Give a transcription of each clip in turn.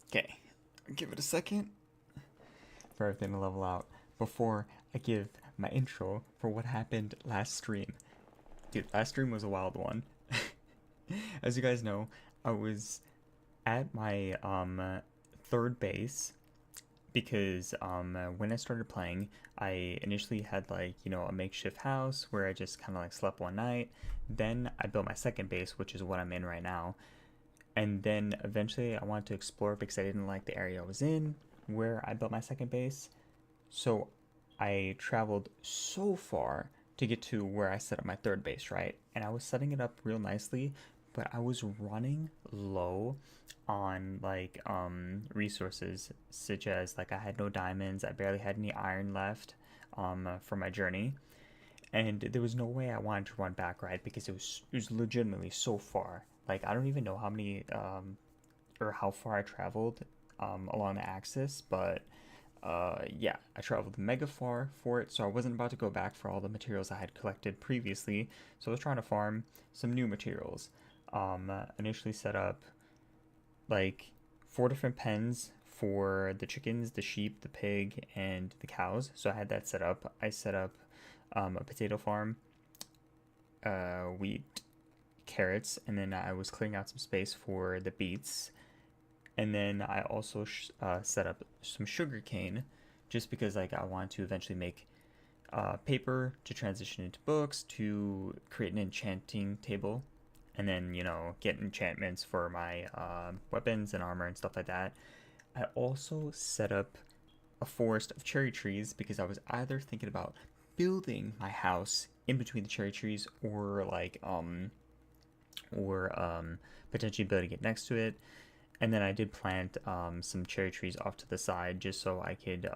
Okay, give it a second for everything to level out before I give my intro for what happened last stream. Dude, last stream was a wild one. As you guys know, I was at my third base because when I started playing, I initially had like, a makeshift house where I just kind of like slept one night. Then I built my second base, which is what I'm in right now. And then eventually I wanted to explore because I didn't like the area I was in where I built my second base. So I traveled so far to get to where I set up my third base, right? And I was setting it up real nicely, but I was running low on like resources such as like I had no diamonds, I barely had any iron left for my journey. And there was no way I wanted to run back, right? Because it was legitimately so far. Like I don't even know how many or how far I traveled along the axis, but yeah, I traveled mega far for it, so I wasn't about to go back for all the materials I had collected previously. So I was trying to farm some new materials. Initially set up like four different pens for the chickens, the sheep, the pig, and the cows. So I had that set up. I set up a potato farm, wheat, carrots, and then I was clearing out some space for the beets. And then I also set up some sugar cane, just because like I want to eventually make paper to transition into books to create an enchanting table, and then get enchantments for my weapons and armor and stuff like that. I also set up a forest of cherry trees because I was either thinking about building my house in between the cherry trees or potentially building it next to it. And then I did plant some cherry trees off to the side just so I could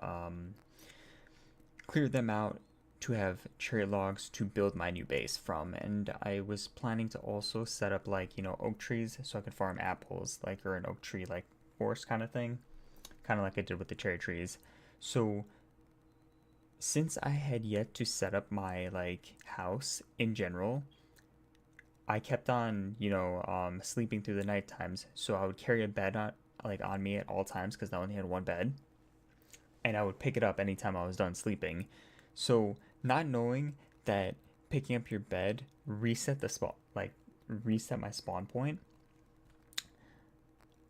clear them out to have cherry logs to build my new base from. And I was planning to also set up like, oak trees so I could farm apples, like, or an oak tree like forest kind of thing, kind of like I did with the cherry trees. So since I had yet to set up my like house in general, I kept on, sleeping through the night times. So I would carry a bed on me at all times because I only had one bed, and I would pick it up anytime I was done sleeping. So not knowing that picking up your bed reset my spawn point,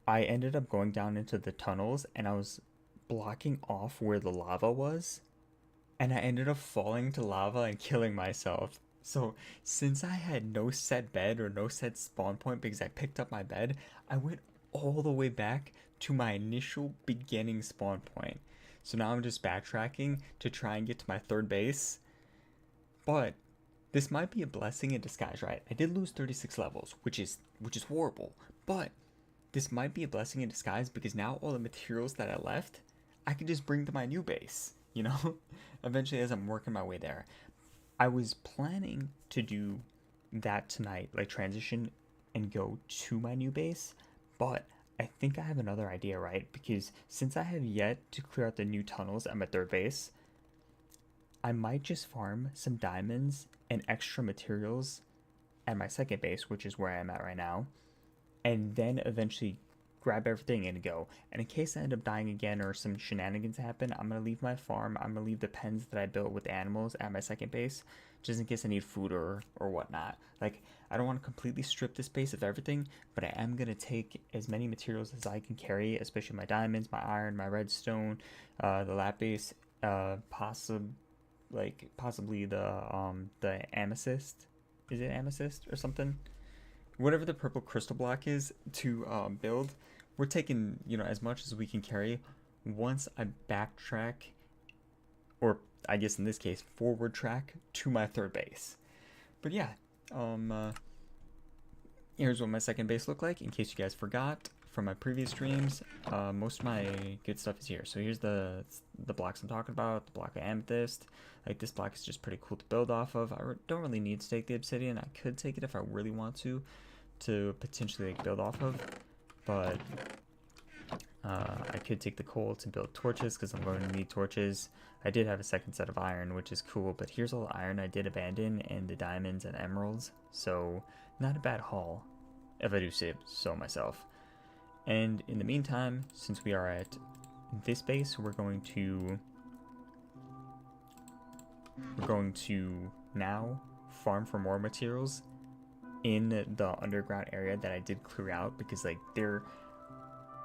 I ended up going down into the tunnels and I was blocking off where the lava was, and I ended up falling to lava and killing myself. So, since I had no set bed or no set spawn point because I picked up my bed, I went all the way back to my initial beginning spawn point. So now I'm just backtracking to try and get to my third base. But this might be a blessing in disguise, right? I did lose 36 levels, which is horrible. But this might be a blessing in disguise because now all the materials that I left, I can just bring to my new base, eventually as I'm working my way there. I was planning to do that tonight, like transition and go to my new base, but I think I have another idea, right? Because since I have yet to clear out the new tunnels at my third base, I might just farm some diamonds and extra materials at my second base, which is where I'm at right now, and then eventually grab everything and go. And in case I end up dying again or some shenanigans happen, I'm gonna leave my farm. I'm gonna leave the pens that I built with animals at my second base, just in case I need food or whatnot. Like I don't want to completely strip this base of everything, but I am gonna take as many materials as I can carry, especially my diamonds, my iron, my redstone, the lapis, possibly the amethyst. Is it amethyst or something? Whatever the purple crystal block is to build, we're taking as much as we can carry once I backtrack, or I guess in this case forward track to my third base. But yeah, um, uh, here's what my second base looked like. In case you guys forgot from my previous streams, most of my good stuff is here. So here's the blocks I'm talking about. The block of amethyst. Like this block is just pretty cool to build off of. I don't really need to take the obsidian. I could take it if I really want to potentially like build off of, but I could take the coal to build torches because I'm going to need torches. I did have a second set of iron, which is cool, but here's all the iron I did abandon and the diamonds and emeralds, so not a bad haul if I do say so myself. And in the meantime, since we are at this base, we're going to now farm for more materials in the underground area that I did clear out, because like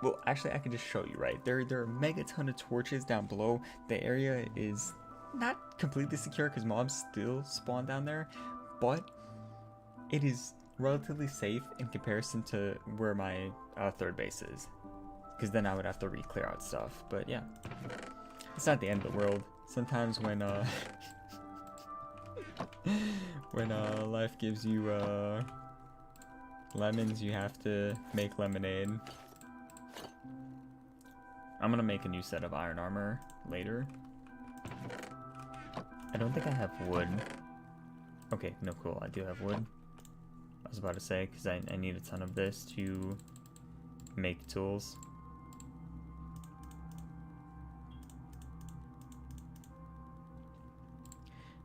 well, actually I can just show you, right? There are a mega ton of torches down below. The area is not completely secure because mobs still spawn down there, but it is relatively safe in comparison to where my third base is, because then I would have to re-clear out stuff. But yeah, it's not the end of the world. Sometimes when when life gives you lemons, you have to make lemonade. I'm gonna make a new set of iron armor later. I don't think I have wood. Okay, no, cool, I do have wood. I was about to say, because I need a ton of this to make tools.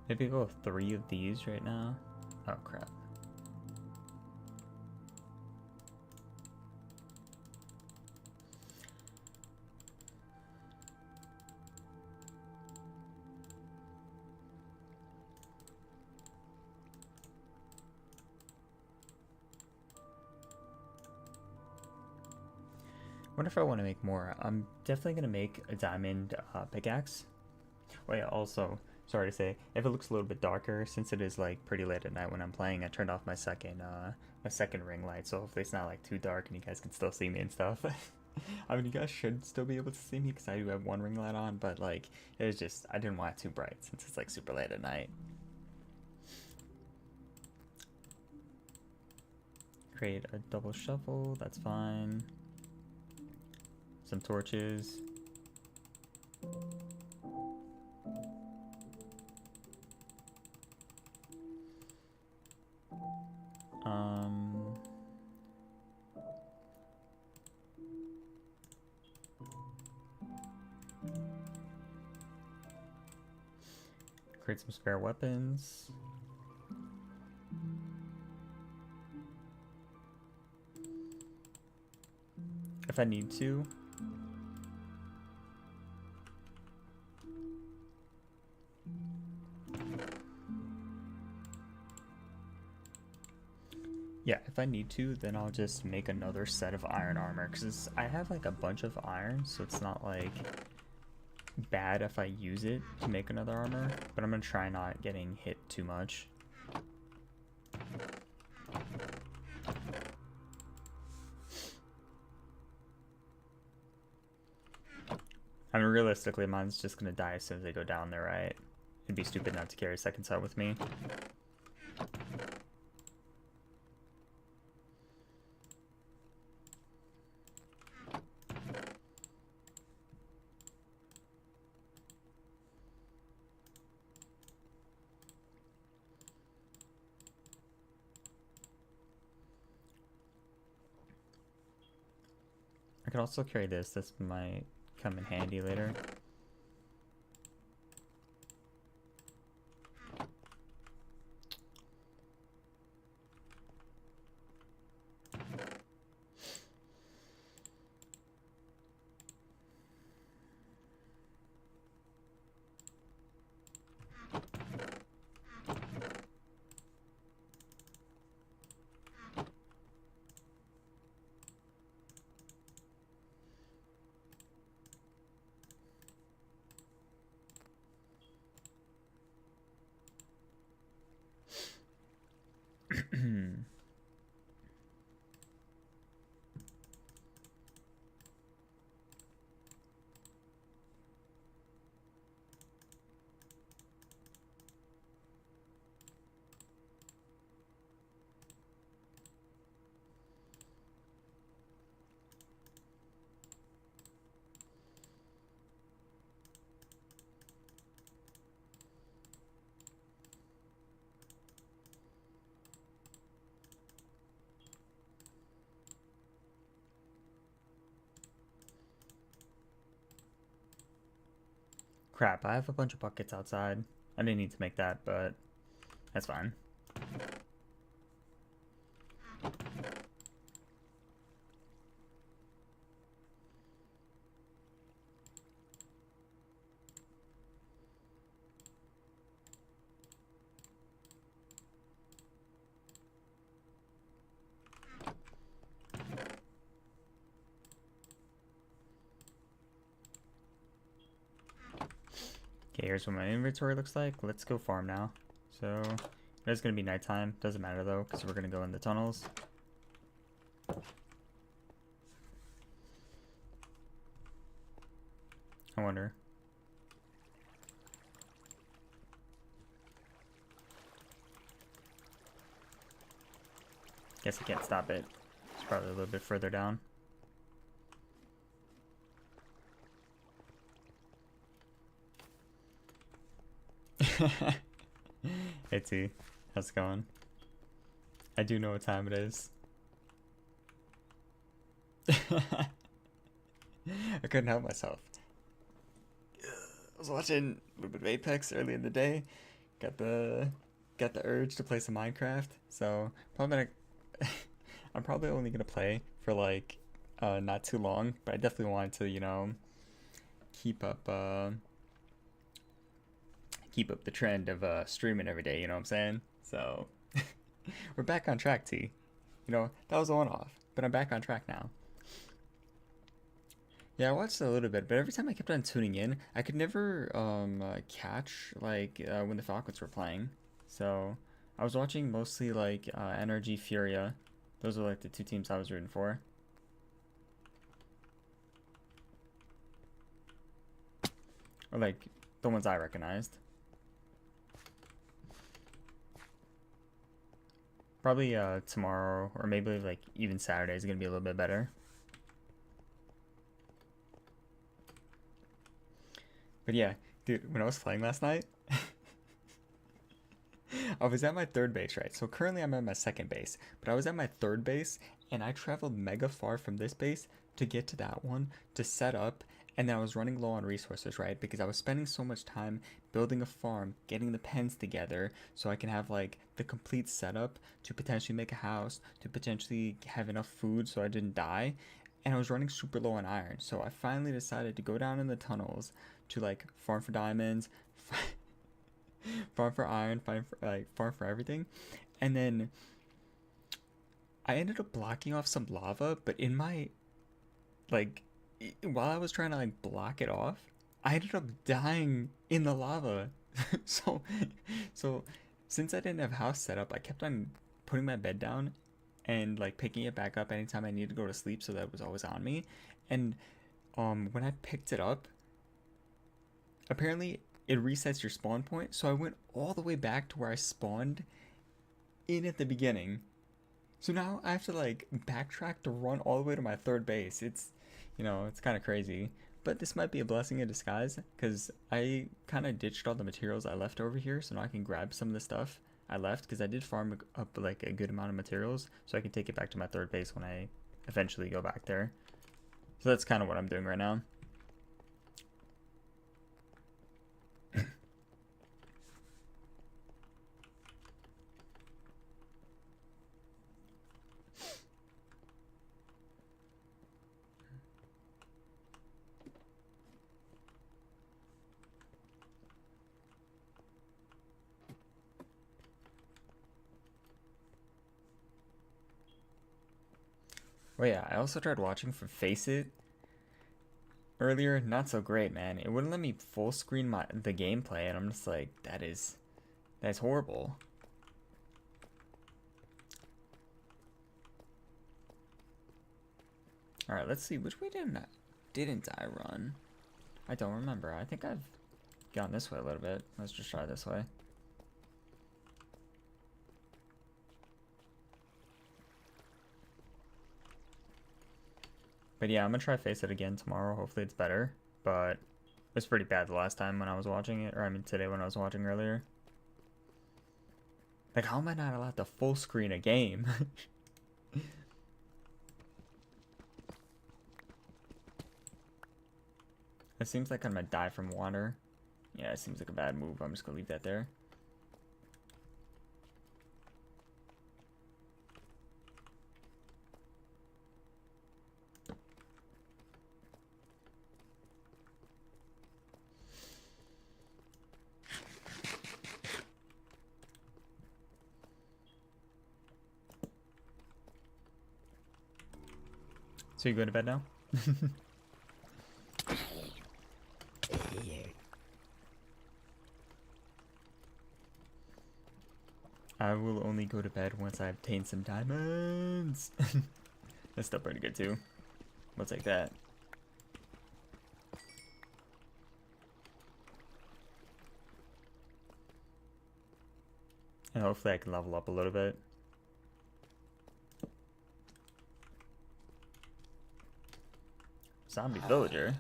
Maybe go with 3 of these right now. Oh crap. What if I want to make more? I'm definitely going to make a diamond pickaxe. Oh yeah, also, sorry to say, if it looks a little bit darker, since it is like pretty late at night when I'm playing, I turned off my second ring light, so hopefully it's not like too dark and you guys can still see me and stuff. I mean, you guys should still be able to see me because I do have one ring light on, but like, it was just, I didn't want it too bright since it's like super late at night. Create a double shovel, that's fine. Some torches. Create some spare weapons. If I need to. Yeah, if I need to, then I'll just make another set of iron armor, because I have like a bunch of iron, so it's not like bad if I use it to make another armor, but I'm gonna try not getting hit too much. I mean, realistically, mine's just gonna die as soon as I go down there, right? It'd be stupid not to carry a second set with me. I could also carry this. This might come in handy later. Crap, I have a bunch of buckets outside. I didn't need to make that, but that's fine. Okay, here's what my inventory looks like. Let's go farm now. So it's gonna be nighttime. Doesn't matter though, because we're gonna go in the tunnels. I wonder. Guess I can't stop it. It's probably a little bit further down. Hey T, how's it going? I do know what time it is. I couldn't help myself. I was watching a little bit of Apex early in the day. Got the urge to play some Minecraft. So probably I'm probably only gonna play for like not too long, but I definitely wanted to, you know, keep up the trend of streaming every day, you know what I'm saying? So we're back on track, T. You know, that was a one-off, but I'm back on track now. Yeah, I watched a little bit, but every time I kept on tuning in, I could never catch like when the Falcons were playing. So I was watching mostly like NRG Furia. Those are like the two teams I was rooting for. Or like the ones I recognized. Probably tomorrow or maybe like even Saturday is gonna be a little bit better. But yeah, dude, when I was playing last night, I was at my third base, right? So currently I'm at my second base, but I was at my third base and I traveled mega far from this base to get to that one to set up. And then I was running low on resources, right? Because I was spending so much time building a farm, getting the pens together so I can have like the complete setup to potentially make a house, to potentially have enough food so I didn't die. And I was running super low on iron. So I finally decided to go down in the tunnels to like farm for diamonds, farm for iron, farm for everything. And then I ended up blocking off some lava, but in my like while I was trying to like block it off, I ended up dying in the lava. so so since I didn't have house set up, I kept on putting my bed down and like picking it back up anytime I needed to go to sleep so that it was always on me. And when I picked it up, apparently it resets your spawn point, so I went all the way back to where I spawned in at the beginning. So now I have to like backtrack to run all the way to my third base. It's, you know, it's kind of crazy. But this might be a blessing in disguise because I kind of ditched all the materials I left over here, so now I can grab some of the stuff I left because I did farm up like a good amount of materials, so I can take it back to my third base when I eventually go back there. So that's kind of what I'm doing right now. Oh yeah, I also tried watching for Face It earlier. Not so great, man. It wouldn't let me full screen the gameplay, and I'm just like, that's horrible. All right, let's see which way didn't I run? I don't remember. I think I've gone this way a little bit. Let's just try this way. But yeah, I'm gonna try Face It again tomorrow. Hopefully it's better. But it was pretty bad the last time when I was watching it. Or I mean today when I was watching earlier. Like, how am I not allowed to full screen a game? It seems like I'm gonna die from water. Yeah, it seems like a bad move. I'm just gonna leave that there. So you going to bed now? I will only go to bed once I obtain some diamonds. That's still pretty good too. We'll take that. And hopefully I can level up a little bit. Zombie villager.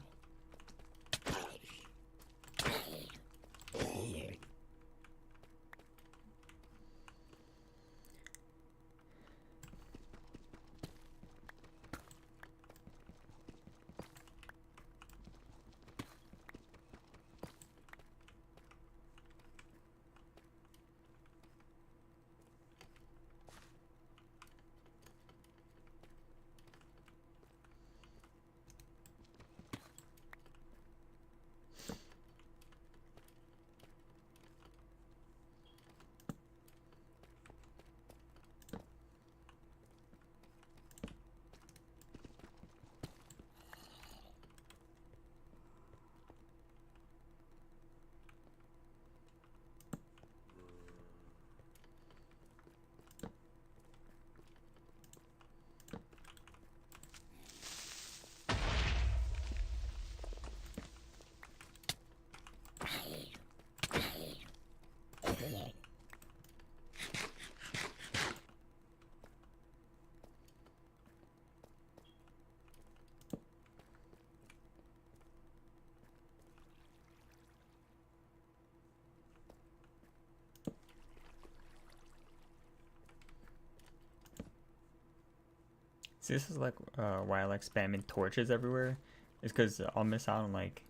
See, this is like why I like spamming torches everywhere. It's because I'll miss out on like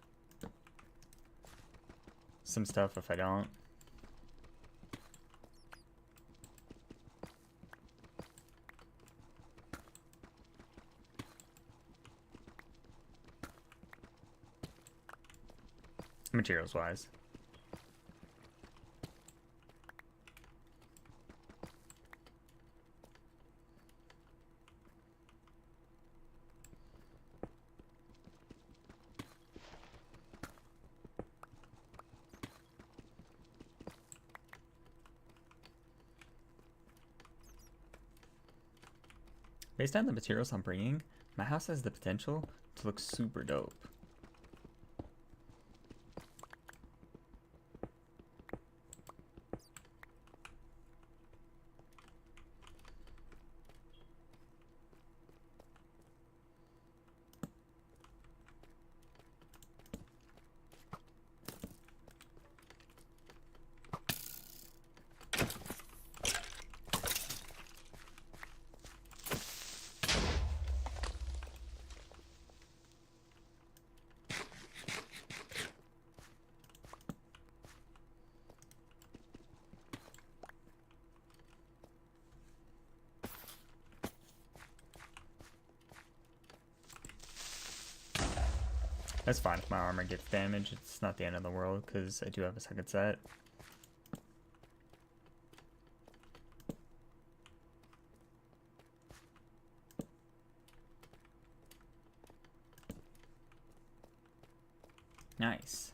some stuff if I don't. Materials wise. Based on the materials I'm bringing, my house has the potential to look super dope. That's fine if my armor gets damaged. It's not the end of the world because I do have a second set. Nice.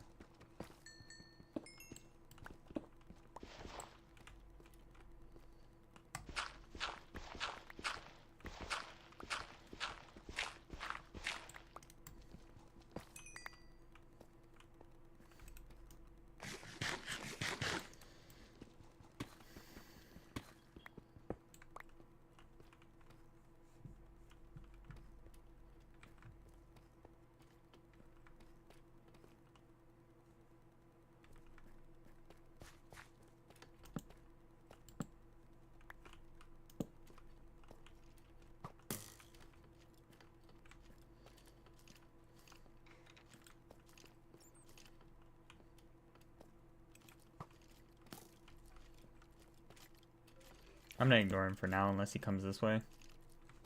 I'm gonna ignore him for now unless he comes this way,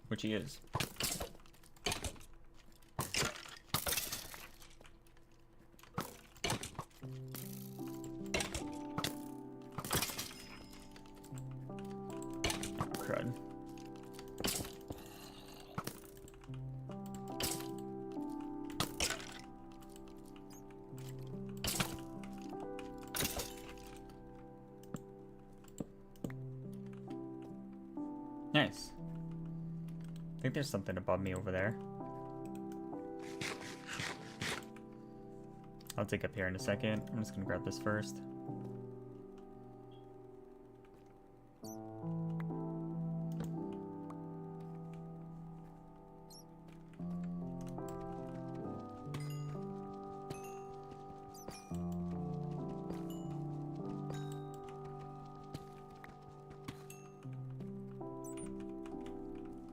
which he is. Crud. Nice. I think there's something above me over there. I'll take up here in a second. I'm just gonna grab this first.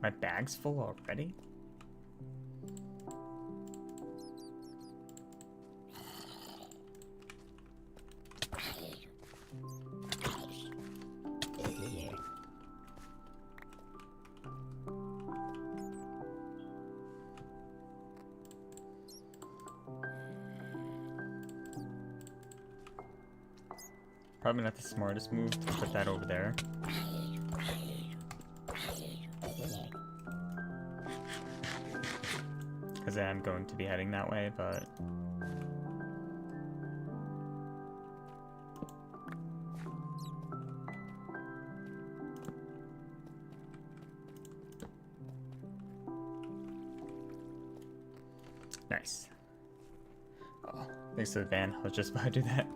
My bag's full already? Probably not the smartest move to put that over there. Because I am going to be heading that way, but... Nice. Oh, thanks to the van. I was just about to do that.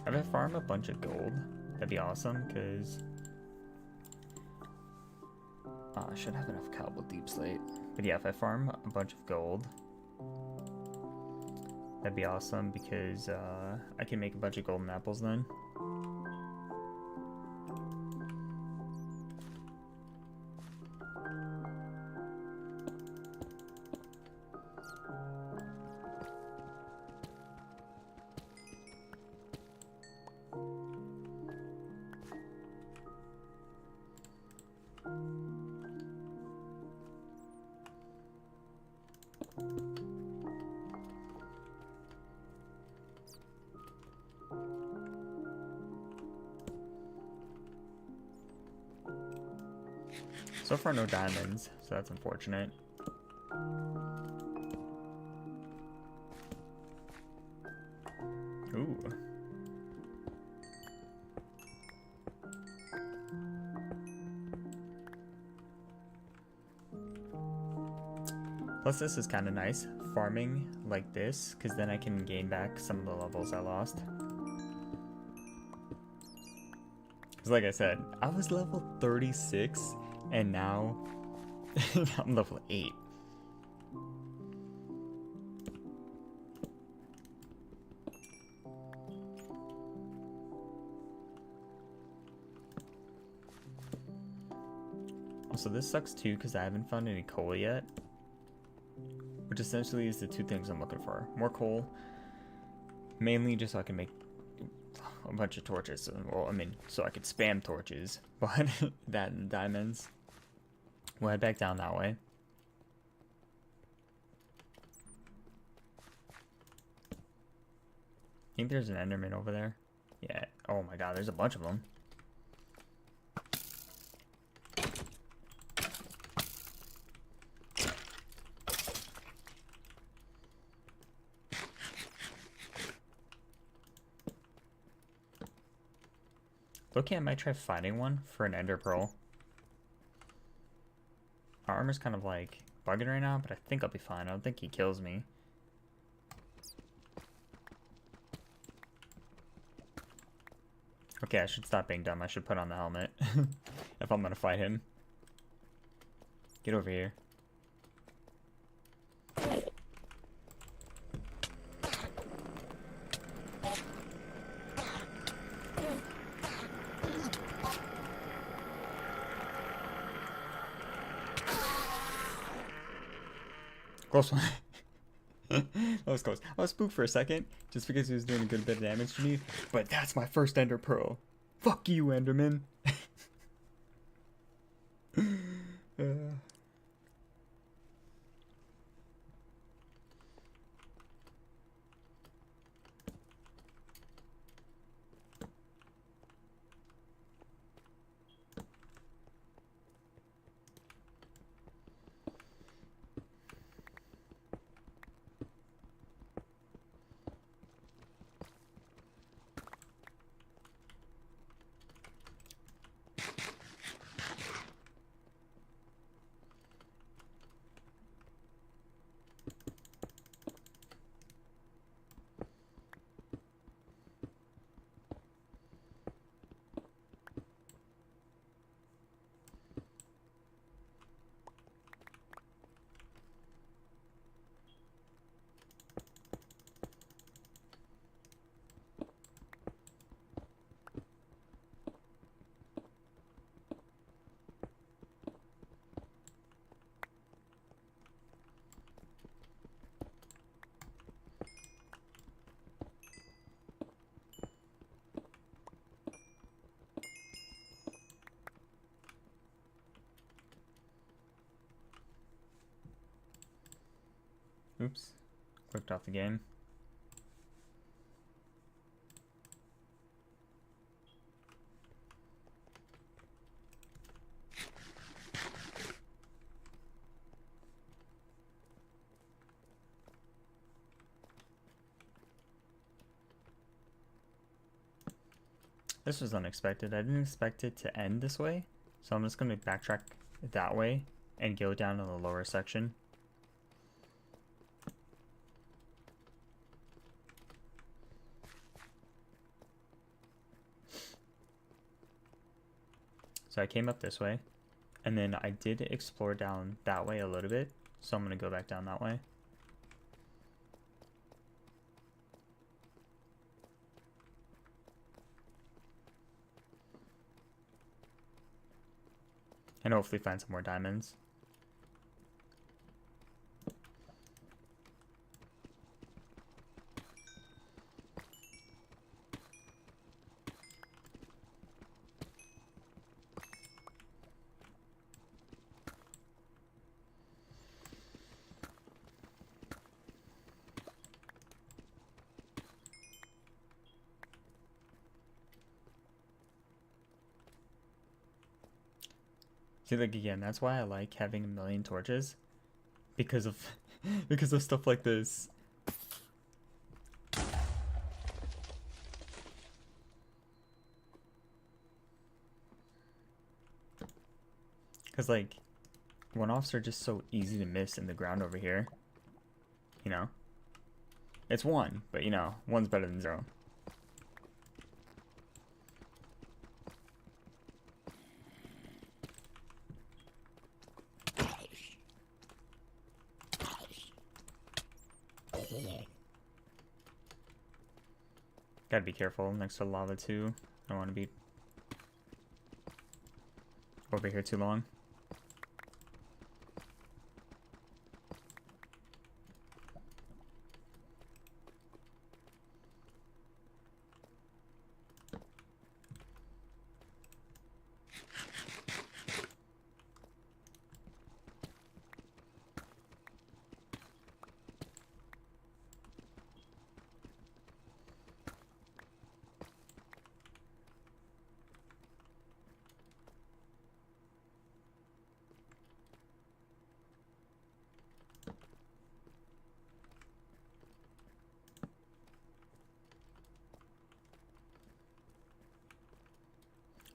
If I farm a bunch of gold, that'd be awesome, because I should have enough cobble deep slate. But yeah, if I farm a bunch of gold, that'd be awesome, because I can make a bunch of golden apples then. So far, no diamonds, so that's unfortunate. Ooh. Plus, this is kind of nice, farming like this, because then I can gain back some of the levels I lost. Because like I said, I was level 36, and now I'm level 8. Also, this sucks too, because I haven't found any coal yet. Which essentially is the two things I'm looking for. More coal, mainly just so I can make a bunch of torches. Well, I mean, so I could spam torches, but that and diamonds. We'll head back down that way. I think there's an Enderman over there. Yeah. Oh my god, there's a bunch of them. Okay, I might try fighting one for an ender pearl. Our armor's kind of like bugging right now, but I think I'll be fine. I don't think he kills me. Okay, I should stop being dumb. I should put on the helmet if I'm gonna fight him. Get over here. Close one. That was close. I was spooked for a second, just because he was doing a good bit of damage to me, but that's my first ender pearl. Fuck you, Enderman. Clicked off the game. This was unexpected. I didn't expect it to end this way, so I'm just going to backtrack that way and go down to the lower section. So I came up this way, and then I did explore down that way a little bit, so I'm going to go back down that way. And hopefully find some more diamonds. See, like, again, that's why I like having a million torches, because of because of stuff like this. Because, like, one-offs are just so easy to miss in the ground over here. You know? It's one, but, you know, one's better than zero. Gotta be careful next to lava too. I don't want to be over here too long.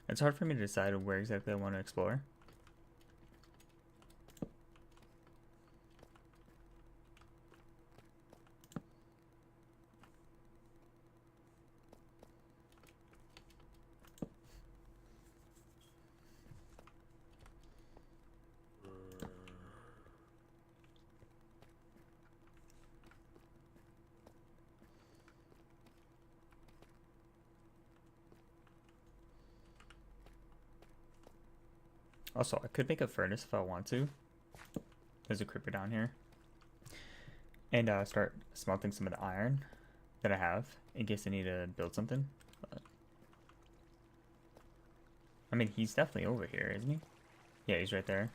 It's hard for me to decide where exactly I want to explore. Also, I could make a furnace if I want to. There's a creeper down here. And start smelting some of the iron that I have in case I need to build something. But, I mean, he's definitely over here, isn't he? Yeah, he's right there.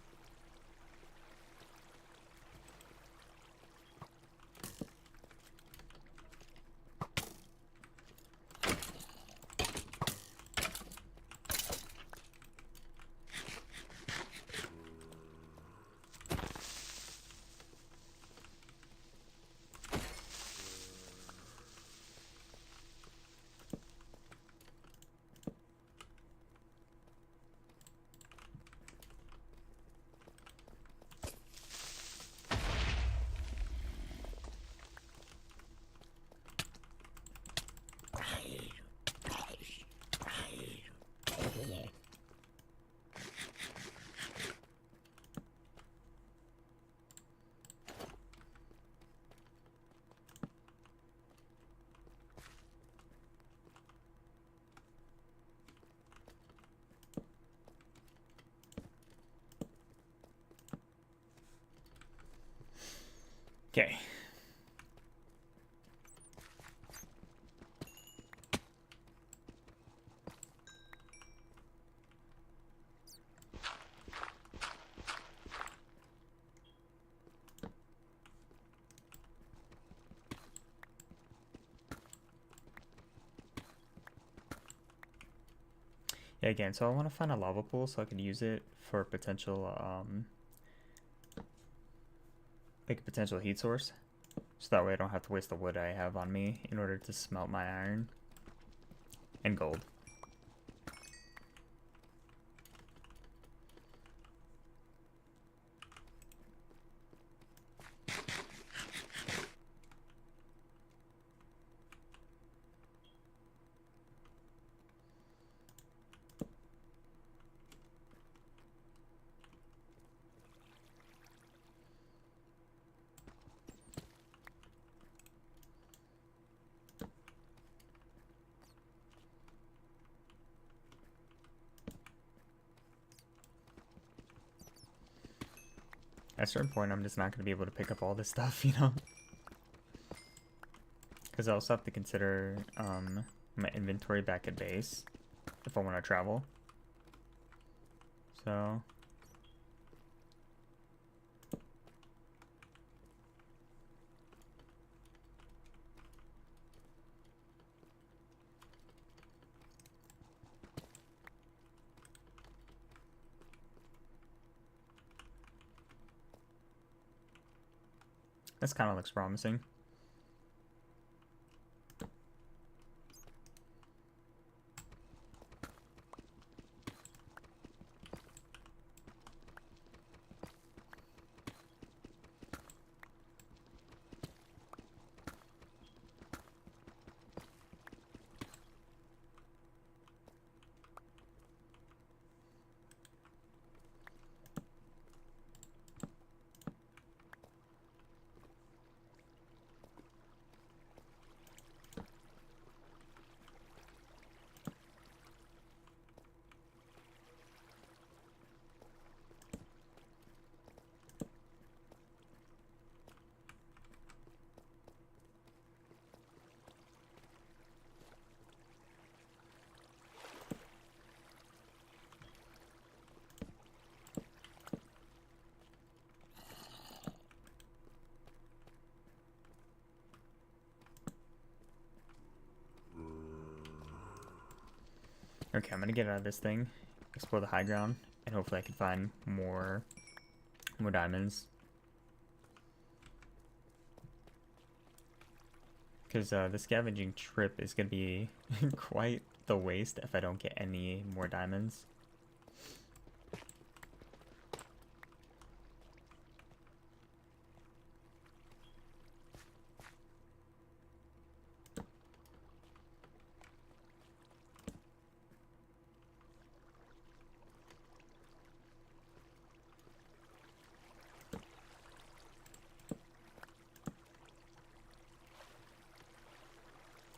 Okay. Yeah, again, so I want to find a lava pool so I could use it for potential, like a potential heat source. So that way I don't have to waste the wood I have on me in order to smelt my iron and gold. At a certain point, I'm just not going to be able to pick up all this stuff, you know? Because I also have to consider my inventory back at base if I want to travel. So... this kind of looks promising. Okay, I'm gonna get out of this thing, explore the high ground, and hopefully I can find more diamonds. Because the scavenging trip is gonna be quite the waste if I don't get any more diamonds.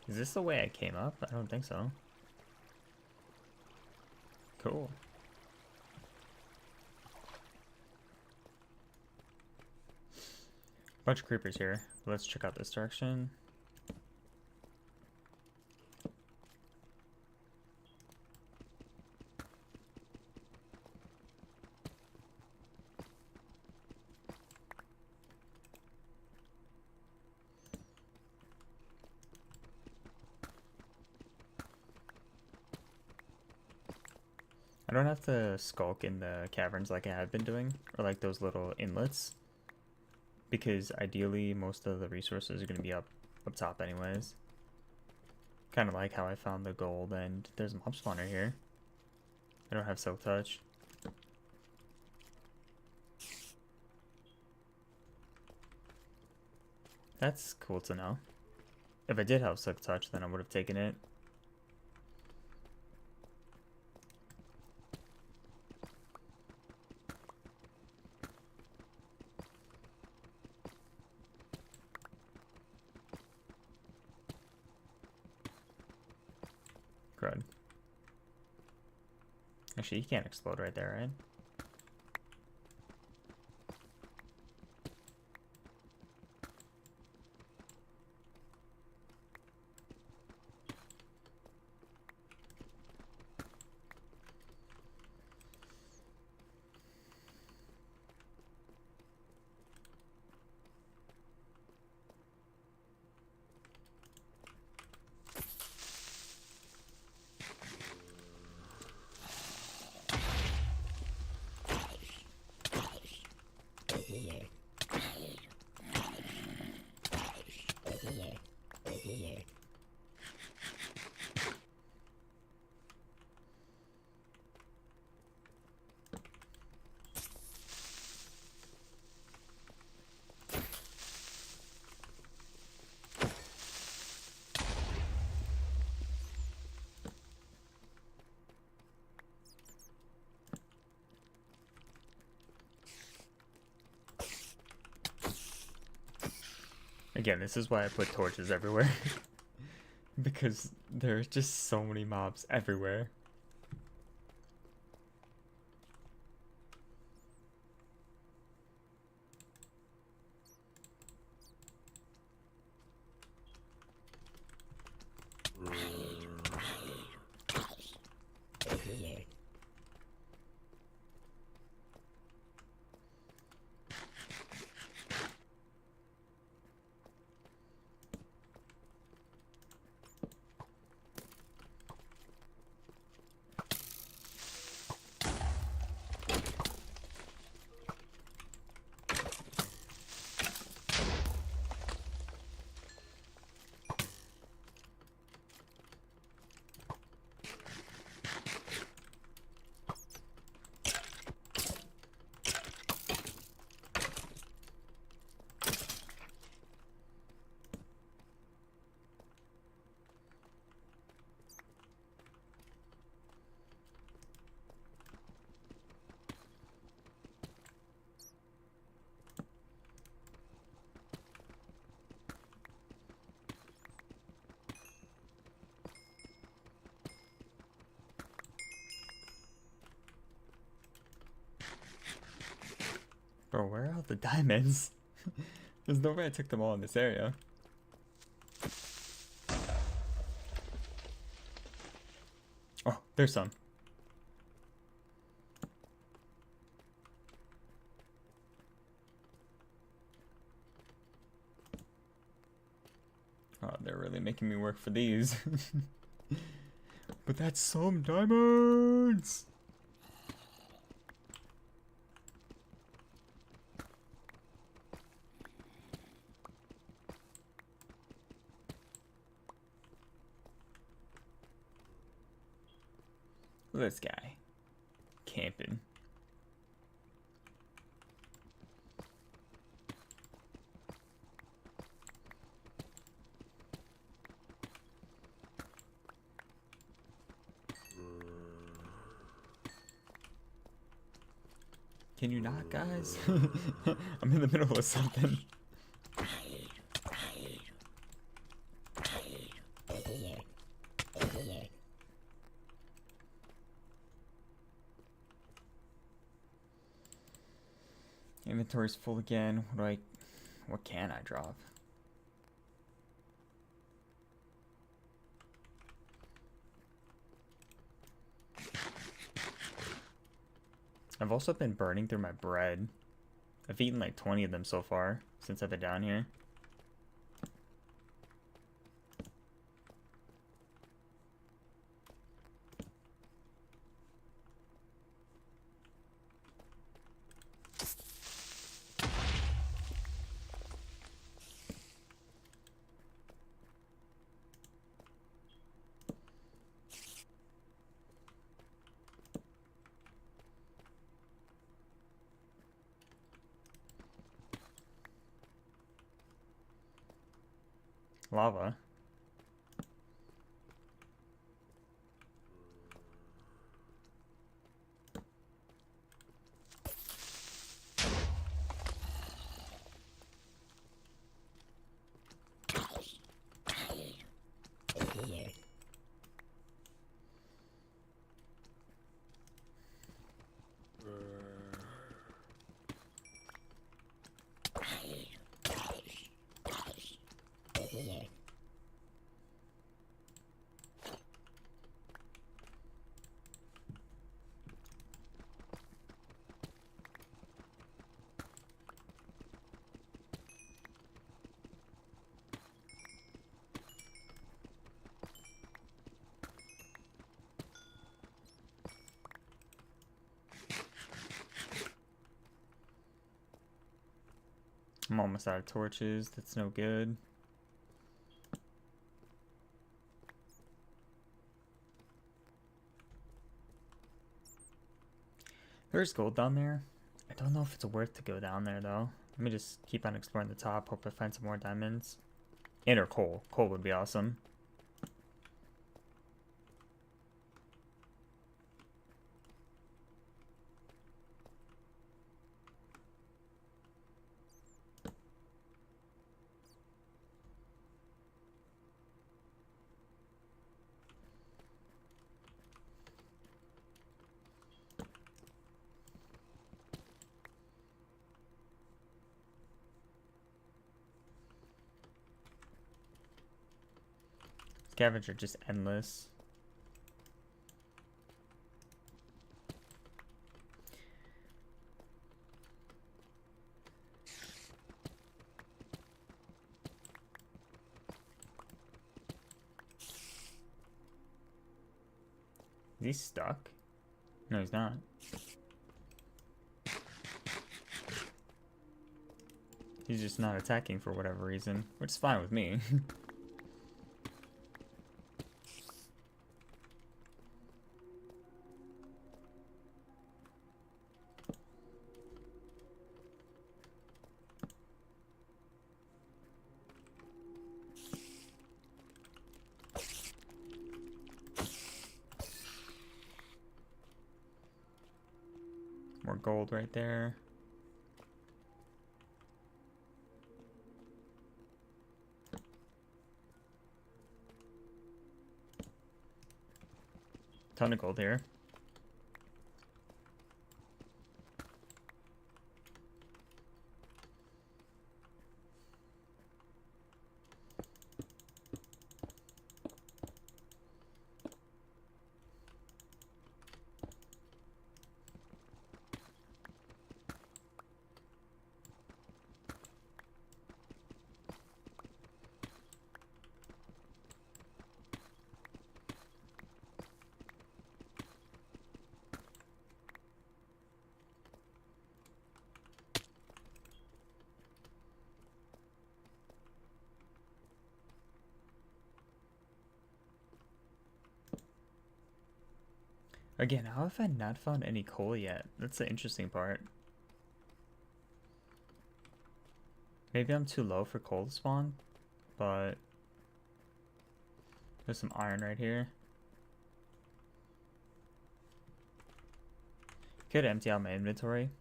Is this the way I came up? I don't think so. Cool. Bunch of creepers here. Let's check out this direction. I don't have to skulk in the caverns like I have been doing, or like those little inlets, because ideally most of the resources are going to be up top anyways. Kind of like how I found the gold, and there's a mob spawner here. I don't have silk touch. That's cool to know. If I did have silk touch, then I would have taken it. Crud. Actually, he can't explode right there, right? Again, this is why I put torches everywhere. Because there's just so many mobs everywhere. Bro, where are all the diamonds? There's no way I took them all in this area. Oh, there's some. Oh, they're really making me work for these. But that's some diamonds! This guy camping. Can you not, guys? I'm in the middle of something. Inventory's full again. What can I drop? I've also been burning through my bread. I've eaten like 20 of them so far since I've been down here. Lava. I'm almost out of torches. That's no good. There's gold down there. I don't know if it's worth to go down there though. Let me just keep on exploring the top. Hope I find some more diamonds. And or coal. Coal would be awesome. Scavengers are just endless. Is he stuck? No, he's not. He's just not attacking for whatever reason, which is fine with me. More gold right there. Ton of gold here. Again, how have I not found any coal yet? That's the interesting part. Maybe I'm too low for coal to spawn, but there's some iron right here. Could empty out my inventory.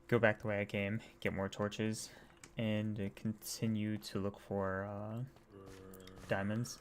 Go back the way I came, get more torches, and continue to look for diamonds.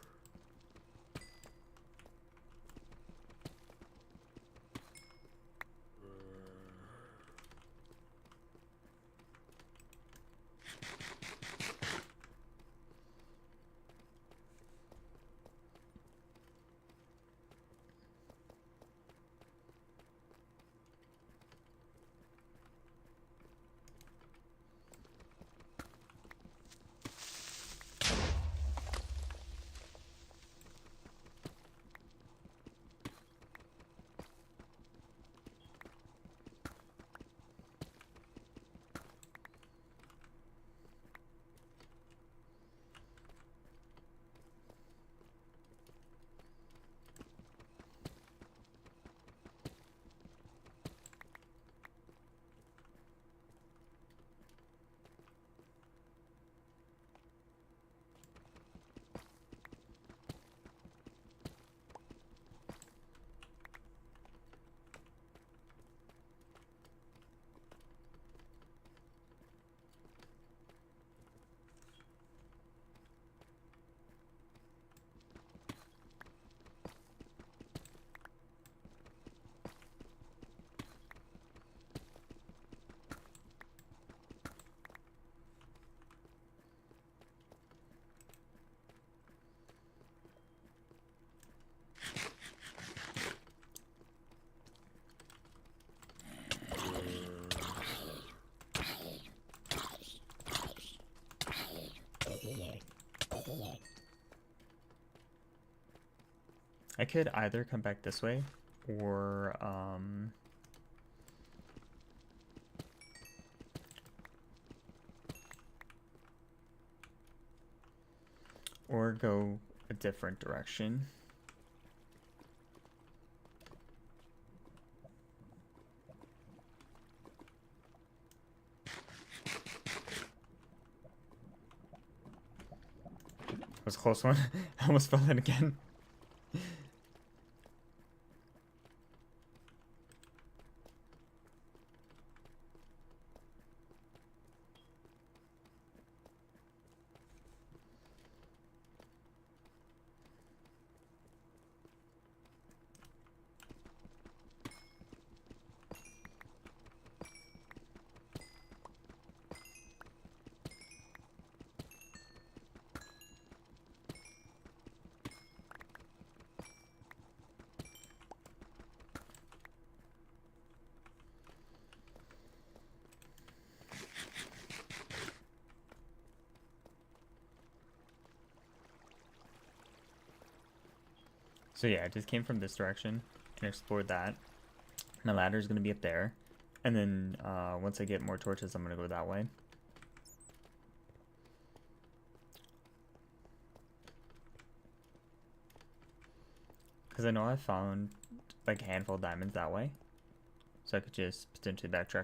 I could either come back this way or go a different direction. That was a close one. I almost fell in again. So yeah, I just came from this direction and explored that. My ladder is going to be up there. And then once I get more torches, I'm going to go that way. Because I know I found like a handful of diamonds that way. So I could just potentially backtrack.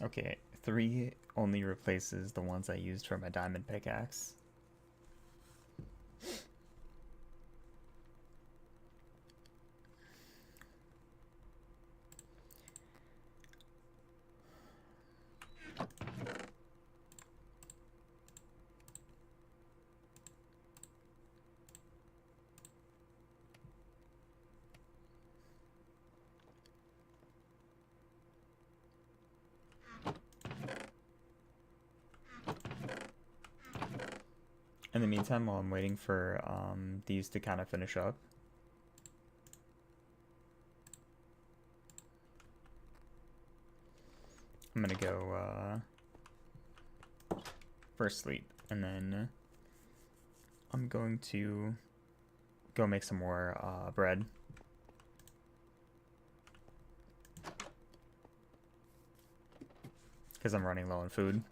Okay, 3 only replaces the ones I used for my diamond pickaxe. In the meantime, while I'm waiting for these to kind of finish up, I'm gonna go first sleep, and then I'm going to go make some more bread. Because I'm running low on food.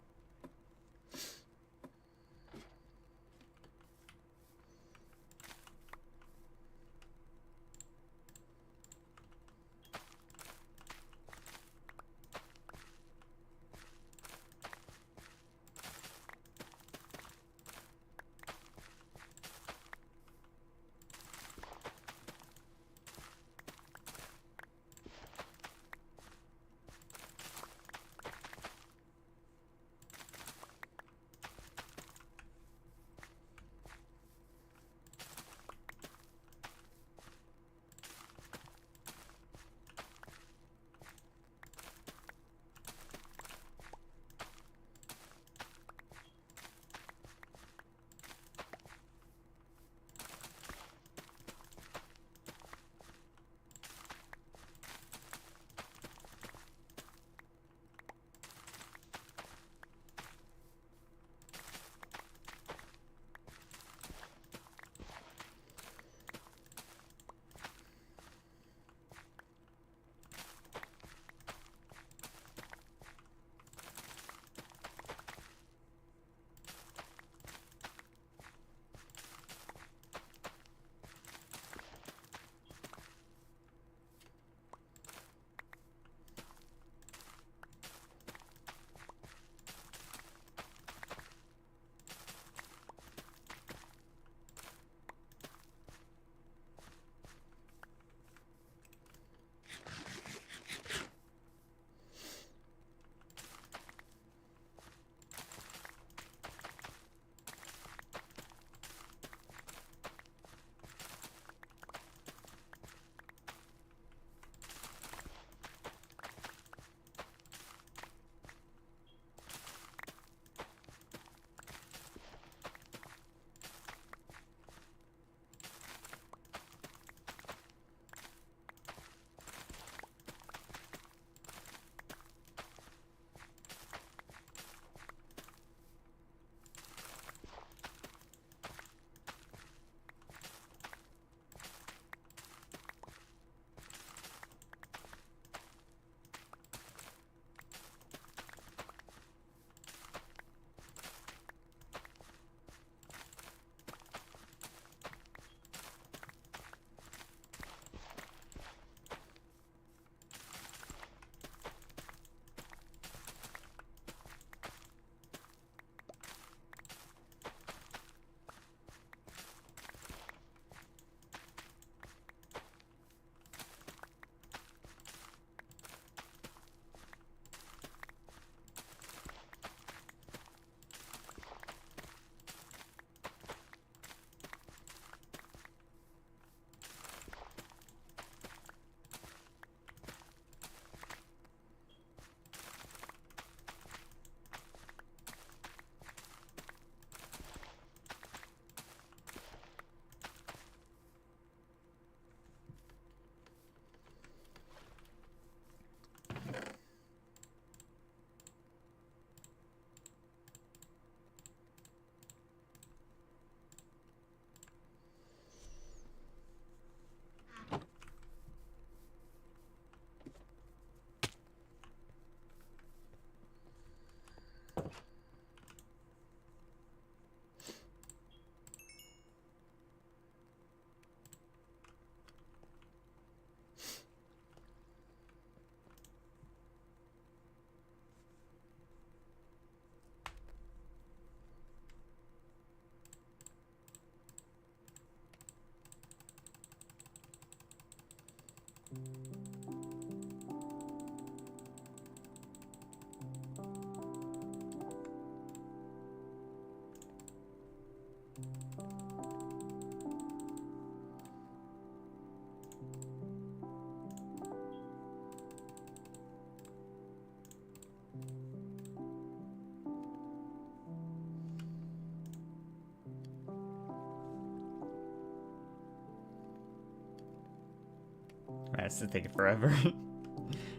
Nice to take it forever.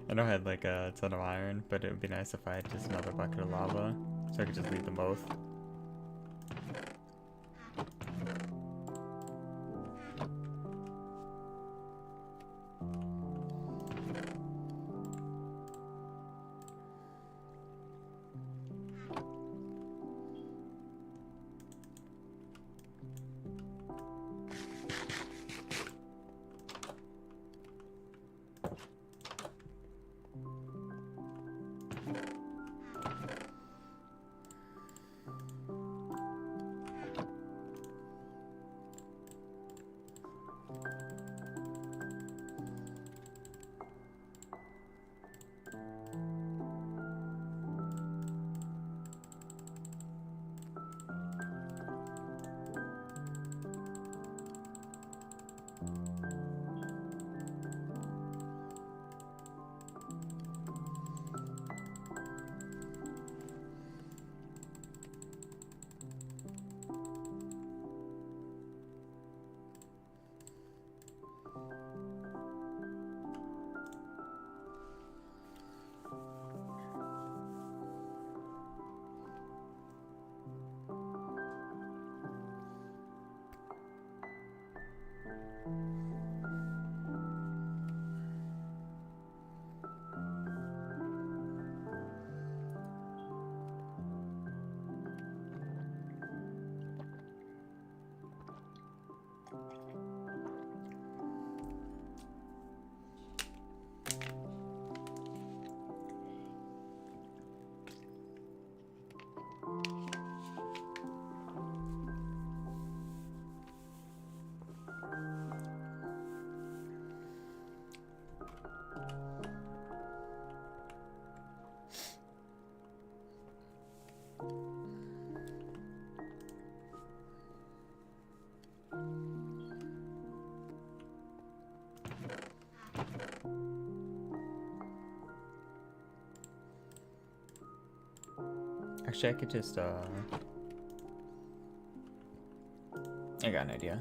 I know I had like a ton of iron, but it would be nice if I had just another bucket of lava, so I could just leave them both. Actually, I could just, I got an idea.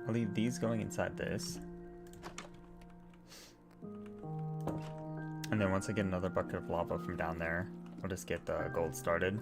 I'll leave these going inside this. And then once I get another bucket of lava from down there, I'll just get the gold started.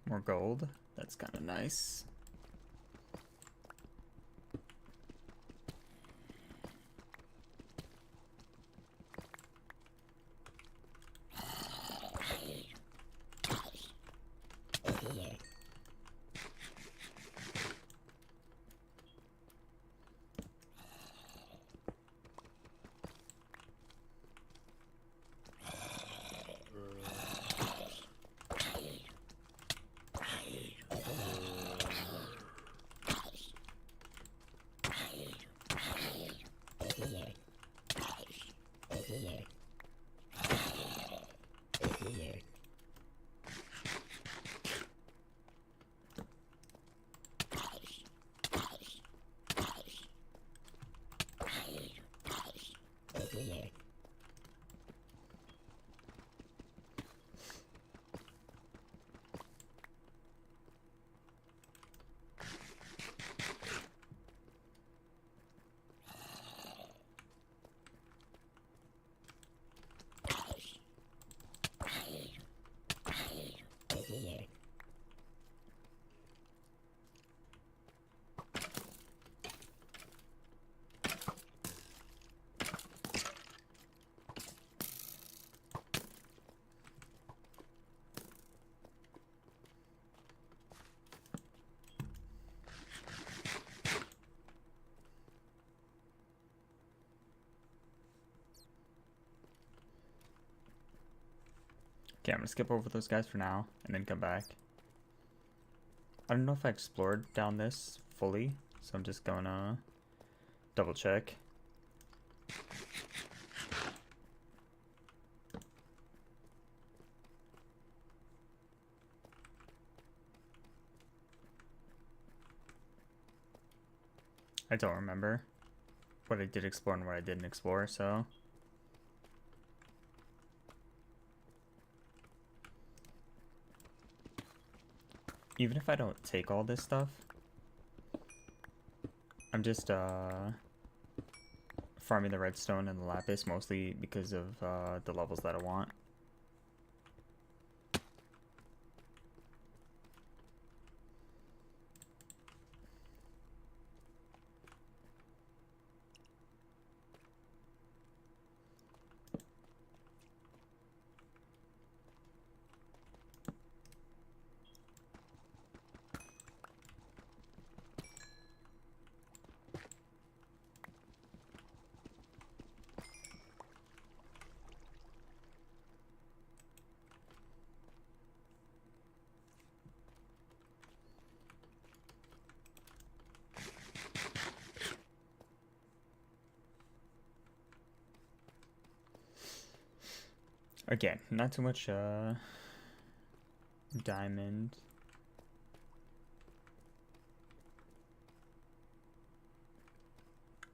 More gold. That's kind of nice. Okay, I'm gonna skip over those guys for now and then come back. I don't know if I explored down this fully, so I'm just gonna double check. I don't remember what I did explore and what I didn't explore, so even if I don't take all this stuff, I'm just farming the redstone and the lapis mostly because of the levels that I want. Again, not too much diamond.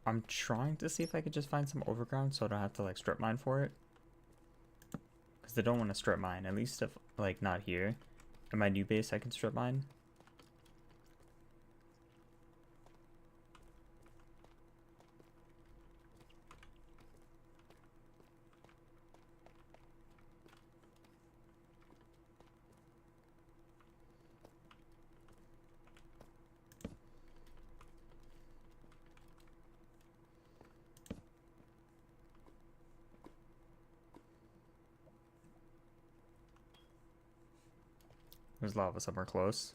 I'm trying to see if I could just find some overground so I don't have to like strip mine for it. Because I don't want to strip mine, at least if like not here. In my new base I can strip mine. There's lava somewhere close.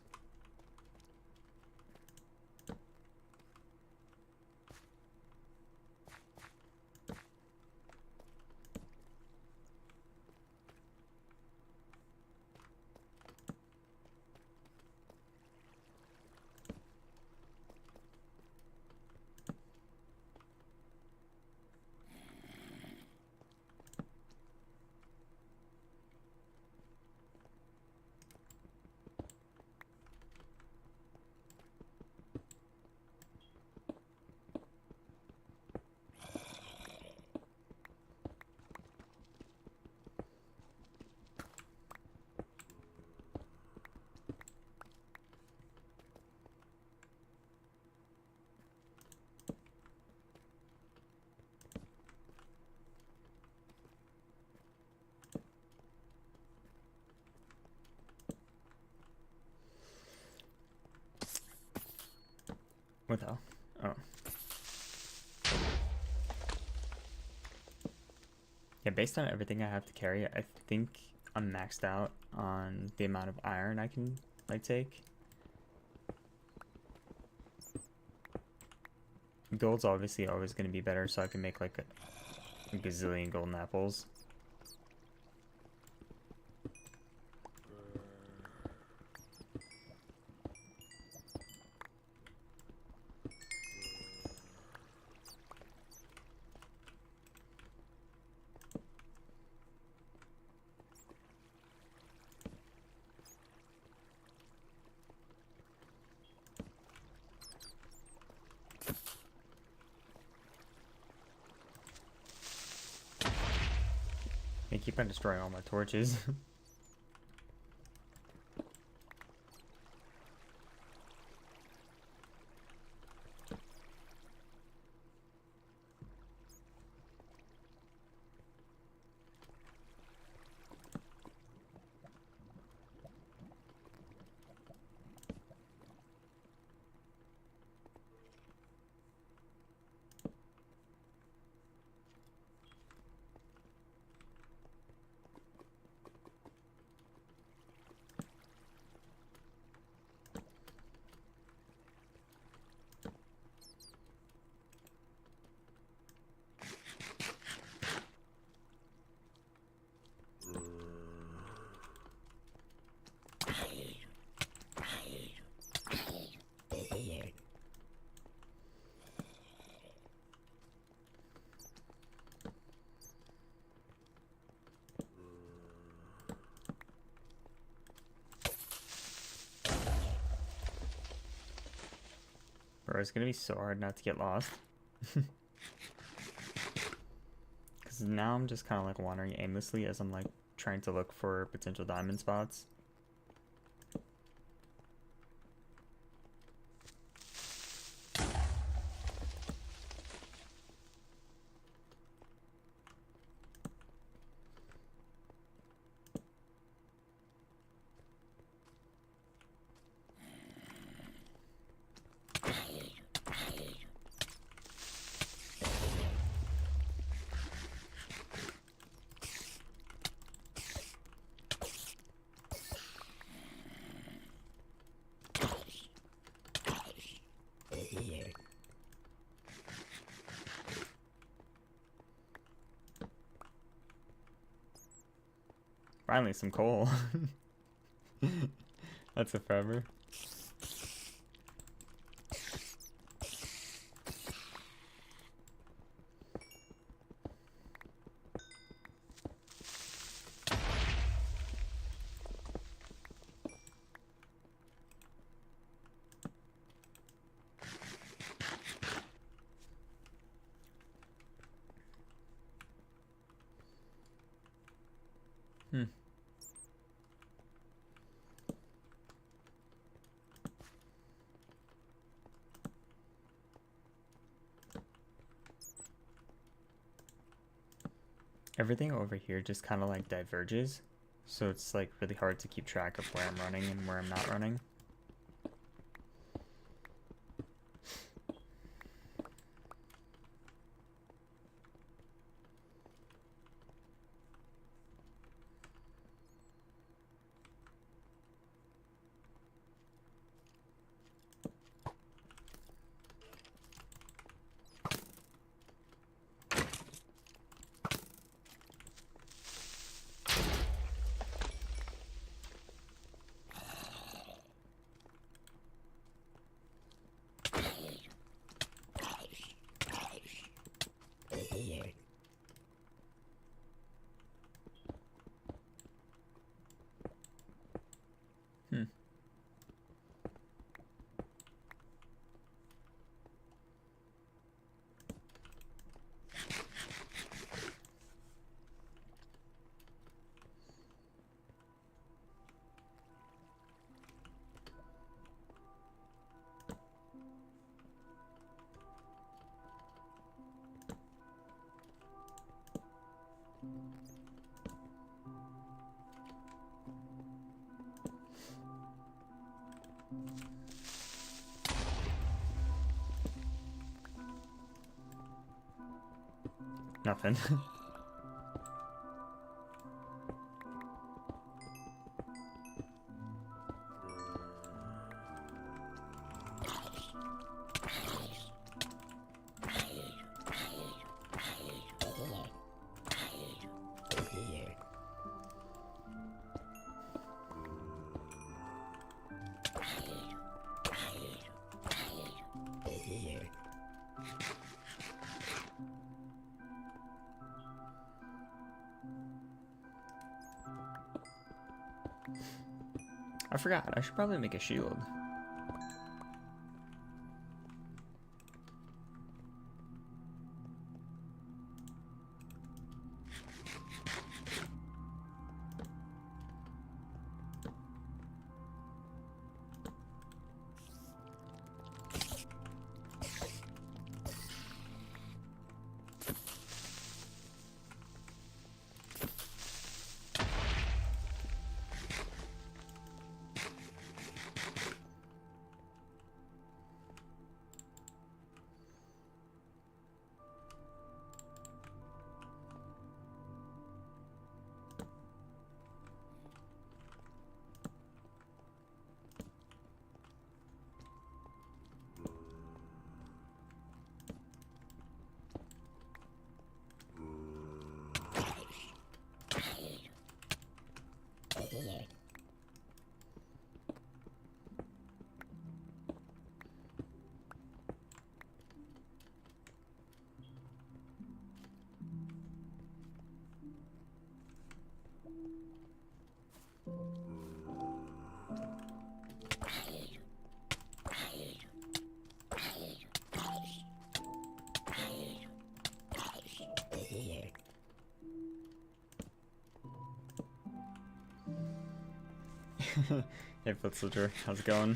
What the hell? Oh. Yeah, based on everything I have to carry, I think I'm maxed out on the amount of iron I can like take. Gold's obviously always going to be better, so I can make like a gazillion golden apples. keep on destroying all my torches. Bro, it's gonna be so hard not to get lost. Because now I'm just kind of like wandering aimlessly as I'm like trying to look for potential diamond spots. Finally, some coal. That's a forever. Hmm. Everything over here just kind of like diverges, so it's like really hard to keep track of where I'm running and where I'm not running. Hmm. Nothing. I forgot, I should probably make a shield. Hey, Foot Soldier, how's it going?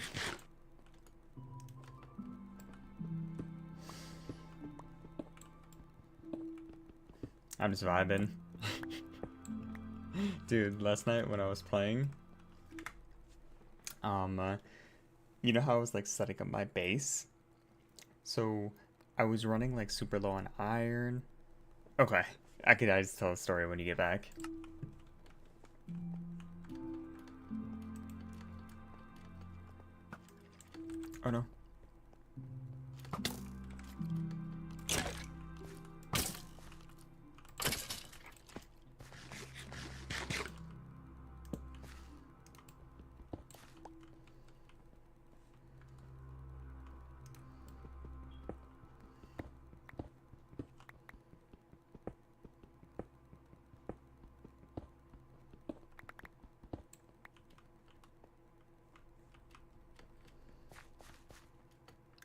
I'm just vibing. Dude, last night when I was playing, you know how I was like setting up my base? So I was running like super low on iron. Okay, I just tell a story when you get back. Oh no.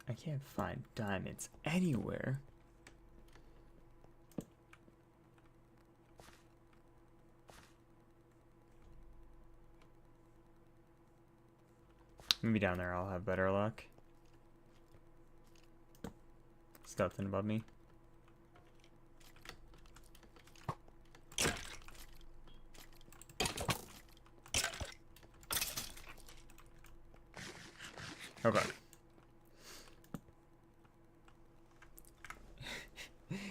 I can't find diamonds anywhere. Maybe down there I'll have better luck. Stealthing above me. Okay.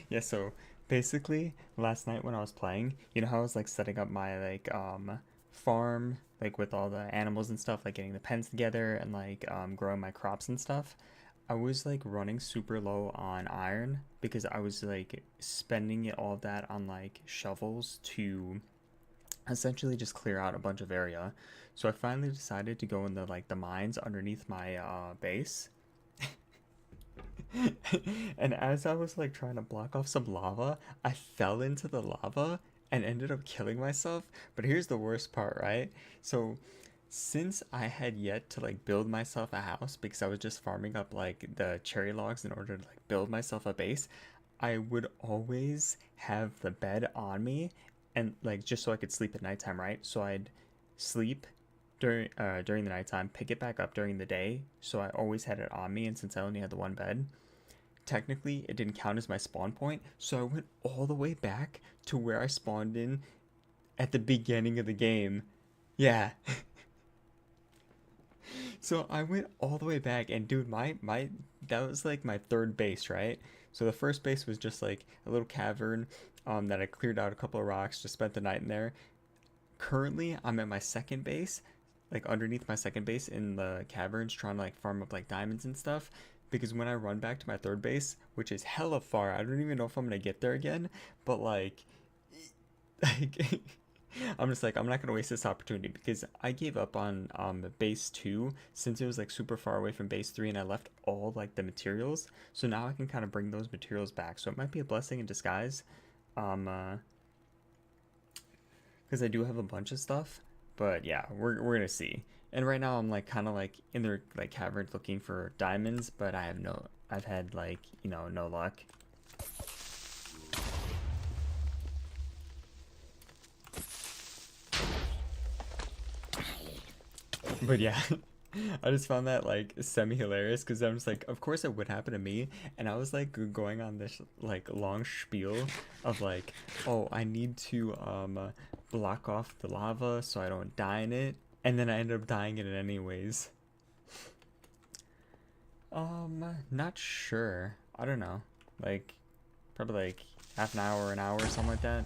Yeah, so basically last night when I was playing, you know how I was like setting up my like farm like with all the animals and stuff, like getting the pens together and like growing my crops and stuff. I was like running super low on iron because I was like spending all of that on like shovels to essentially just clear out a bunch of area. So I finally decided to go in the like the mines underneath my base. And as I was like trying to block off some lava, I fell into the lava and ended up killing myself. But here's the worst part, right? So since I had yet to like build myself a house because I was just farming up like the cherry logs in order to like build myself a base, I would always have the bed on me and like just so I could sleep at nighttime, right? So I'd sleep during the nighttime, pick it back up during the day. So I always had it on me, and since I only had the one bed, technically it didn't count as my spawn point. So I went all the way back to where I spawned in at the beginning of the game. Yeah. So I went all the way back, and dude, my that was like my third base, right? So the first base was just like a little cavern that I cleared out a couple of rocks, just spent the night in there. Currently, I'm at my second base, like underneath my second base in the caverns, trying to like farm up like diamonds and stuff. Because when I run back to my third base, which is hella far, I don't even know if I'm gonna get there again. But like I'm just like I'm not gonna waste this opportunity because I gave up on base two since it was like super far away from base three and I left all like the materials. So now I can kind of bring those materials back. So it might be a blessing in disguise. Um, uh, because I do have a bunch of stuff. But yeah, we're gonna see. And right now I'm like kind of like in the like cavern looking for diamonds, but I've had like no luck. But yeah, I just found that like semi hilarious because I'm just like, of course it would happen to me, and I was like going on this like long spiel of like, oh, I need to block off the lava so I don't die in it, and then I ended up dying in it anyways. Not sure. I don't know. Like, probably like half an hour, something like that.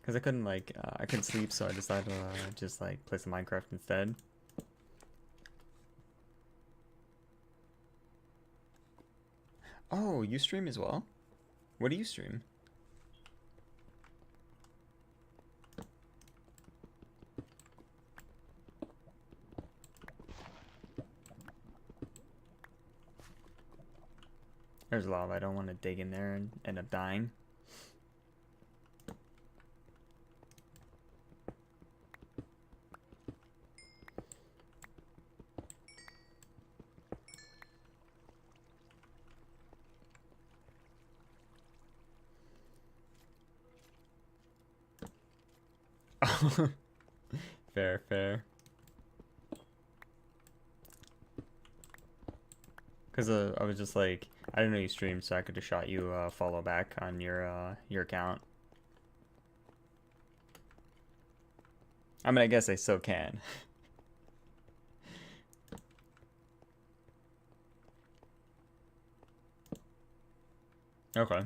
Because I couldn't sleep, so I decided to just like play some Minecraft instead. Oh, you stream as well? What do you stream? There's lava. I don't want to dig in there and end up dying. Fair, fair. Cause I was just like, I didn't know you streamed, so I could have shot you a follow back on your account. I mean, I guess I still can. Okay.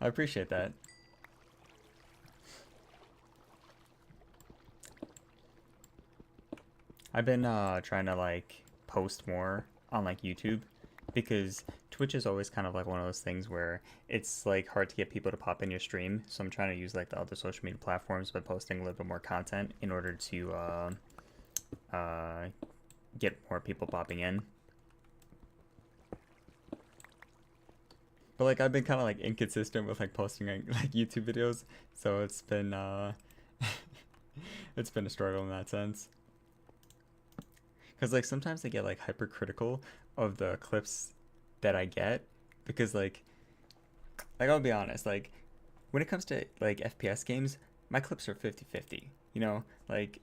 I appreciate that. I've been trying to like post more on like YouTube because Twitch is always kind of like one of those things where it's like hard to get people to pop in your stream. So I'm trying to use like the other social media platforms by posting a little bit more content in order to uh, get more people popping in. But like I've been kind of like inconsistent with like posting like YouTube videos, so it's been it's been a struggle in that sense. Because like sometimes I get like hypercritical of the clips that I get because like I'll be honest, like when it comes to like FPS games, my clips are 50-50, you know? Like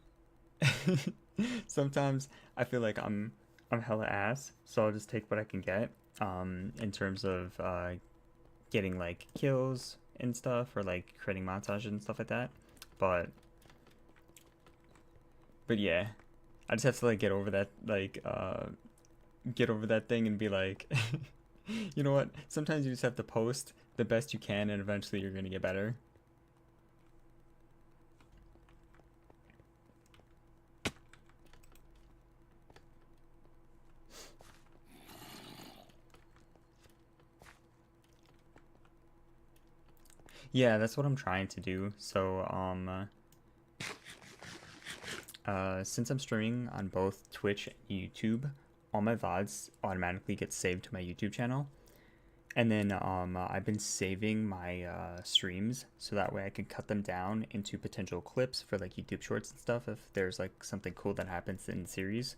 sometimes I feel like I'm hella ass, so I'll just take what I can get in terms of getting like kills and stuff or like creating montages and stuff like that. But yeah, I just have to like get over that thing and be like you know what? Sometimes you just have to post the best you can and eventually you're going to get better. Yeah, that's what I'm trying to do. So, since I'm streaming on both Twitch and YouTube, all my VODs automatically get saved to my YouTube channel. And then I've been saving my streams so that way I can cut them down into potential clips for like YouTube Shorts and stuff if there's like something cool that happens in the series.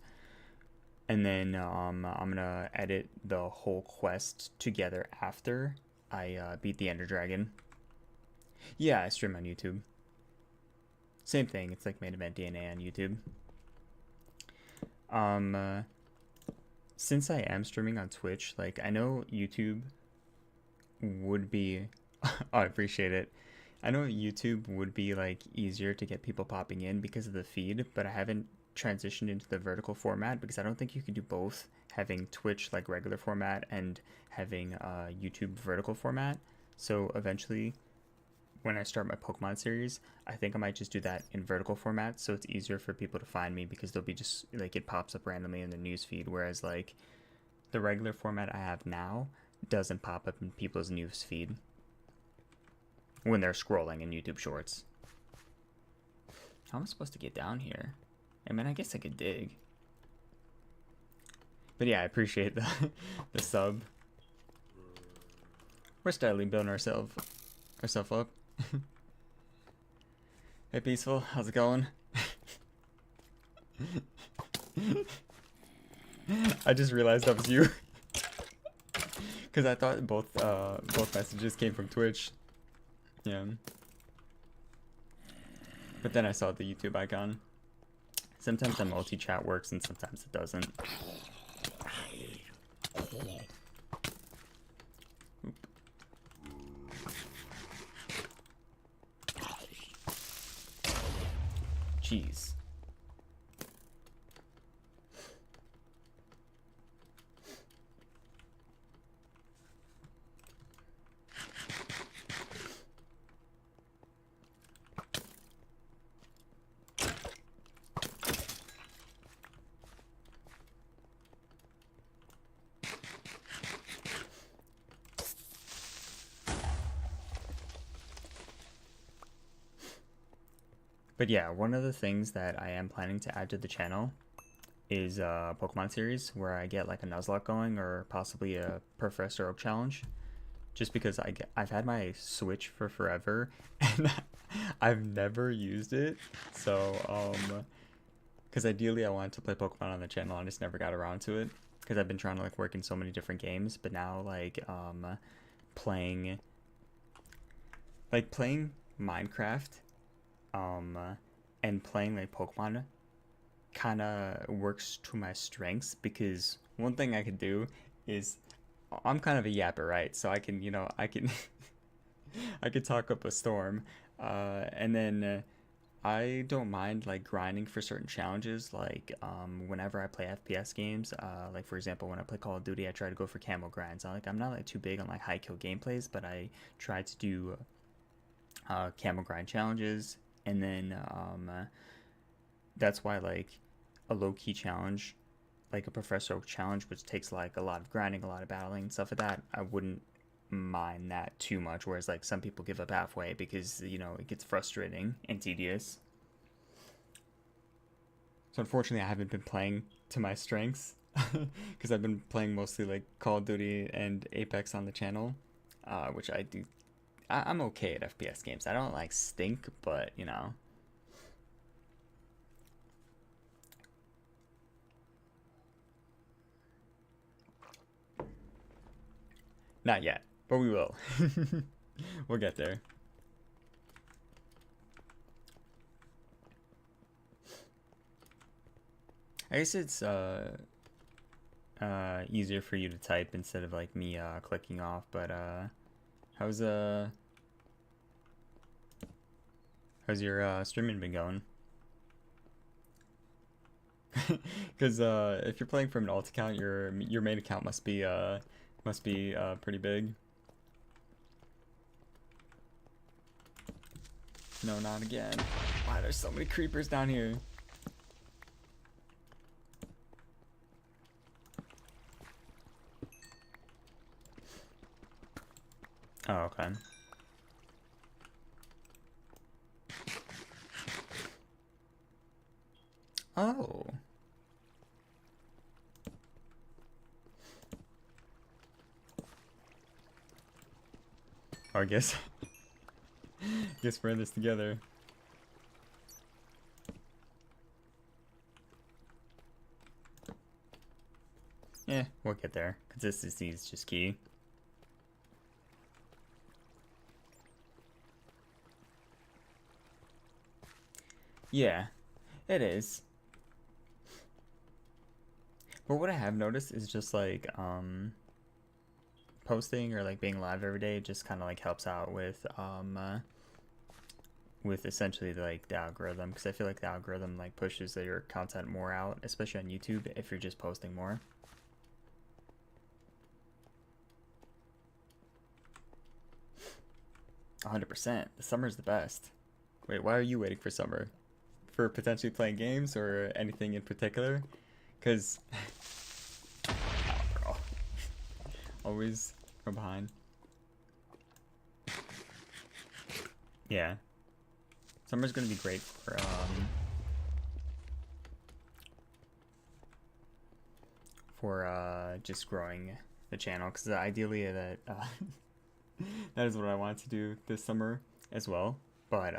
And then I'm gonna edit the whole quest together after I beat the Ender Dragon. Yeah, I stream on YouTube. Same thing. It's like Main Event DNA on YouTube. Since I am streaming on Twitch, like I know YouTube would be oh, I appreciate it. I know YouTube would be like easier to get people popping in because of the feed, but I haven't transitioned into the vertical format because I don't think you can do both, having Twitch like regular format and having YouTube vertical format. So eventually when I start my Pokemon series, I think I might just do that in vertical format so it's easier for people to find me because they'll be just like it pops up randomly in the news feed, whereas like the regular format I have now doesn't pop up in people's news feed when they're scrolling in YouTube Shorts. How am I supposed to get down here? I mean, I guess I could dig. But yeah, I appreciate the sub. We're steadily building ourselves up. Hey, Peaceful, how's it going? I just realized that was you. Because I thought both messages came from Twitch. Yeah. But then I saw the YouTube icon. Sometimes the multi-chat works and sometimes it doesn't. Oop. Jeez. But yeah, one of the things that I am planning to add to the channel is a Pokemon series where I get like a Nuzlocke going or possibly a Professor Oak challenge. just because I've had my Switch for forever and I've never used it. So because ideally I wanted to play Pokemon on the channel, I just never got around to it because I've been trying to like work in so many different games. But now playing playing Minecraft and playing like Pokemon kind of works to my strengths, because one thing I could do is I'm kind of a yapper, right? So I can, I can I could talk up a storm, and then I don't mind like grinding for certain challenges. Like whenever I play FPS games, like for example, when I play Call of Duty, I try to go for camo grinds. I'm not like too big on like high kill gameplays, but I try to do camo grind challenges, and then that's why like a low key challenge, like a Professor Oak challenge, which takes like a lot of grinding, a lot of battling, and stuff like that, I wouldn't mind that too much. Whereas like some people give up halfway because it gets frustrating and tedious. So unfortunately, I haven't been playing to my strengths because I've been playing mostly like Call of Duty and Apex on the channel, which I do. I'm okay at FPS games. I don't like stink, but not yet, but we will. We'll get there. I guess it's easier for you to type instead of like me clicking off. But how's uh how's your streaming been going? Because if you're playing from an alt account, your main account must be pretty big. No, not again. Why there's so many creepers down here? Oh, okay. Oh. Oh, I guess we're in this together. Yeah, we'll get there. Consistency is just key. Yeah, it is. But what I have noticed is just like posting or like being live every day just kind of like helps out with essentially like the algorithm, because I feel like the algorithm like pushes your content more out, especially on YouTube if you're just posting more. 100%. The summer's the best. Wait, why are you waiting for summer? For potentially playing games or anything in particular? Because oh, bro. Always from behind. Yeah. Summer's gonna be great for just growing the channel, because ideally that is what I want to do this summer as well. But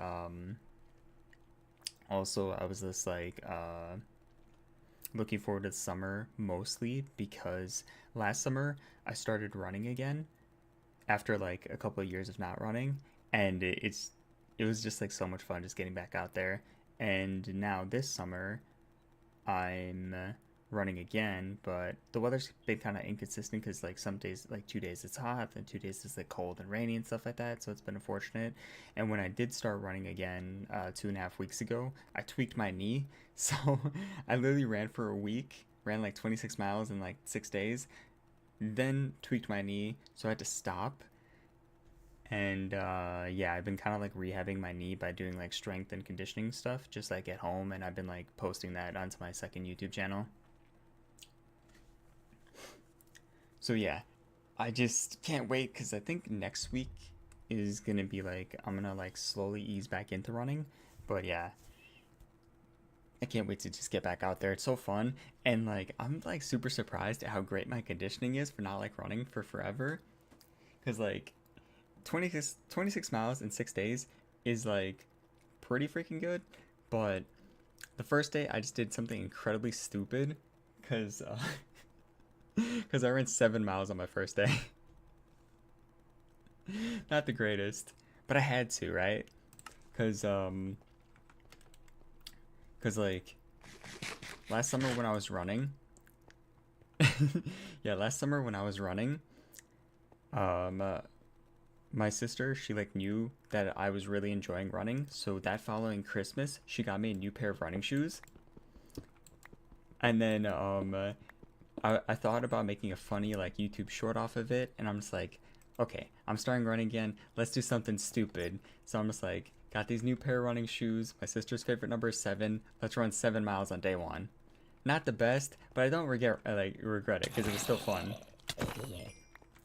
also I was just like looking forward to the summer mostly because last summer I started running again after like a couple of years of not running, and it was just like so much fun just getting back out there. And now this summer I'm running again, but the weather's been kind of inconsistent because like some days, like 2 days it's hot, then 2 days it's like cold and rainy and stuff like that. So it's been unfortunate. And when I did start running again 2.5 weeks ago, I tweaked my knee. So I literally ran for a week, ran like 26 miles in like 6 days, then tweaked my knee, so I had to stop. And yeah, I've been kind of like rehabbing my knee by doing like strength and conditioning stuff just like at home, and I've been like posting that onto my second YouTube channel. So yeah, I just can't wait because I think next week is gonna be like I'm gonna like slowly ease back into running. But yeah, I can't wait to just get back out there. It's so fun, and like I'm like super surprised at how great my conditioning is for not like running for forever. Because, like, 26 miles in 6 days is, like, pretty freaking good. But the first day, I just did something incredibly stupid. Because cause I ran 7 miles on my first day. Not the greatest. But I had to, right? Because, like, last summer when I was running... yeah, last summer when I was running, um, uh, my sister, she like knew that I was really enjoying running, so that following Christmas, she got me a new pair of running shoes. And then I thought about making a funny like YouTube short off of it, and I'm just like, okay, I'm starting running again. Let's do something stupid. So I'm just like, got these new pair of running shoes. My sister's favorite number is 7. Let's run 7 miles on day 1. Not the best, but I don't regret it because it was still fun,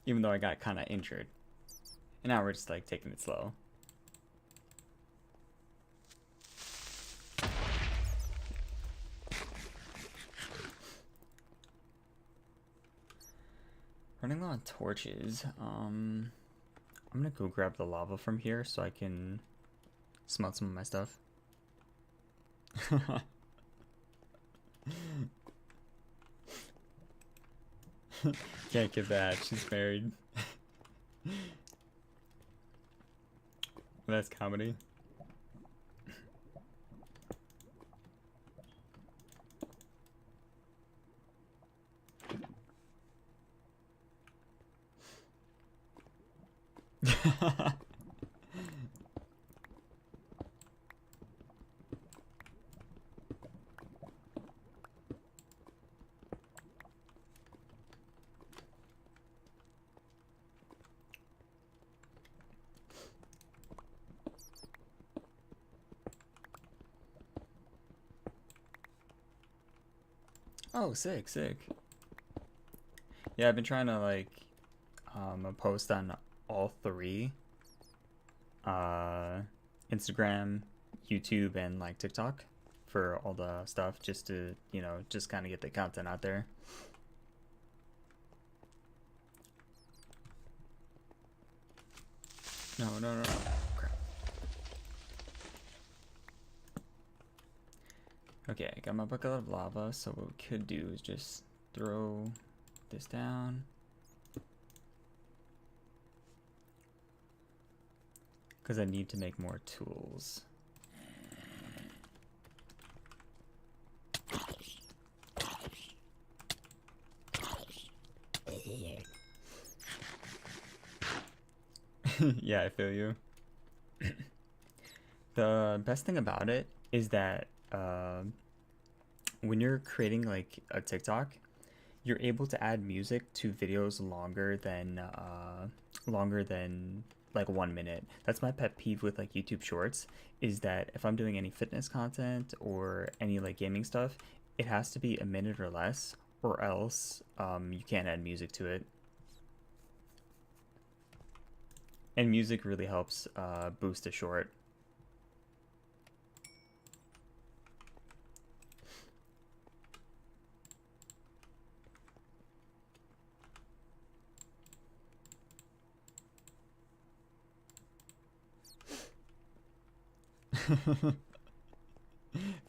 even though I got kind of injured. And now we're just like taking it slow. Running low on torches. I'm gonna go grab the lava from here so I can smelt some of my stuff. Can't get that. She's married. That's comedy. Oh, sick, sick. Yeah, I've been trying to like post on all 3 uh Instagram, YouTube, and like TikTok for all the stuff just to, you know, just kind of get the content out there. No, no, no, no. Crap. Okay, I got my bucket of lava, so what we could do is just throw this down. Because I need to make more tools. Yeah, I feel you. The best thing about it is that when you're creating like a TikTok, you're able to add music to videos longer than like 1 minute. That's my pet peeve with like YouTube Shorts, is that if I'm doing any fitness content or any like gaming stuff, it has to be a minute or less, or else you can't add music to it. And music really helps boost a short.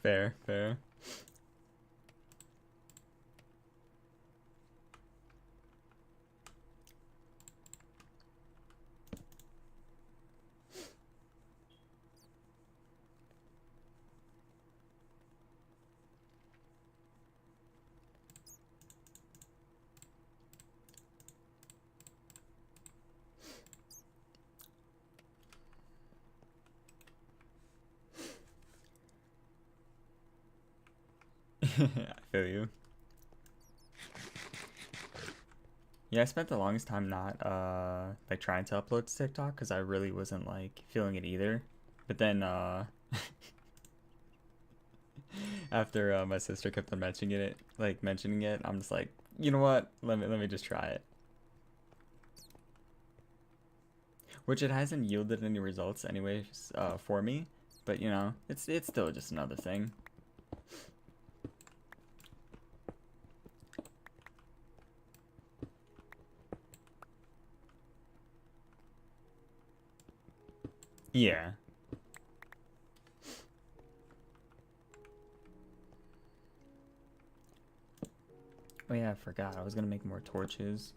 Fair, fair. I feel you. Yeah, I spent the longest time not like trying to upload to TikTok because I really wasn't like feeling it either. But then after my sister kept on mentioning it, I'm just like, you know what? Let me just try it. Which it hasn't yielded any results anyways for me, but you know, it's still just another thing. Yeah. Oh yeah, I forgot. I was gonna make more torches.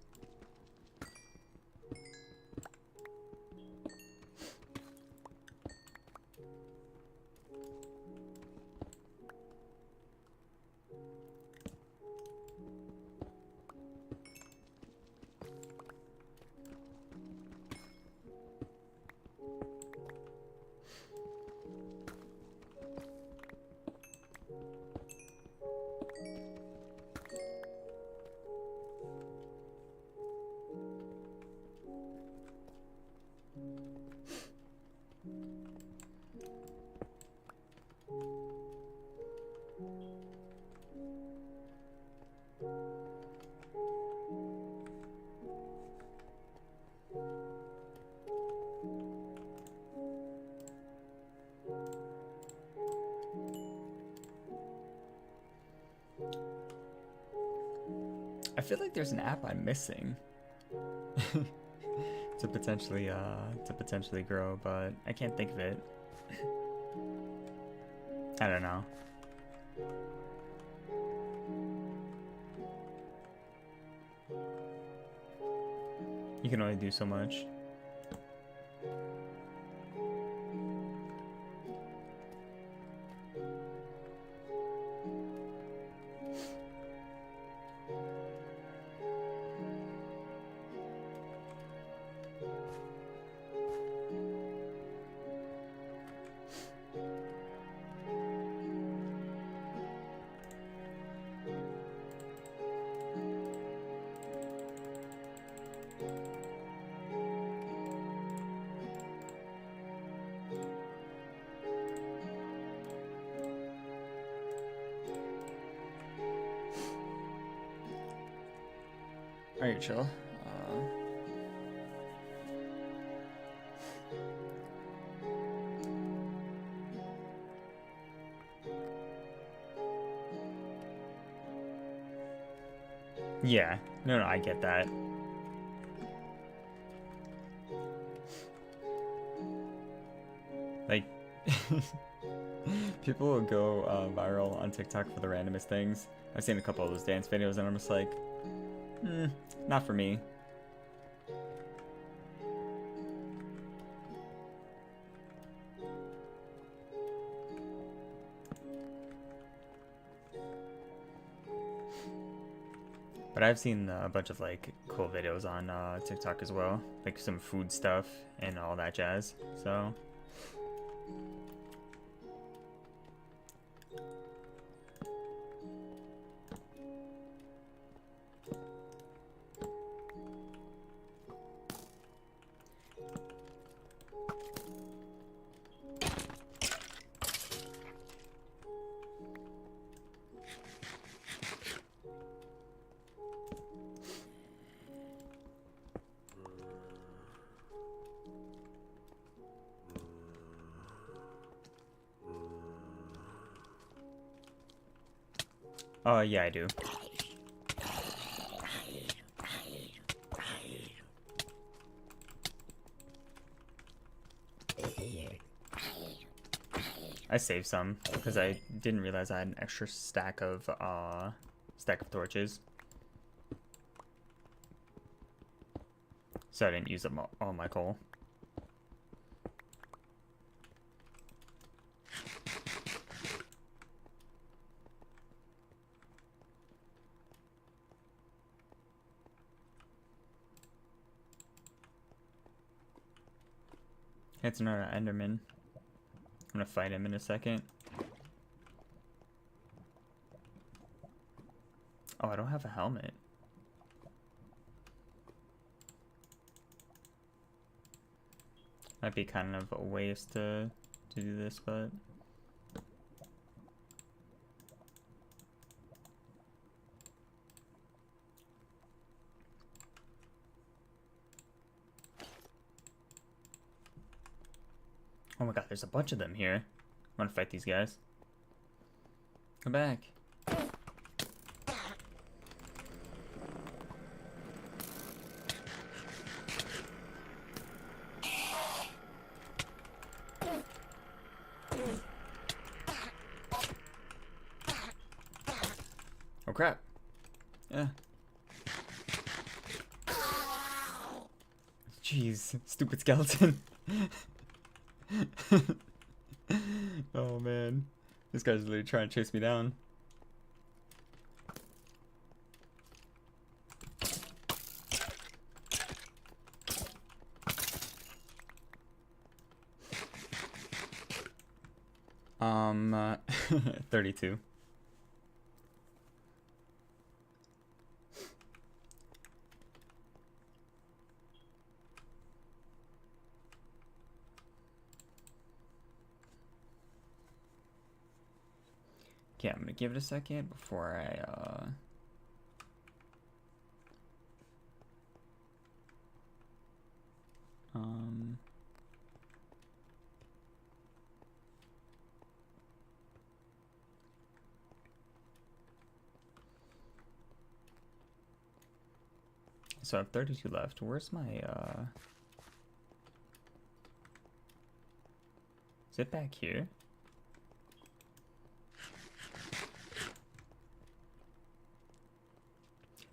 I feel like there's an app I'm missing to potentially grow, but I can't think of it. I don't know. You can only do so much. Alright, chill. Yeah, no, I get that. Like, people will go viral on TikTok for the randomest things. I've seen a couple of those dance videos and I'm just like, not for me. But I've seen a bunch of like cool videos on TikTok as well, like some food stuff and all that jazz. So yeah, I do. I saved some because I didn't realize I had an extra stack of torches, so I didn't use up all my coal. It's another Enderman. I'm gonna fight him in a second. Oh, I don't have a helmet. Might be kind of a waste to do this, but oh my god, there's a bunch of them here. I want to fight these guys. Come back. crap. Yeah. Jeez, stupid skeleton. Oh man. This guy's literally trying to chase me down. Uh, 32. Okay, I'm gonna give it a second before I, so I have 32 left. Where's my, is it back here?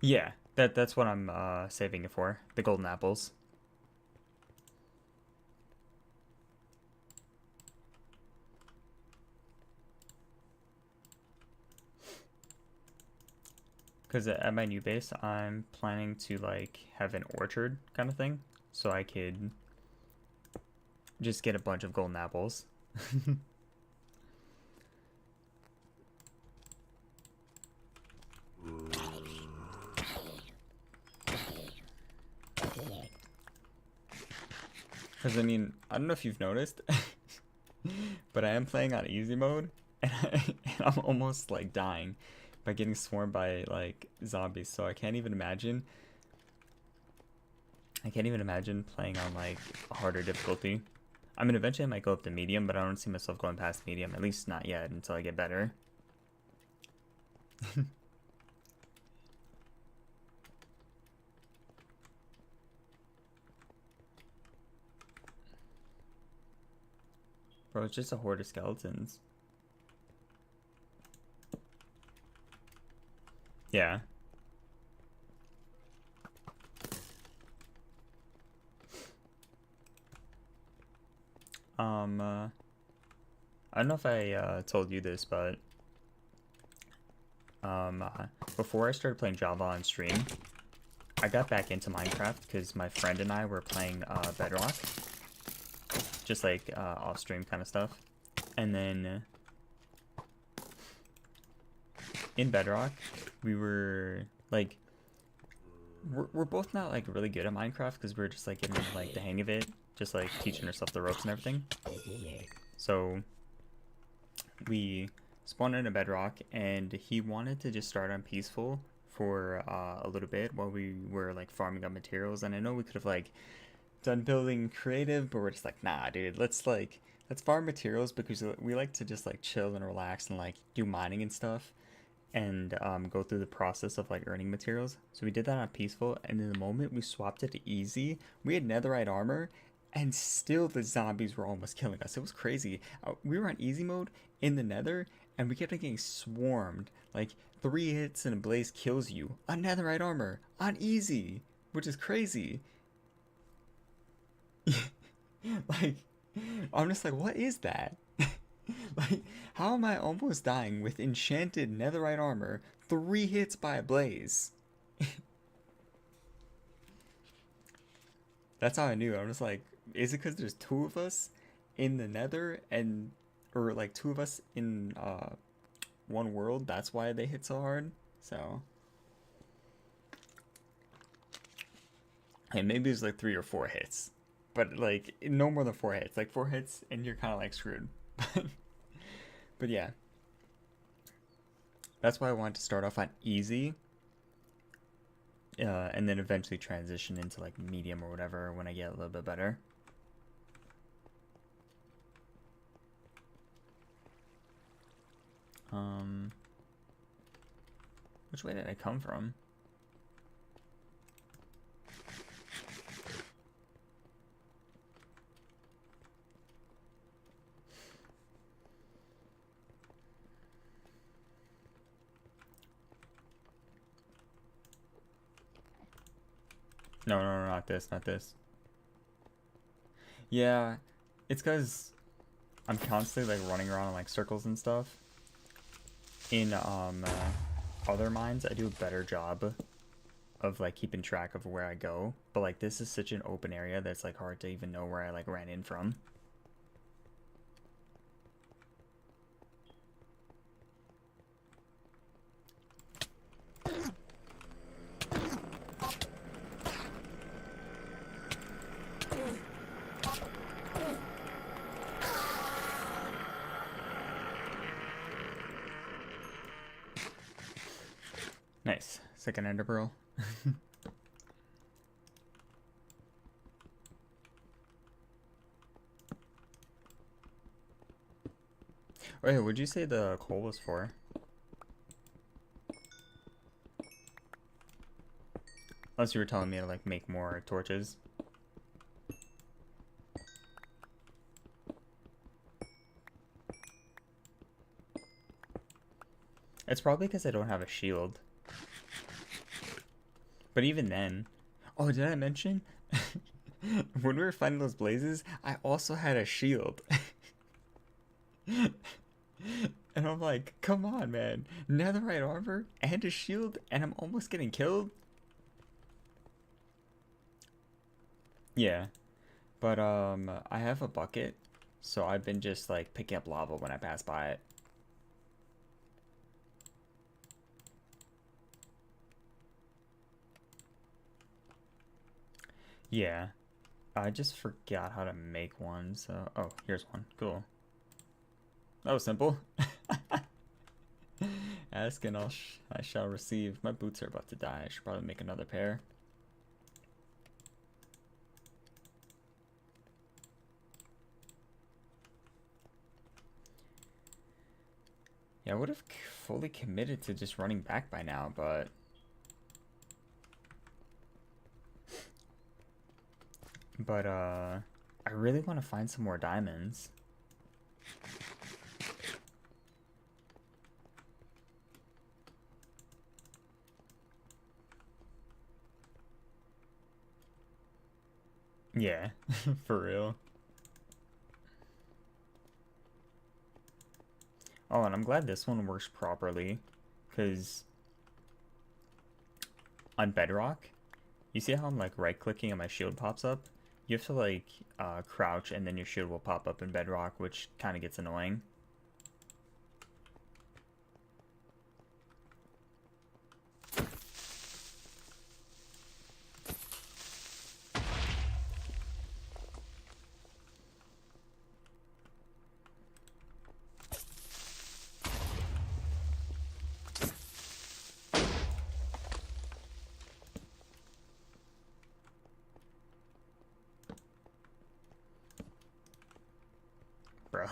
Yeah, that's what I'm, saving it for. The golden apples. Because at my new base, I'm planning to, like, have an orchard kind of thing. So I could just get a bunch of golden apples. Because, I mean, I don't know if you've noticed, but I am playing on easy mode, and, and I'm almost, like, dying by getting swarmed by, like, zombies. So I can't even imagine playing on, like, a harder difficulty. I mean, eventually I might go up to medium, but I don't see myself going past medium, at least not yet, until I get better. Bro, it's just a horde of skeletons. Yeah. I don't know if I told you this, but before I started playing Java on stream, I got back into Minecraft because my friend and I were playing Bedrock, just like off stream kind of stuff. And then in Bedrock, we were like, we're both not like really good at Minecraft because we're just like getting like the hang of it, just like teaching ourselves the ropes and everything. So we spawned in a Bedrock, and he wanted to just start on peaceful for a little bit while we were like farming up materials. And I know we could have like done building creative, but we're just like, nah, dude, let's farm materials because we like to just like chill and relax and like do mining and stuff, and go through the process of like earning materials. So we did that on peaceful, and in the moment we swapped it to easy, we had netherite armor, and still the zombies were almost killing us. It was crazy. We were on easy mode in the nether, and we kept on getting swarmed. Like 3 hits and a blaze kills you on netherite armor on easy, which is crazy. Like, I'm just like, what is that? Like, how am I almost dying with enchanted netherite armor, 3 hits by a blaze? That's how I knew. I'm just like, is it because there's 2 of us in the nether, and or like 2 of us in one world? That's why they hit so hard. So, and maybe it's like 3 or 4 hits, but like no more than 4 hits. Like 4 hits, and you're kind of like screwed. But yeah, that's why I wanted to start off on easy, and then eventually transition into like medium or whatever when I get a little bit better. Which way did I come from? No, no, no, not this, not this. Yeah, it's because I'm constantly like running around in like circles and stuff. In other mines, I do a better job of like keeping track of where I go. But like this is such an open area that's like hard to even know where I like ran in from. Nice. Second ender pearl. Wait, what'd you say the coal was for? Unless you were telling me to like make more torches. It's probably because I don't have a shield. But even then... Oh, did I mention? When we were fighting those blazes, I also had a shield. And I'm like, come on, man. Netherite armor and a shield, and I'm almost getting killed? Yeah. But, I have a bucket, so I've been just, like, picking up lava when I pass by it. Yeah. I just forgot how to make one, so... Oh, here's one. Cool. That was simple. Ask and I shall receive. My boots are about to die. I should probably make another pair. Yeah, I would have fully committed to just running back by now, but... I really want to find some more diamonds. Yeah, for real. Oh, and I'm glad this one works properly, because on Bedrock, you see how I'm like right-clicking and my shield pops up? You have to like crouch and then your shield will pop up in Bedrock, which kind of gets annoying. Bro.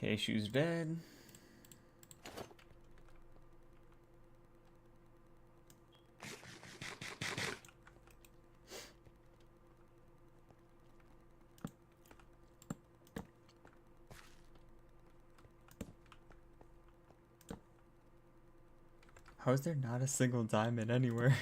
Okay, shoes dead. How is there not a single diamond anywhere?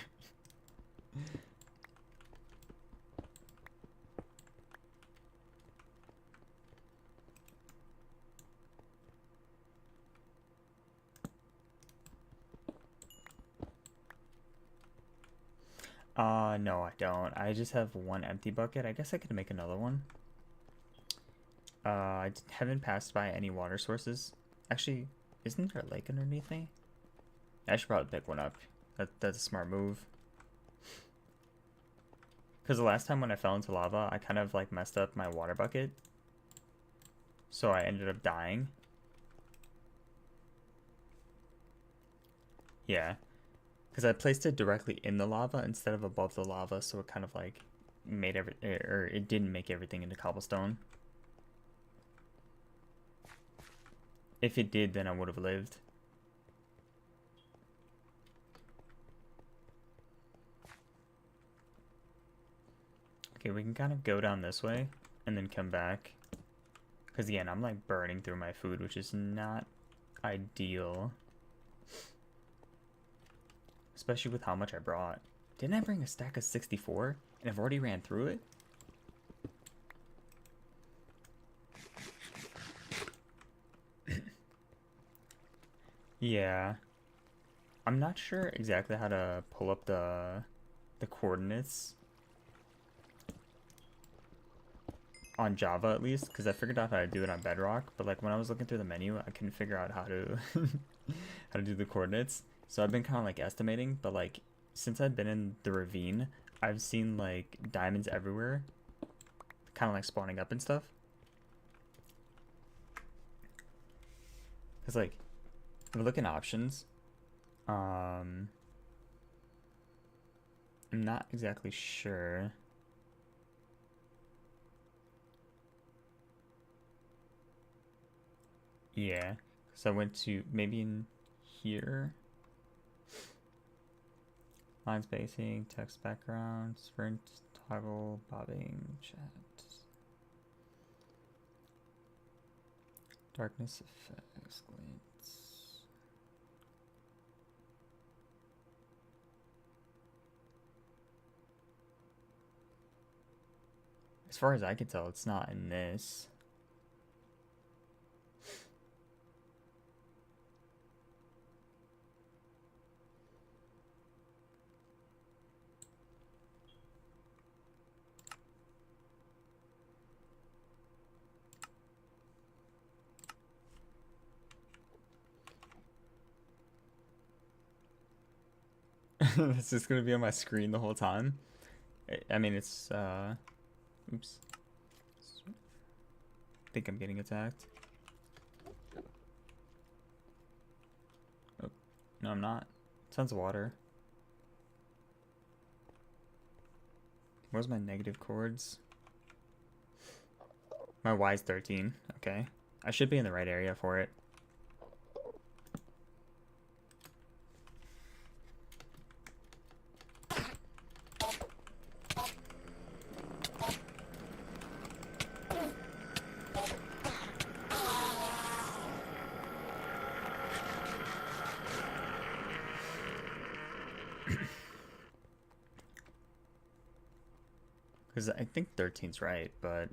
No, I don't. I just have one empty bucket. I guess I could make another one. I haven't passed by any water sources. Actually, isn't there a lake underneath me? I should probably pick one up. That's a smart move. Because the last time when I fell into lava, I kind of like messed up my water bucket. So I ended up dying. Yeah. Because I placed it directly in the lava instead of above the lava, so it kind of like made it didn't make everything into cobblestone. If it did, then I would have lived. Okay, we can kind of go down this way and then come back. Because again, I'm like burning through my food, which is not ideal. Especially with how much I brought. Didn't I bring a stack of 64? And I've already ran through it? Yeah. I'm not sure exactly how to pull up the coordinates on Java, at least, because I figured out how to do it on Bedrock, but like when I was looking through the menu, I couldn't figure out how to how to do the coordinates. So I've been kind of like estimating, but like since I've been in the ravine, I've seen like diamonds everywhere, kind of like spawning up and stuff. Because like if we look in options, I'm not exactly sure. Yeah, so I went to maybe in here. Line spacing, text background, sprint, toggle, bobbing, chat. Darkness effects, glints. As far as I can tell, it's not in this. It's just gonna be on my screen the whole time. I mean, it's, oops. I think I'm getting attacked. Oh, no, I'm not. Tons of water. Where's my negative chords? My Y's 13. Okay. I should be in the right area for it. Because I think 13's right, but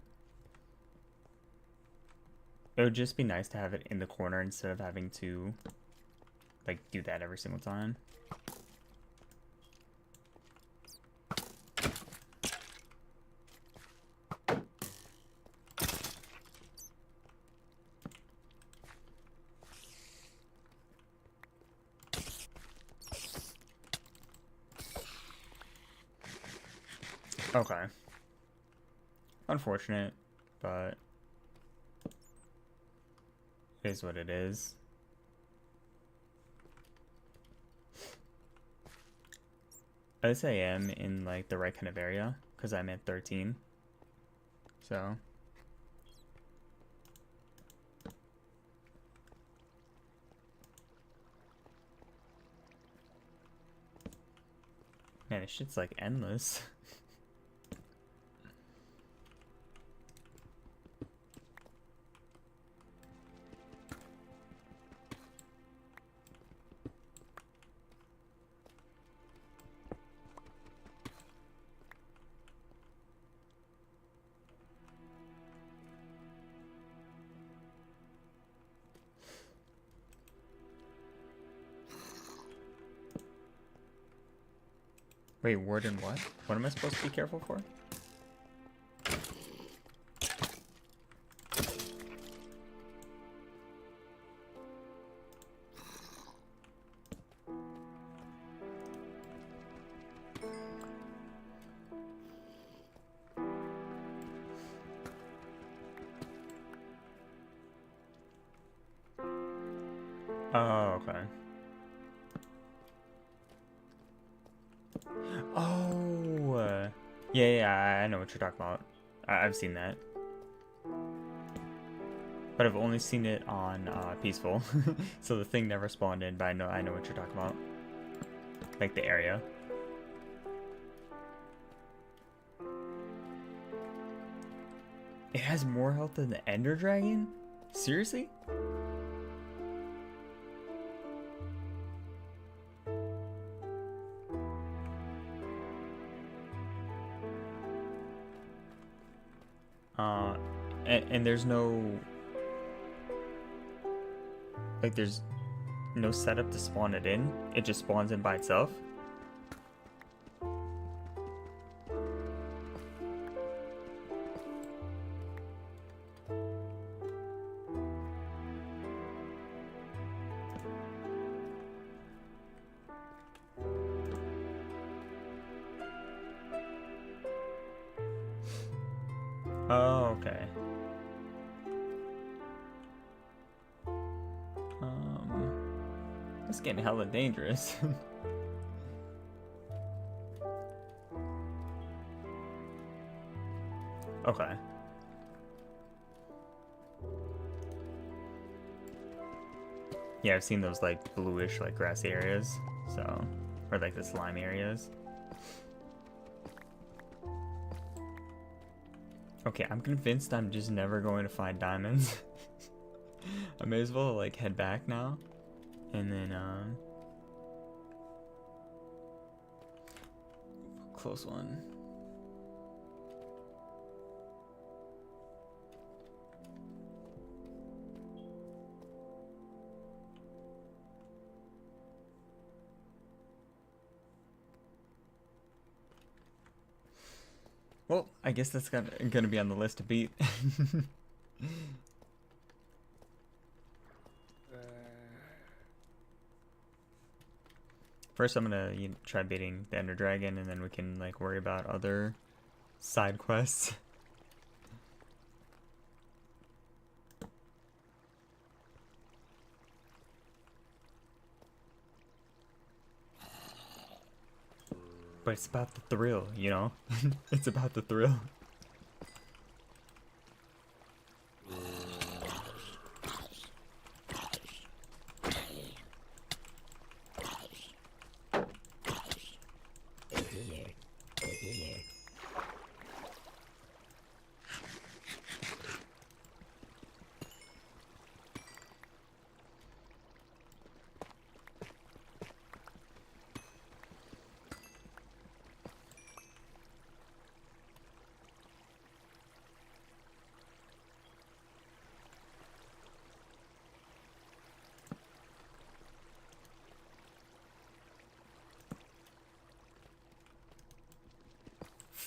it would just be nice to have it in the corner instead of having to, like, do that every single time. Okay. Unfortunate, but it is what it is. At least I am in like the right kind of area because I'm at 13. So man, this shit's like endless. Wait, warden what? What am I supposed to be careful for? Oh, okay. Oh, yeah, I know what you're talking about. I've seen that. But I've only seen it on Peaceful. So the thing never spawned in, but I know what you're talking about. Like the area. It has more health than the Ender Dragon? Seriously? And there's no... Like, there's no setup to spawn it in? It just spawns in by itself? Oh, okay. It's getting hella dangerous. Okay. Yeah, I've seen those like bluish like grassy areas, so, or like the slime areas. Okay, I'm convinced I'm just never going to find diamonds. I may as well like head back now, and then close one. Well, I guess that's gonna be on the list to beat. First, I'm gonna try beating the Ender Dragon, and then we can like worry about other side quests. But it's about the thrill, you know? It's about the thrill.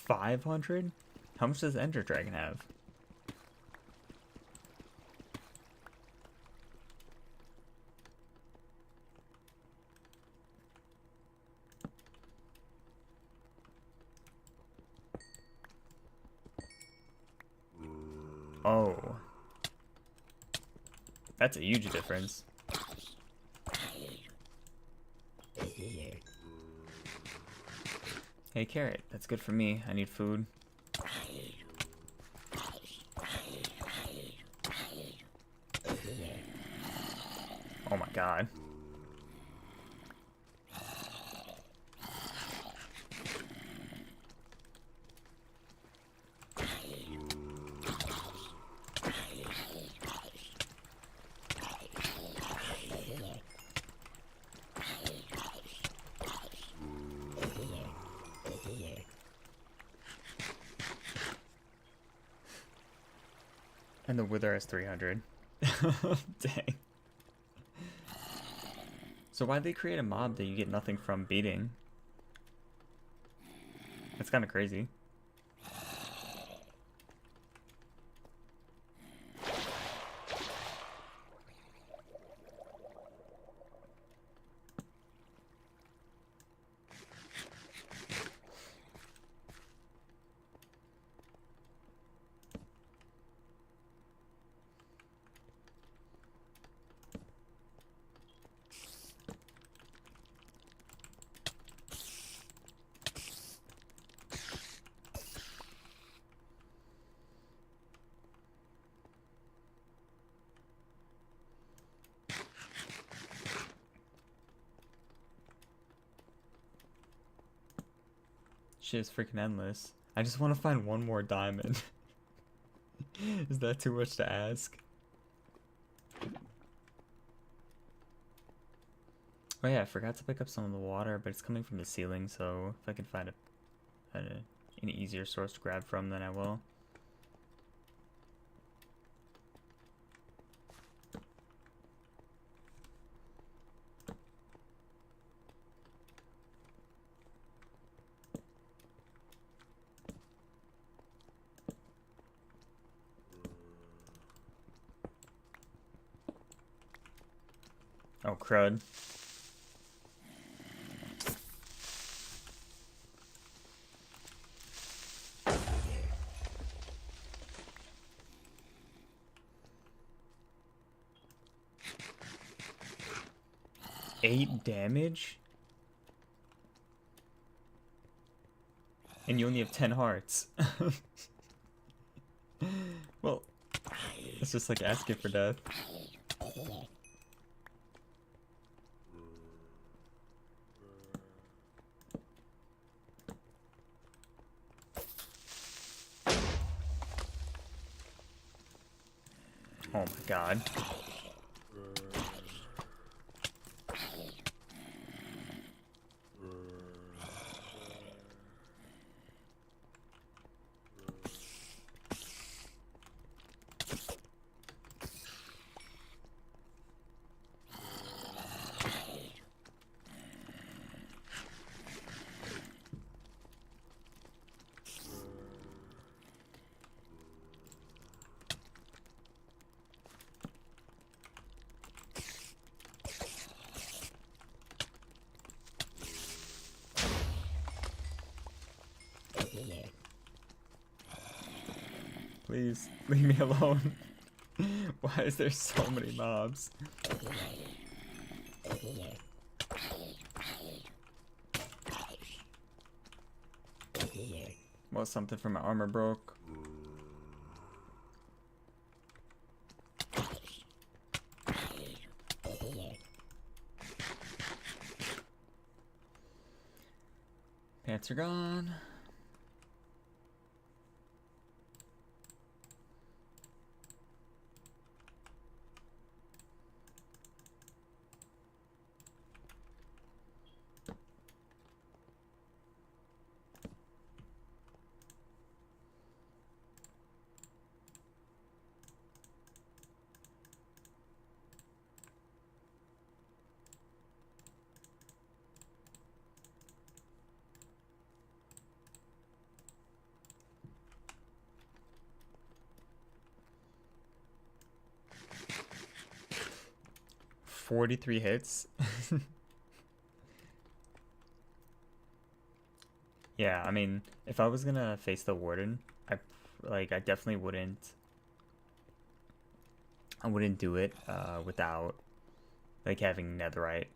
$500? How much does Ender Dragon have? Oh. That's a huge difference. Hey, carrot. That's good for me. I need food. Oh my god. And the Wither has 300. Dang. So why'd they create a mob that you get nothing from beating? It's kind of crazy. Shit is freaking endless. I just want to find one more diamond. Is that too much to ask? Oh yeah, I forgot to pick up some of the water, but it's coming from the ceiling, so if I can find an easier source to grab from, then I will. Oh, crud. Eight damage? And you only have 10 hearts. Well, it's just like asking for death. Oh my god. Please, leave me alone. Why is there so many mobs? Well, something from my armor broke. Pants are gone. "43 hits." Yeah, I mean, if I was gonna face the warden, I definitely wouldn't. I wouldn't do it without like having netherite.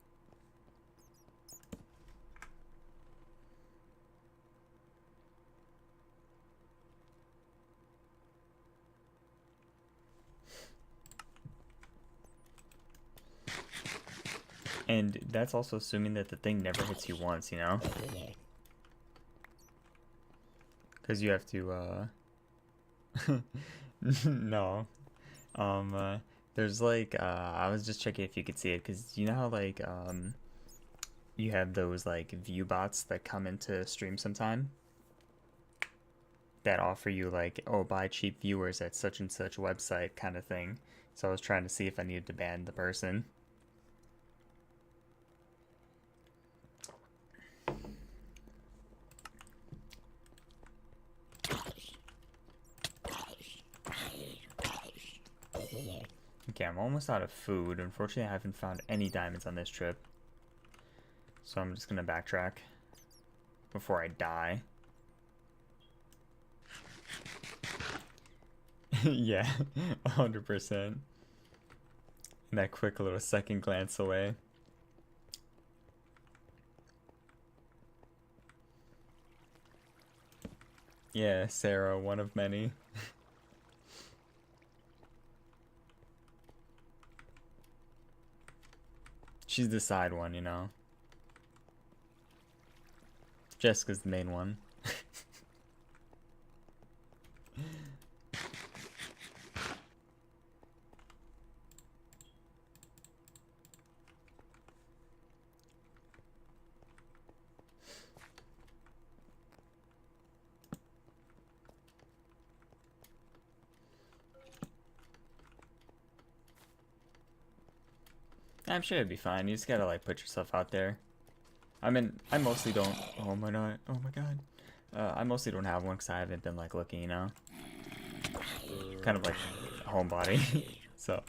And that's also assuming that the thing never hits you once, you know? Because you have to, no. There's like, I was just checking if you could see it, because you know how, like, you have those, like, view bots that come into stream sometime? That offer you, like, oh, buy cheap viewers at such and such website kind of thing. So I was trying to see if I needed to ban the person. Okay, I'm almost out of food. Unfortunately, I haven't found any diamonds on this trip. So I'm just gonna backtrack before I die. Yeah, 100%. That quick little second glance away. Yeah, Sarah, one of many. She's the side one, you know. Jessica's the main one. I'm sure it'd be fine. You just gotta like put yourself out there. I mean, I mostly don't. Oh my god! Oh my god! I mostly don't have one because I haven't been like looking, you know. Kind of like a homebody. So.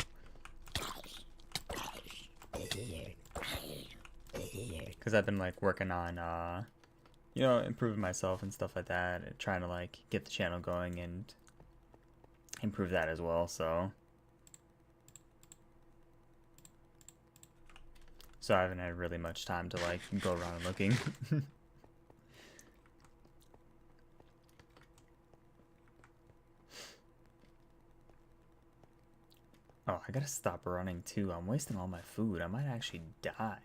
Because I've been like working on, you know, improving myself and stuff like that, and trying to like get the channel going and improve that as well. So I haven't had really much time to like go around looking. Oh, I gotta stop running too. I'm wasting all my food. I might actually die.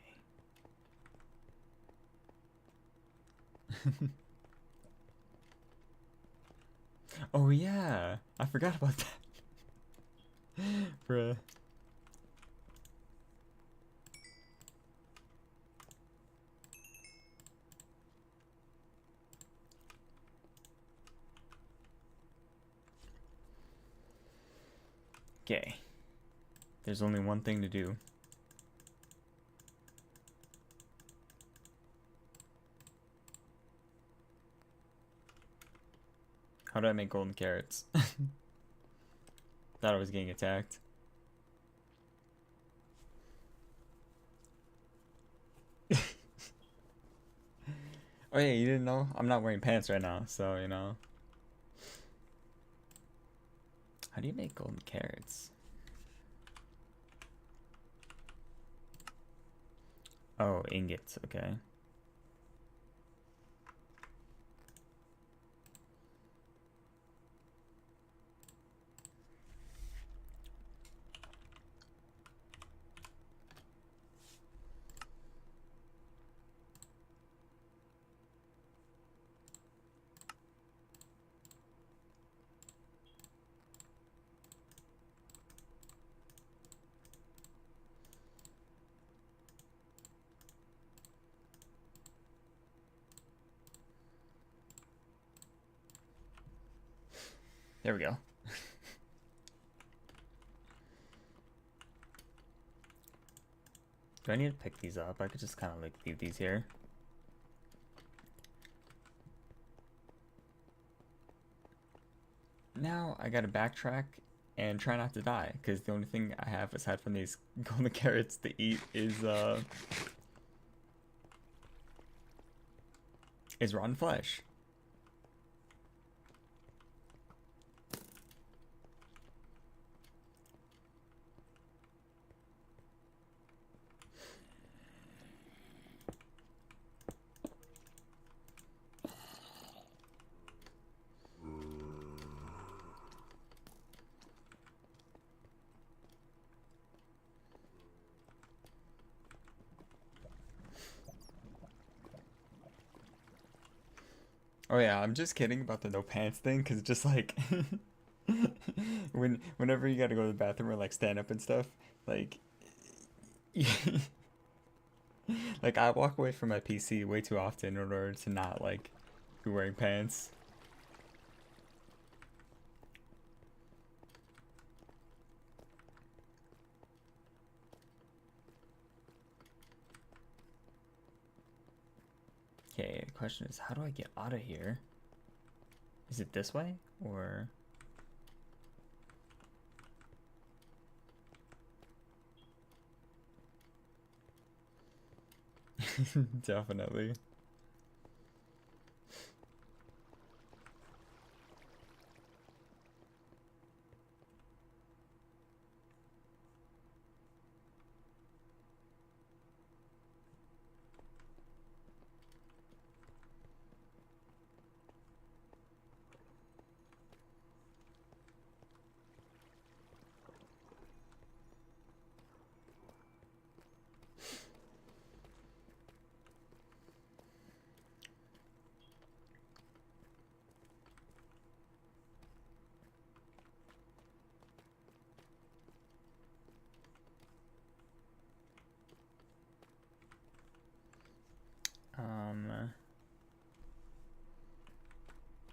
Oh yeah, I forgot about that. Bruh. Okay. There's only one thing to do. How do I make golden carrots? Thought I was getting attacked. Oh yeah, you didn't know? I'm not wearing pants right now, so you know. How do you make golden carrots? Oh, ingots, okay. There we go. Do I need to pick these up? I could just kind of like leave these here. Now I gotta backtrack and try not to die, because the only thing I have aside from these golden carrots to eat is rotten flesh. Oh yeah, I'm just kidding about the no pants thing, because just like whenever you gotta go to the bathroom or like stand up and stuff, like like I walk away from my PC way too often in order to not like be wearing pants. Okay, the question is, how do I get out of here? Is it this way, or... Definitely.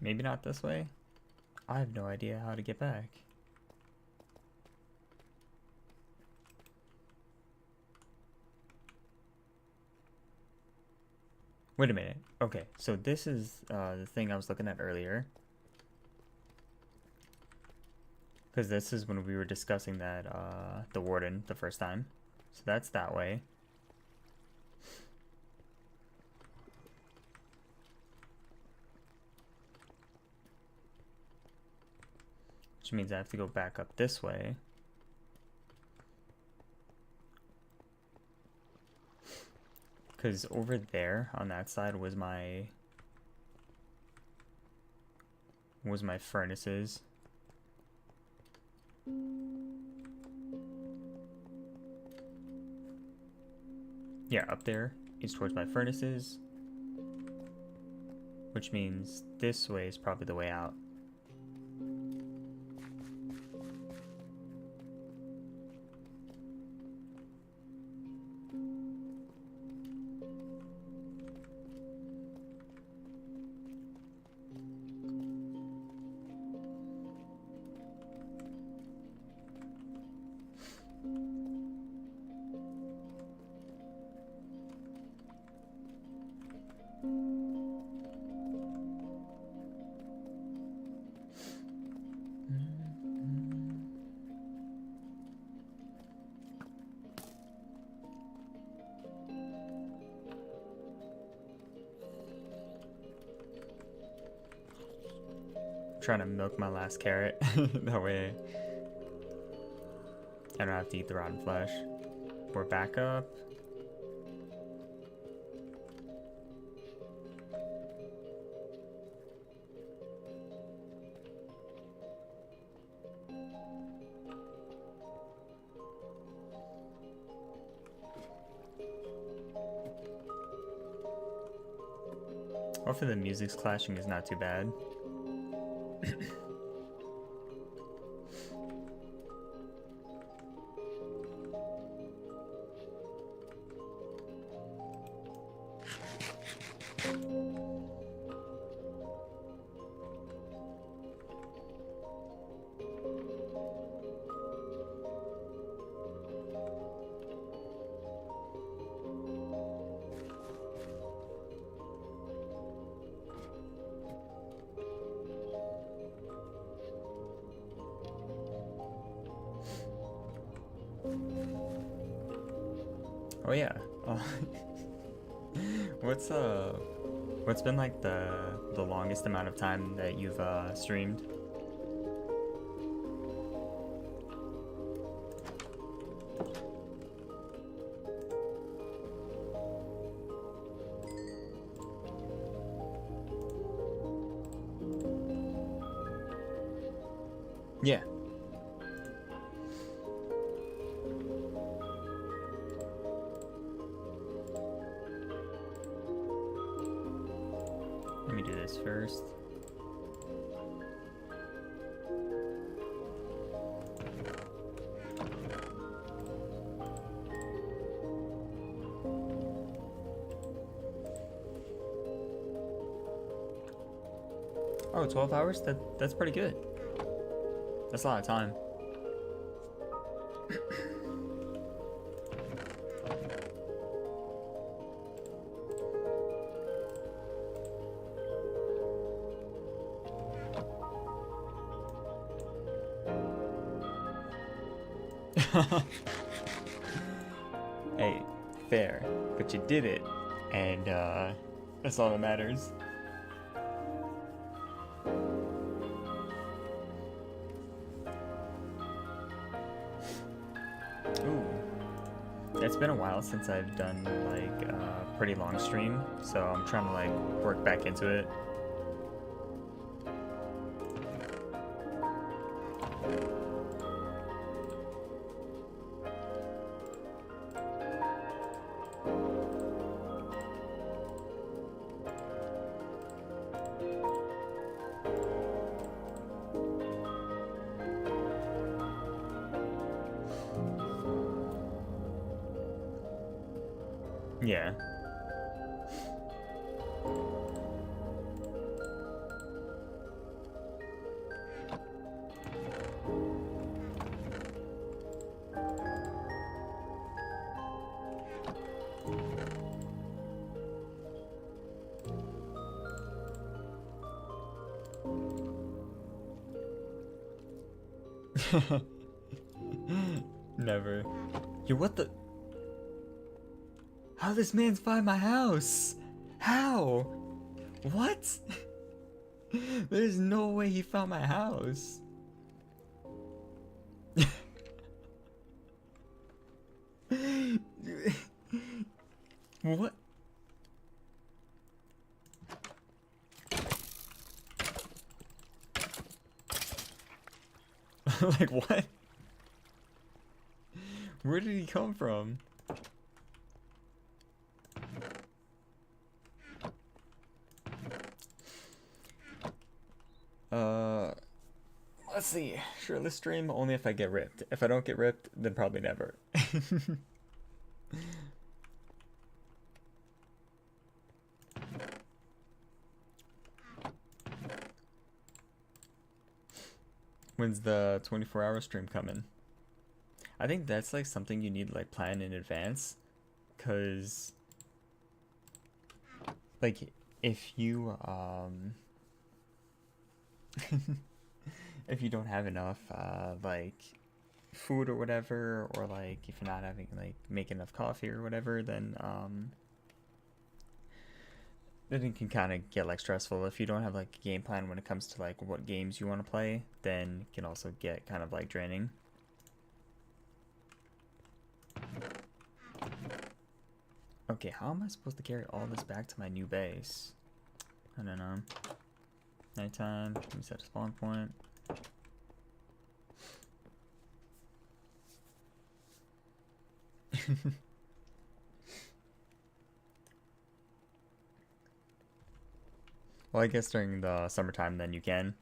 Maybe not this way? I have no idea how to get back. Wait a minute. Okay, so this is the thing I was looking at earlier. Because this is when we were discussing that, the warden the first time. So that's that way. Which means I have to go back up this way. Because over there on that side was my furnaces. Yeah, up there is towards my furnaces. Which means this way is probably the way out. Trying to milk my last carrot. That way I don't have to eat the rotten flesh. We're back up. Hopefully the music's clashing is not too bad. Oh yeah. What's been like the longest amount of time that you've streamed? Yeah. Let me do this first. Oh, 12 hours? That's pretty good. That's a lot of time. Hey, fair, but you did it. and that's all that matters. Ooh, it's been a while since I've done like a pretty long stream, so I'm trying to like work back into it. Yeah. Never. Yo, what the? How this man's find my house? How? What? There's no way he found my house. What? Like what? Where did he come from? Let's see. Shirtless stream only if I get ripped. If I don't get ripped, then probably never. When's the 24-hour stream coming? I think that's like something you need to like plan in advance, cause like if you if you don't have enough like food or whatever, or like if you're not having like make enough coffee or whatever, then it can kind of get like stressful. If you don't have like a game plan when it comes to like what games you want to play, then it can also get kind of like draining. Okay, how am I supposed to carry all this back to my new base? I don't know. Nighttime, let me set a spawn point. Well, I guess during the summertime then you can.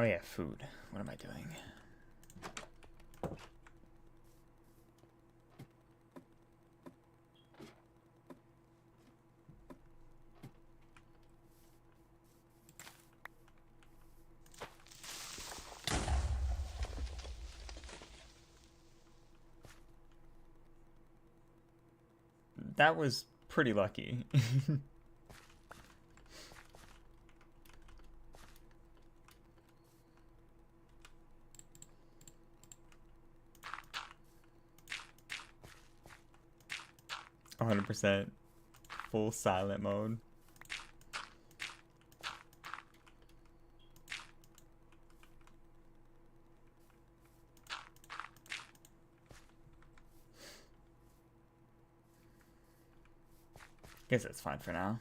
Oh yeah, food. What am I doing? That was pretty lucky. 100% full silent mode. Guess that's fine for now.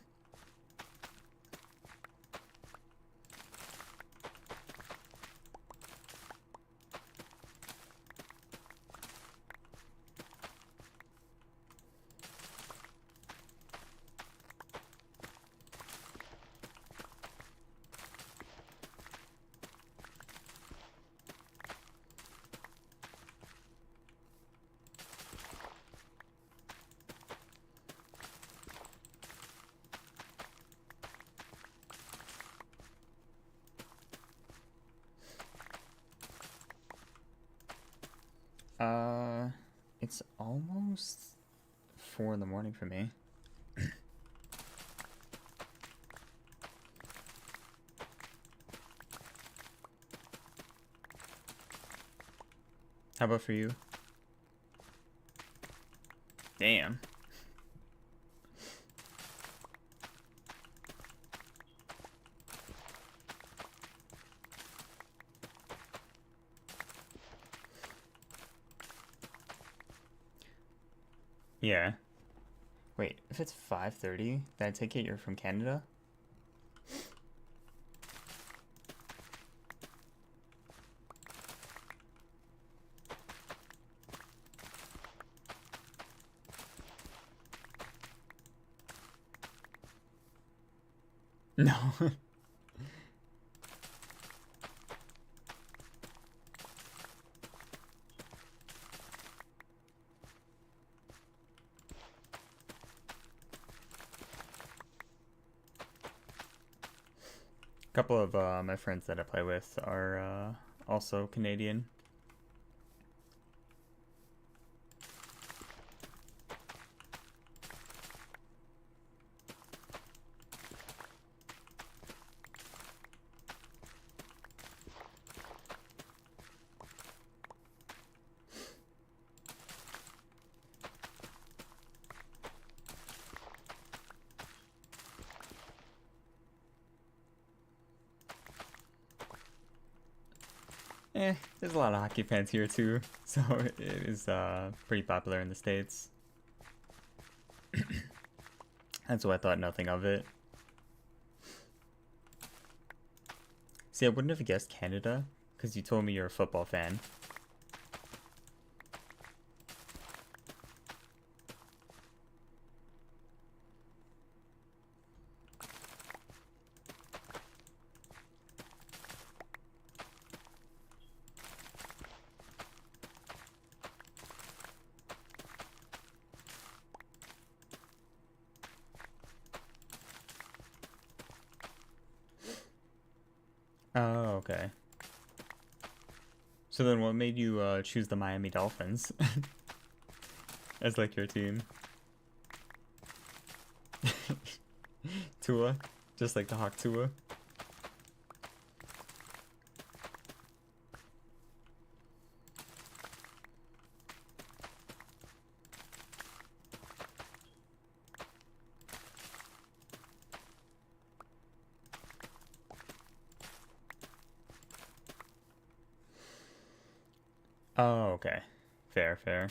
It's almost 4 in the morning for me. How about for you? Damn. Yeah. Wait, if it's 5:30, then I take it you're from Canada? No. A couple of my friends that I play with are also Canadian. There's a lot of hockey fans here too, so it is pretty popular in the States. That's why I thought nothing of it. See, I wouldn't have guessed Canada, because you told me you're a football fan. Oh, okay. So then what made you choose the Miami Dolphins as like your team? Tua? Just like the Hawk Tua? Oh, okay. Fair, fair.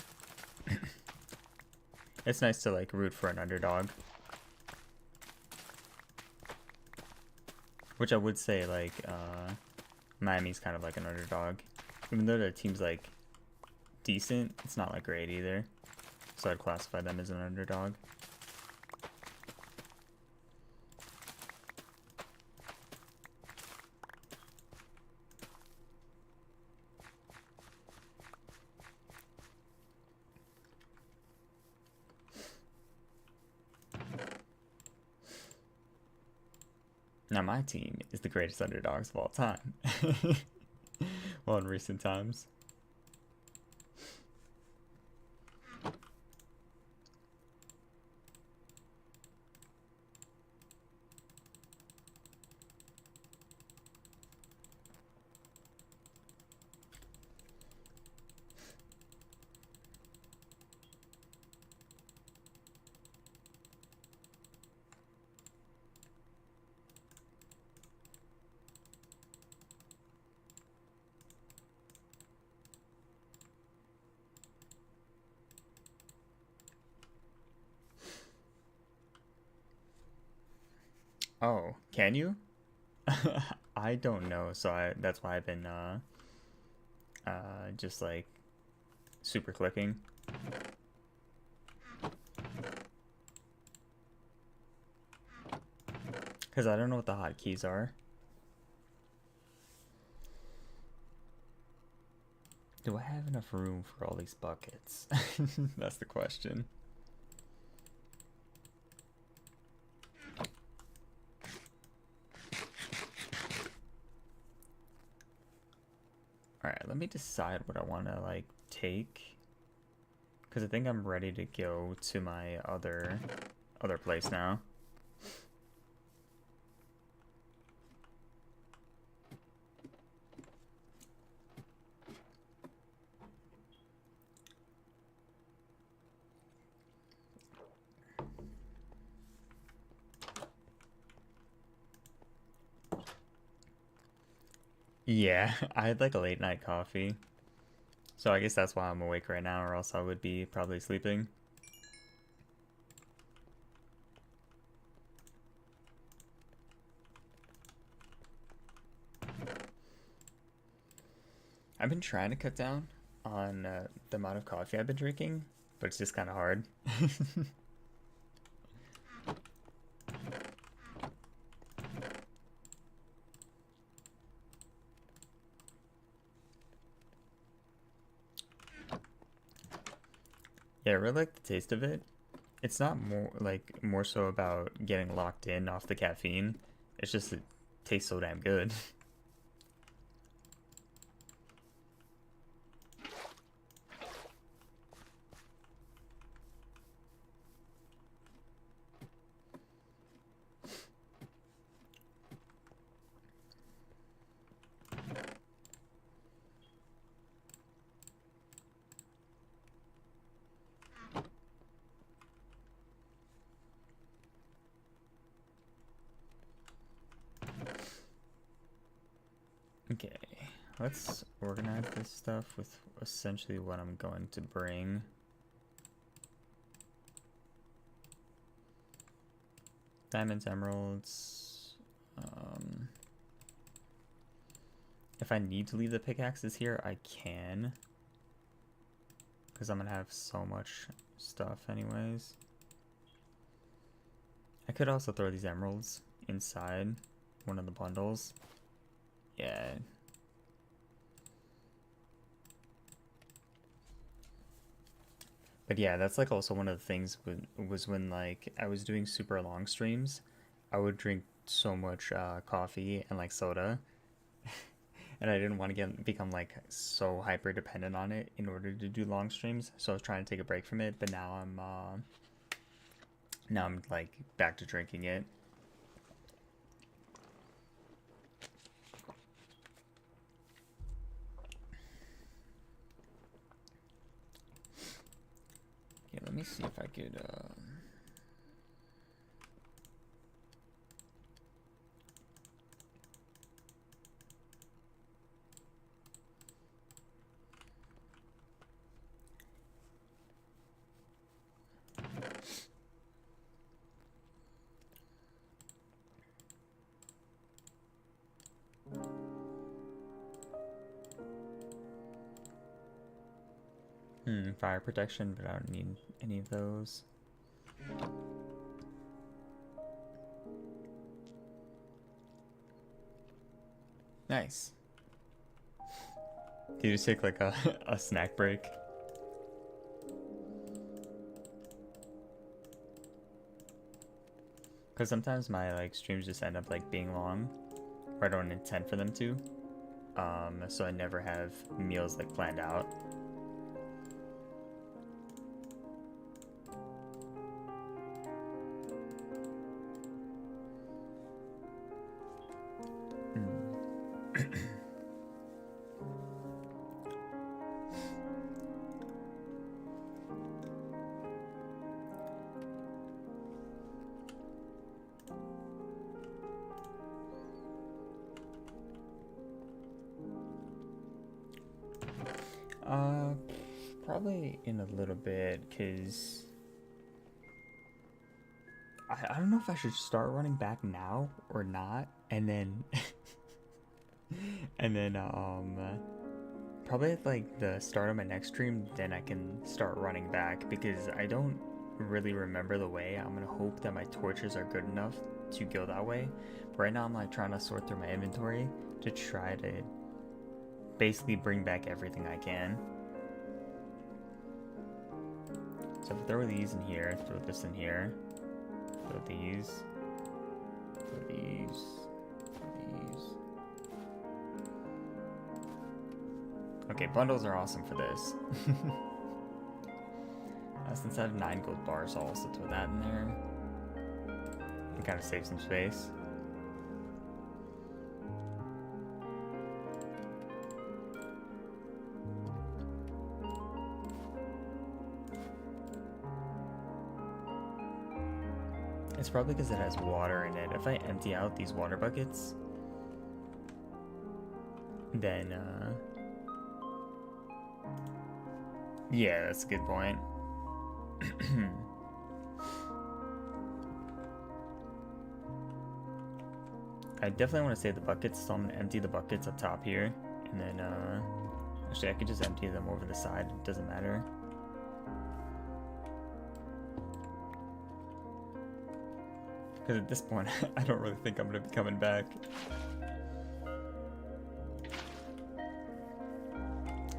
It's nice to like root for an underdog. Which I would say like Miami's kind of like an underdog. Even though their team's like decent, it's not like great either. So I'd classify them as an underdog. Now my team is the greatest underdogs of all time. Well, in recent times. Oh, can you? I don't know, so that's why I've been just like super clicking. Because I don't know what the hotkeys are. Do I have enough room for all these buckets? That's the question. Alright, let me decide what I want to like take. Because I think I'm ready to go to my other place now. Yeah, I had like a late night coffee. So I guess that's why I'm awake right now, or else I would be probably sleeping. I've been trying to cut down on the amount of coffee I've been drinking, but it's just kind of hard. Yeah, I really like the taste of it. It's not more so about getting locked in off the caffeine. It's just it tastes so damn good. Okay, let's organize this stuff with essentially what I'm going to bring. Diamonds, emeralds. If I need to leave the pickaxes here, I can. Because I'm going to have so much stuff anyways. I could also throw these emeralds inside one of the bundles. Yeah. But yeah, that's like also one of the things was when like I was doing super long streams, I would drink so much coffee and like soda, and I didn't want to become like so hyper dependent on it in order to do long streams. So I was trying to take a break from it, but now I'm like back to drinking it. Okay, let me see if I could. Fire protection, but I don't need any of those. Nice. Did you just take like a snack break? Because sometimes my like streams just end up like being long, or I don't intend for them to. So I never have meals like planned out. Probably in a little bit, cause I don't know if I should start running back now or not, and then and then probably at like the start of my next stream, then I can start running back because I don't really remember the way. I'm gonna hope that my torches are good enough to go that way. But right now I'm like trying to sort through my inventory to try to basically bring back everything I can. So if I throw these in here, throw this in here, throw these, throw these, throw these. Okay, bundles are awesome for this. Since I have 9 gold bars, I'll also throw that in there. And kind of save some space. It's probably because it has water in it. If I empty out these water buckets, then, yeah, that's a good point. I definitely want to save the buckets, so I'm going to empty the buckets up top here. And then, actually, I could just empty them over the side. It doesn't matter. Because at this point, I don't really think I'm going to be coming back.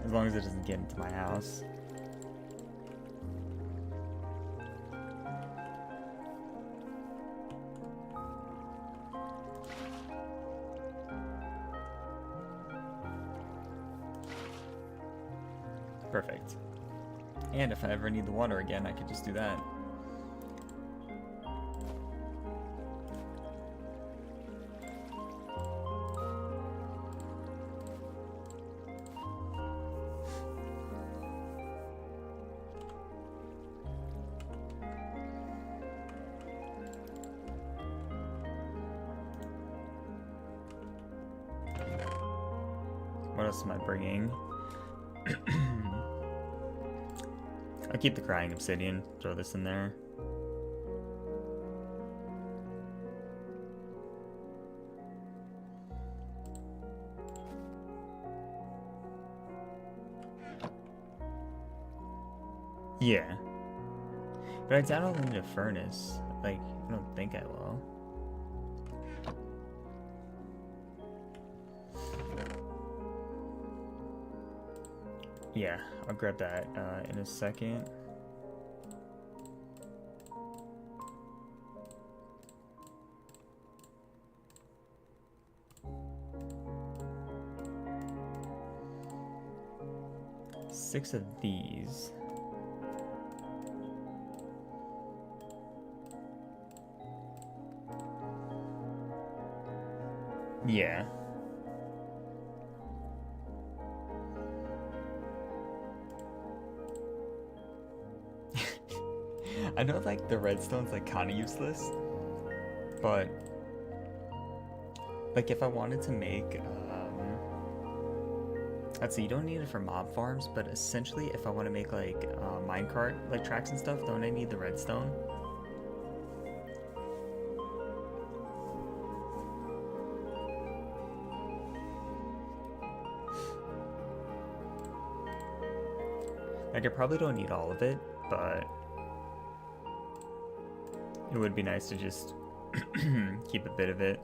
As long as it doesn't get into my house. Perfect. And if I ever need the water again, I could just do that. What else am I bringing? I'll keep the crying obsidian, throw this in there. Yeah. But I doubt I'll need a furnace. Like, I don't think I will. Yeah, I'll grab that in a second. Six of these. Yeah. I know, like, the redstone's, like, kind of useless, but, like, if I wanted to make, let's see, you don't need it for mob farms, but essentially, if I want to make, like, minecart, like, tracks and stuff, don't I need the redstone? Like, I probably don't need all of it, but it would be nice to just keep a bit of it.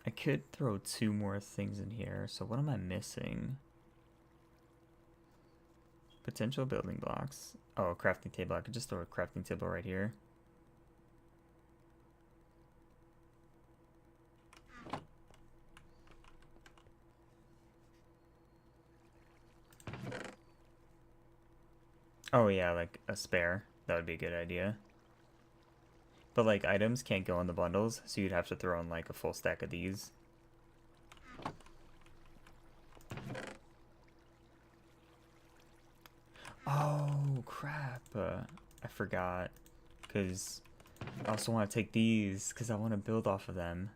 I could throw 2 more things in here, so what am I missing? Potential building blocks. Oh, crafting table. I could just throw a crafting table right here. Oh yeah, like a spare. That would be a good idea. But like items can't go in the bundles, so you'd have to throw in like a full stack of these. Oh crap. I forgot. Because I also want to take these because I want to build off of them.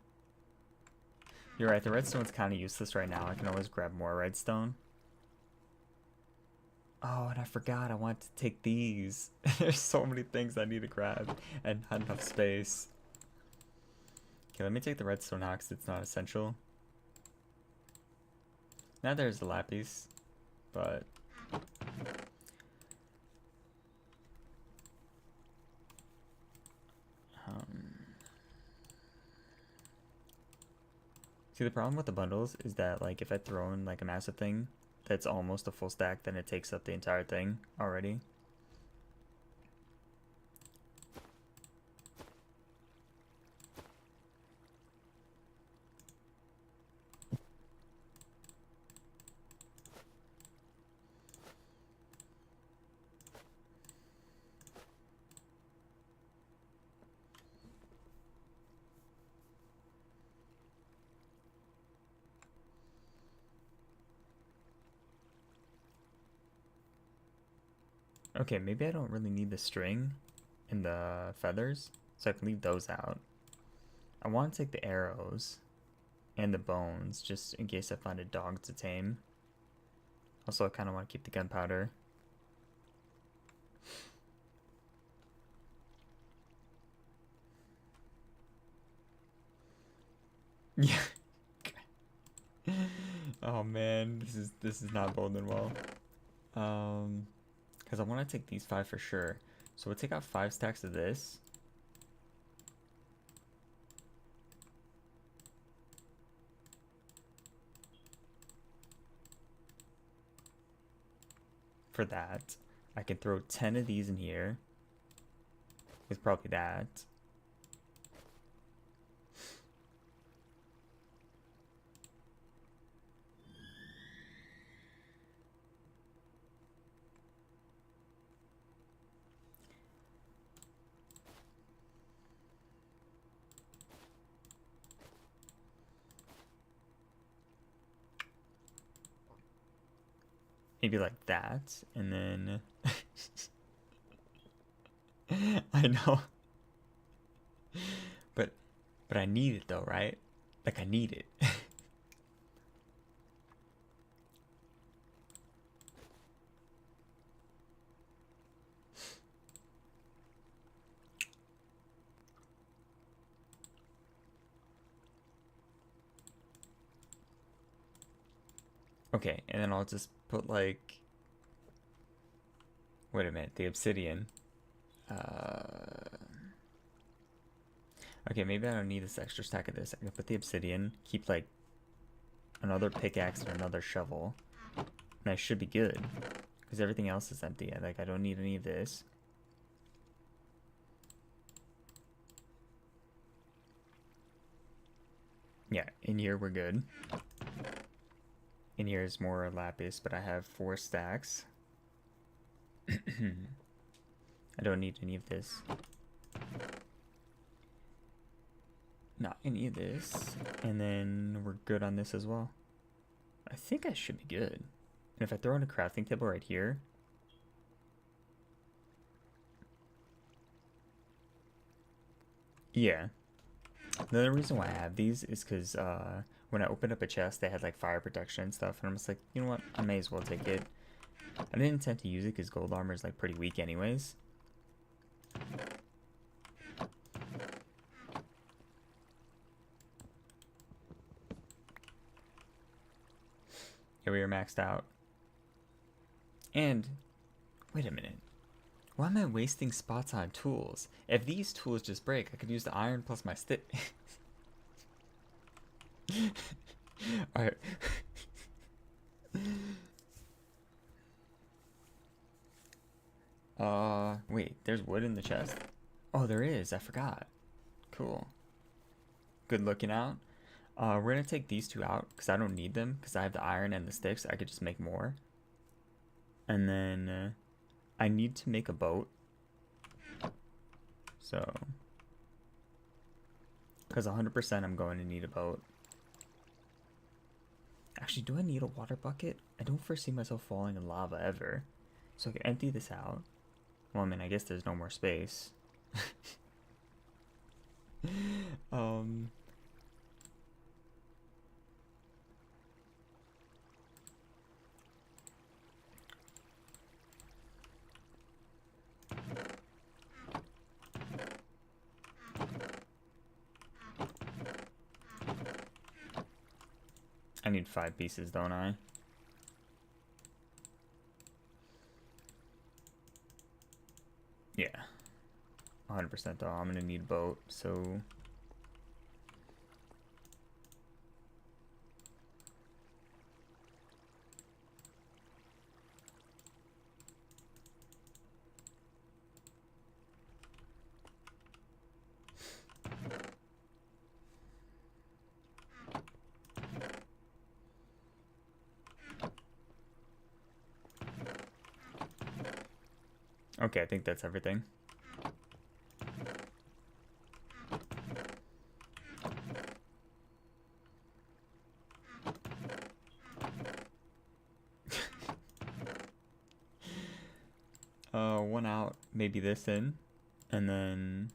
You're right, the redstone's kind of useless right now. I can always grab more redstone. Oh, and I forgot I want to take these. There's so many things I need to grab and not enough space. Okay, let me take the redstone out because it's not essential. Now there's the lapis, but... See, the problem with the bundles is that, like, if I throw in, like, a massive thing that's almost a full stack, then it takes up the entire thing already. Okay, maybe I don't really need the string and the feathers, so I can leave those out. I want to take the arrows and the bones, just in case I find a dog to tame. Also, I kind of want to keep the gunpowder. Yeah. Oh man, this is not boding well. Because I want to take these 5 for sure. So we'll take out 5 stacks of this. For that, I can throw 10 of these in here. With probably that. Maybe like that, and then I know. But I need it though, right? Like I need it. Okay, and then I'll just put like, wait a minute, the obsidian. Okay, maybe I don't need this extra stack of this. I can put the obsidian, keep like another pickaxe and another shovel, and I should be good. Because everything else is empty. I don't need any of this. Yeah, in here we're good. In here is more lapis, but I have 4 stacks. I don't need any of this. Not any of this. And then we're good on this as well. I think I should be good. And if I throw in a crafting table right here. Yeah. The other reason why I have these is because when I opened up a chest, they had like fire protection and stuff. And I'm just like, you know what? I may as well take it. I didn't intend to use it because gold armor is like pretty weak anyways. Here we are maxed out. And, wait a minute. Why am I wasting spots on tools? If these tools just break, I could use the iron plus my stick. Alright. Wait, there's wood in the chest? Oh, there is. I forgot. Cool. Good looking out. We're gonna take these 2 out because I don't need them because I have the iron and the sticks. I could just make more. And then I need to make a boat. So, because 100% I'm going to need a boat. Actually, do I need a water bucket? I don't foresee myself falling in lava ever. So I can empty this out. Well, I mean, I guess there's no more space. I need 5 pieces, don't I? Yeah. 100% though. I'm gonna need a boat, so... Okay, I think that's everything. one out, maybe this in, and then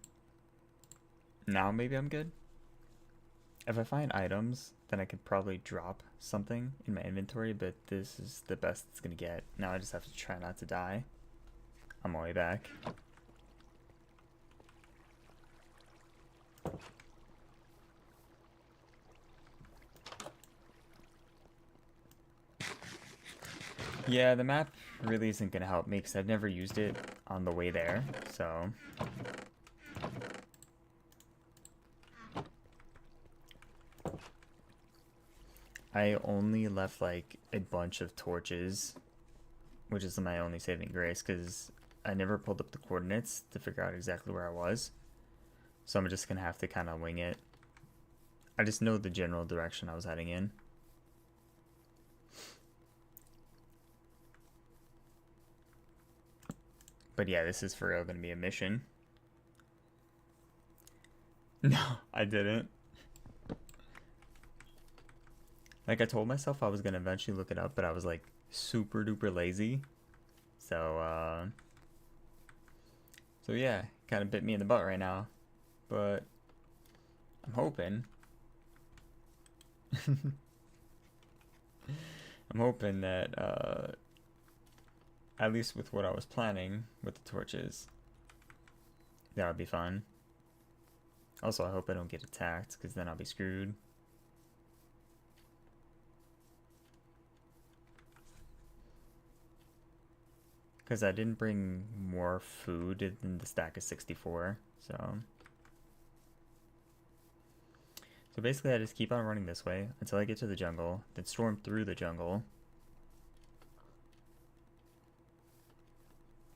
now maybe I'm good. If I find items, then I could probably drop something in my inventory, but this is the best it's gonna get. Now I just have to try not to die. On my way back. Yeah, the map really isn't gonna help me because I've never used it on the way there, so... I only left like a bunch of torches, which is my only saving grace, because I never pulled up the coordinates to figure out exactly where I was. So I'm just gonna have to kind of wing it. I just know the general direction I was heading in. But yeah, this is for real gonna be a mission. No, I didn't. Like, I told myself I was gonna eventually look it up, but I was like super duper lazy. So yeah, kind of bit me in the butt right now. But I'm hoping. I'm hoping that at least with what I was planning with the torches, that would be fun. Also, I hope I don't get attacked, because then I'll be screwed. Because I didn't bring more food than the stack of 64, so... So basically I just keep on running this way until I get to the jungle, then storm through the jungle.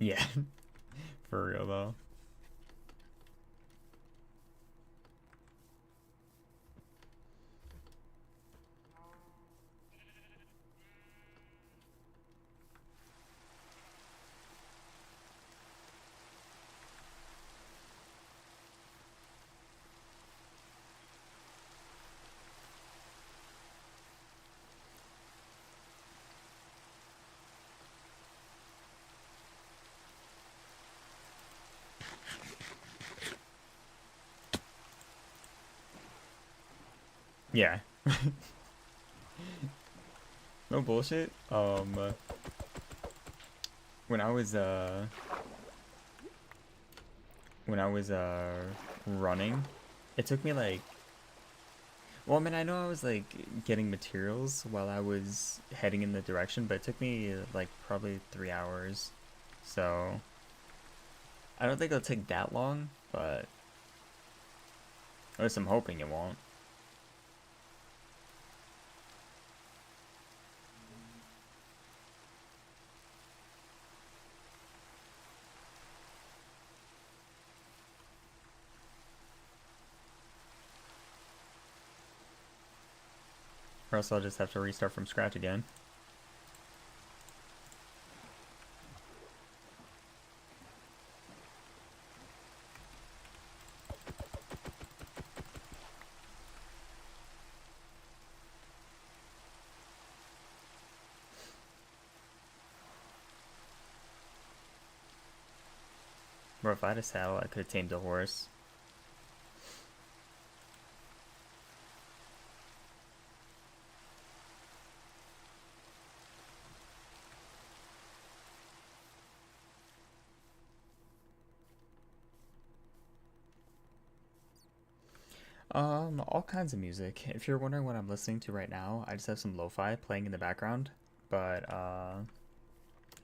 Yeah, for real though. Yeah. No bullshit. When I was running, it took me like, well, I mean, I know I was like getting materials while I was heading in the direction, but it took me like probably 3 hours. So I don't think it'll take that long, but at least I'm hoping it won't. Or else I'll just have to restart from scratch again. Or if I had a saddle, I could have tamed a horse. All kinds of music. If you're wondering what I'm listening to right now, I just have some lo-fi playing in the background. But,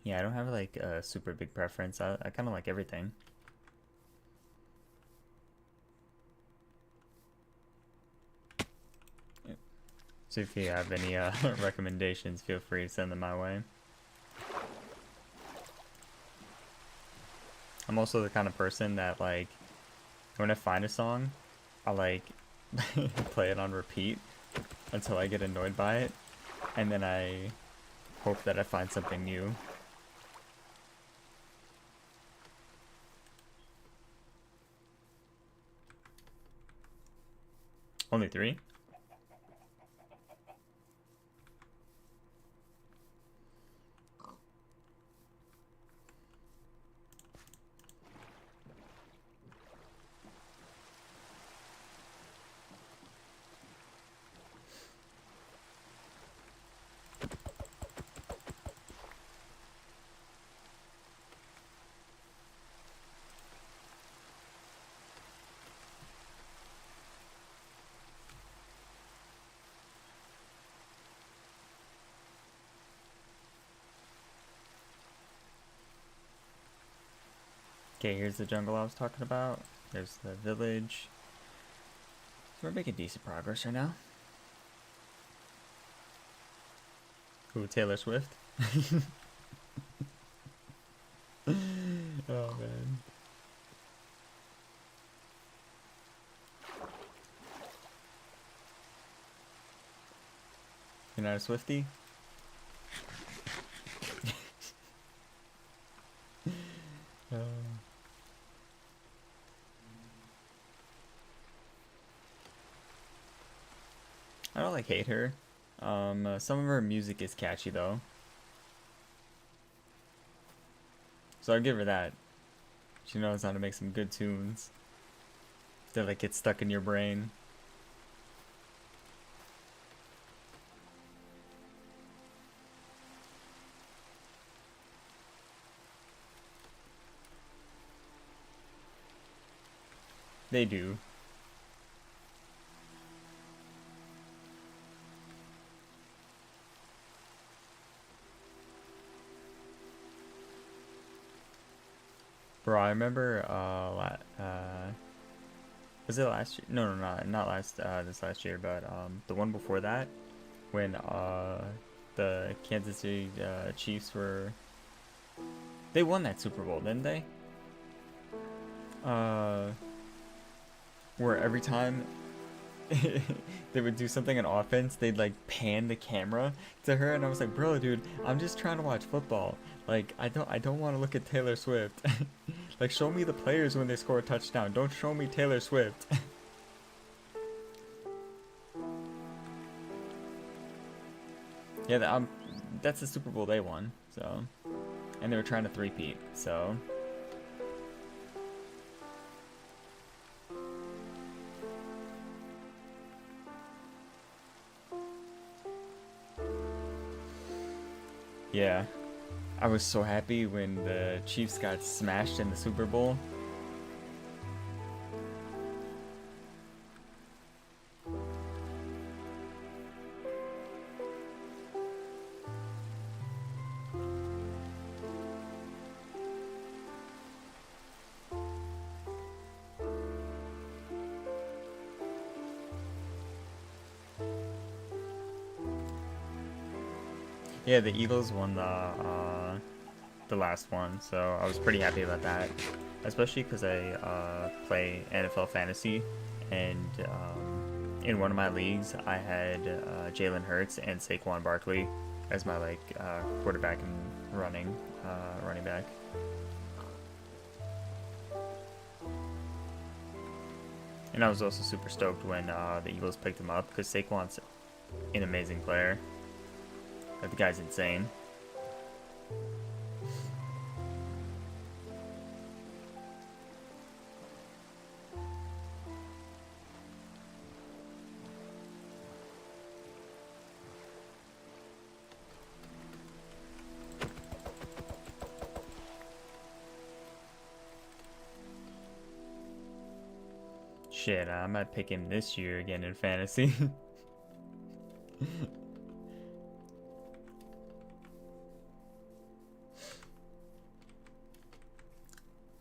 yeah, I don't have, like, a super big preference. I kind of like everything. So if you have any, recommendations, feel free to send them my way. I'm also the kind of person that, like, when I find a song, I like play it on repeat until I get annoyed by it, and then I hope that I find something new. Only 3? Okay, here's the jungle I was talking about. There's the village. So we're making decent progress right now. Ooh, Taylor Swift. Oh man. You're not a Swiftie? uh, I don't like hate her. Some of her music is catchy though. So I'll give her that. She knows how to make some good tunes that like get stuck in your brain. They do. Bro, I remember was it last year? No, not last this last year, but the one before that when the Kansas City Chiefs were they won that Super Bowl, didn't they? Uh where every time they would do something on offense, they'd like pan the camera to her, and I was like, bro, dude, I'm just trying to watch football. Like, I don't want to look at Taylor Swift. Like, show me the players when they score a touchdown. Don't show me Taylor Swift. Yeah, that's the Super Bowl they won. So, and they were trying to three-peat. So. Yeah, I was so happy when the Chiefs got smashed in the Super Bowl. Yeah, the Eagles won the last one, so I was pretty happy about that. Especially because I play NFL fantasy, and in one of my leagues, I had Jalen Hurts and Saquon Barkley as my like quarterback and running back. And I was also super stoked when the Eagles picked him up because Saquon's an amazing player. Like, the guy's insane. Shit, I might pick him this year again in fantasy.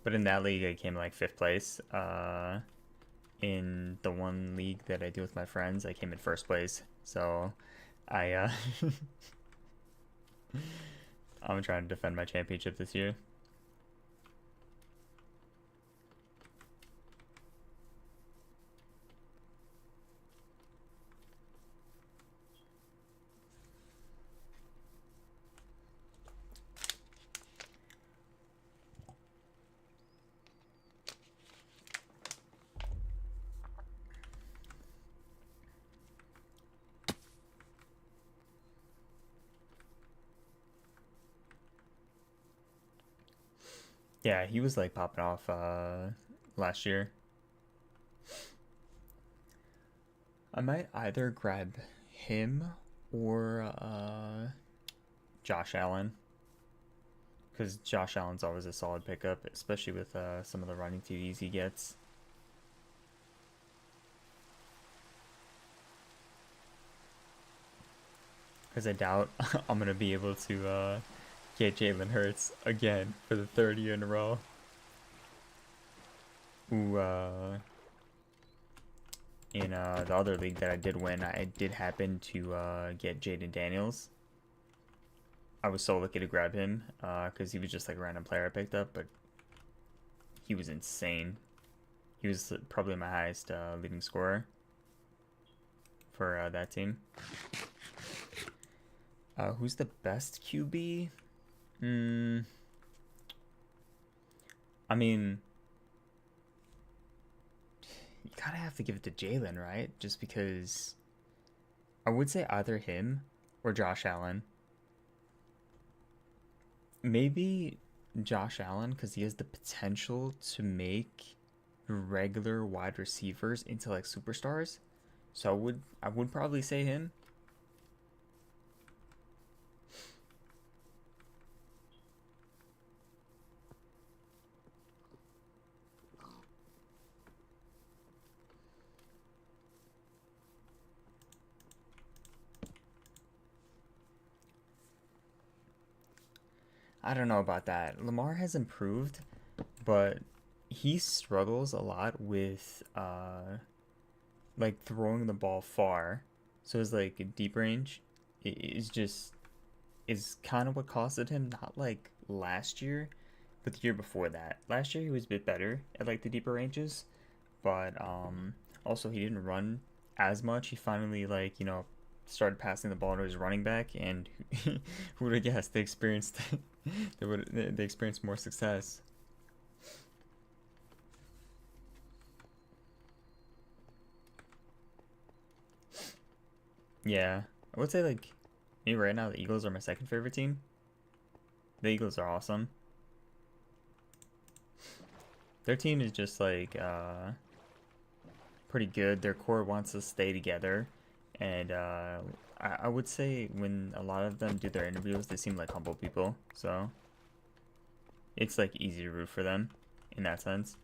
But in that league, I came like 5th place. In the one league that I do with my friends, I came in 1st place. So I I'm trying to defend my championship this year. Yeah, he was like popping off last year. I might either grab him or Josh Allen, because Josh Allen's always a solid pickup, especially with some of the running TDs he gets. Because I doubt I'm gonna be able to get Jalen Hurts again for the 3rd year in a row. Ooh, in the other league that I did win, I did happen to get Jaden Daniels. I was so lucky to grab him because he was just like a random player I picked up, but he was insane. He was probably my highest leading scorer for that team. Who's the best QB? I mean, you kind of have to give it to Jalen, right? Just because I would say either him or Josh Allen. Maybe Josh Allen because he has the potential to make regular wide receivers into like superstars. So I would probably say him. I don't know about that. Lamar has improved, but he struggles a lot with like throwing the ball far. So his like deep range is just is kind of what costed him. Not like last year, but the year before that. Last year he was a bit better at like the deeper ranges, but also he didn't run as much. He finally like started passing the ball to his running back, and who would have guessed they experienced they experienced more success. Yeah, I would say like me right now the Eagles are my second favorite team. The Eagles are awesome. Their team is just like pretty good. Their core wants to stay together, and I would say when a lot of them do their interviews, they seem like humble people. So it's like easy to root for them in that sense.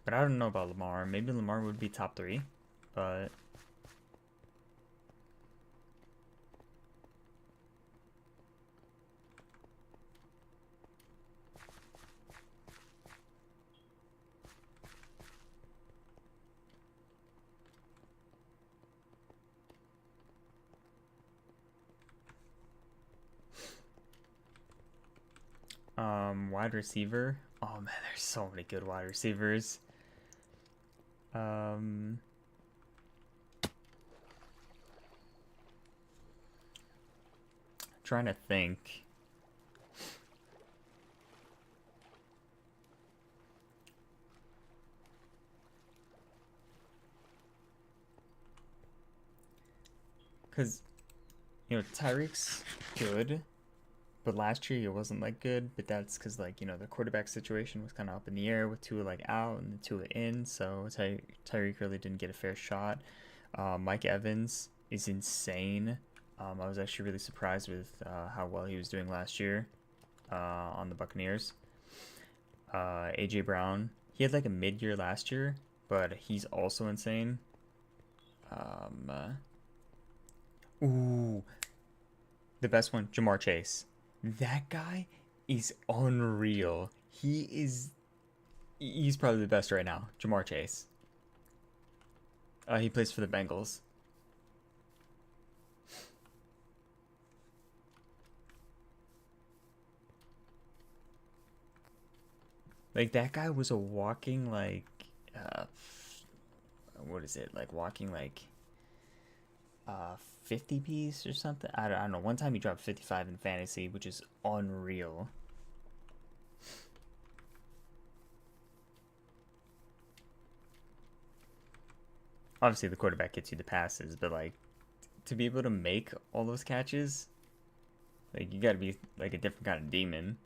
But I don't know about Lamar. Maybe Lamar would be top three, but wide receiver. Oh man, there's so many good wide receivers. Um, Trying to think. Cause Tyreek's good, but last year he wasn't like good. But that's because like the quarterback situation was kind of up in the air with Tua like out and the Tua in, so Tyreek really didn't get a fair shot. Mike Evans is insane. I was actually really surprised with how well he was doing last year on the Buccaneers. AJ Brown, he had like a mid-year last year, but he's also insane. Ooh, the best one, Jamar Chase. That guy is unreal. He's probably the best right now, Jamar Chase. He plays for the Bengals. Like that guy was a walking like uh what is it? Like walking like 50 piece or something. I don't know. One time he dropped 55 in fantasy, which is unreal. Obviously the quarterback gets you the passes, but like to be able to make all those catches, like you got to be like a different kind of demon.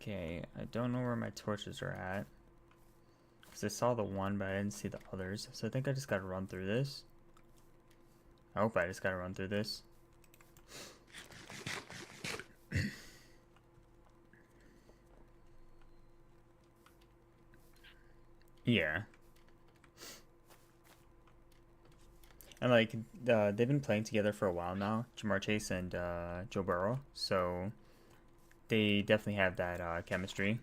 Okay, I don't know where my torches are at. Because I saw the one, but I didn't see the others. So I think I just gotta run through this. I hope I just gotta run through this. Yeah. And like, they've been playing together for a while now, Jamar Chase and Joe Burrow. So they definitely have that chemistry.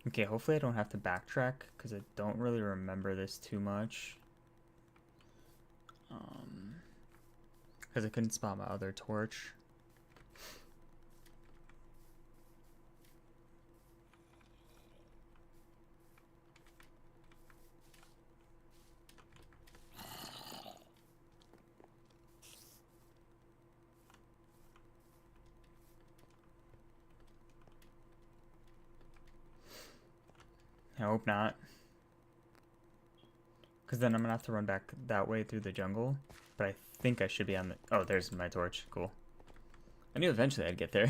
Okay, hopefully I don't have to backtrack because I don't really remember this too much. Because I couldn't spot my other torch. I hope not. Because then I'm going to have to run back that way through the jungle. But I think I should be on the... Oh, there's my torch. Cool. I knew eventually I'd get there.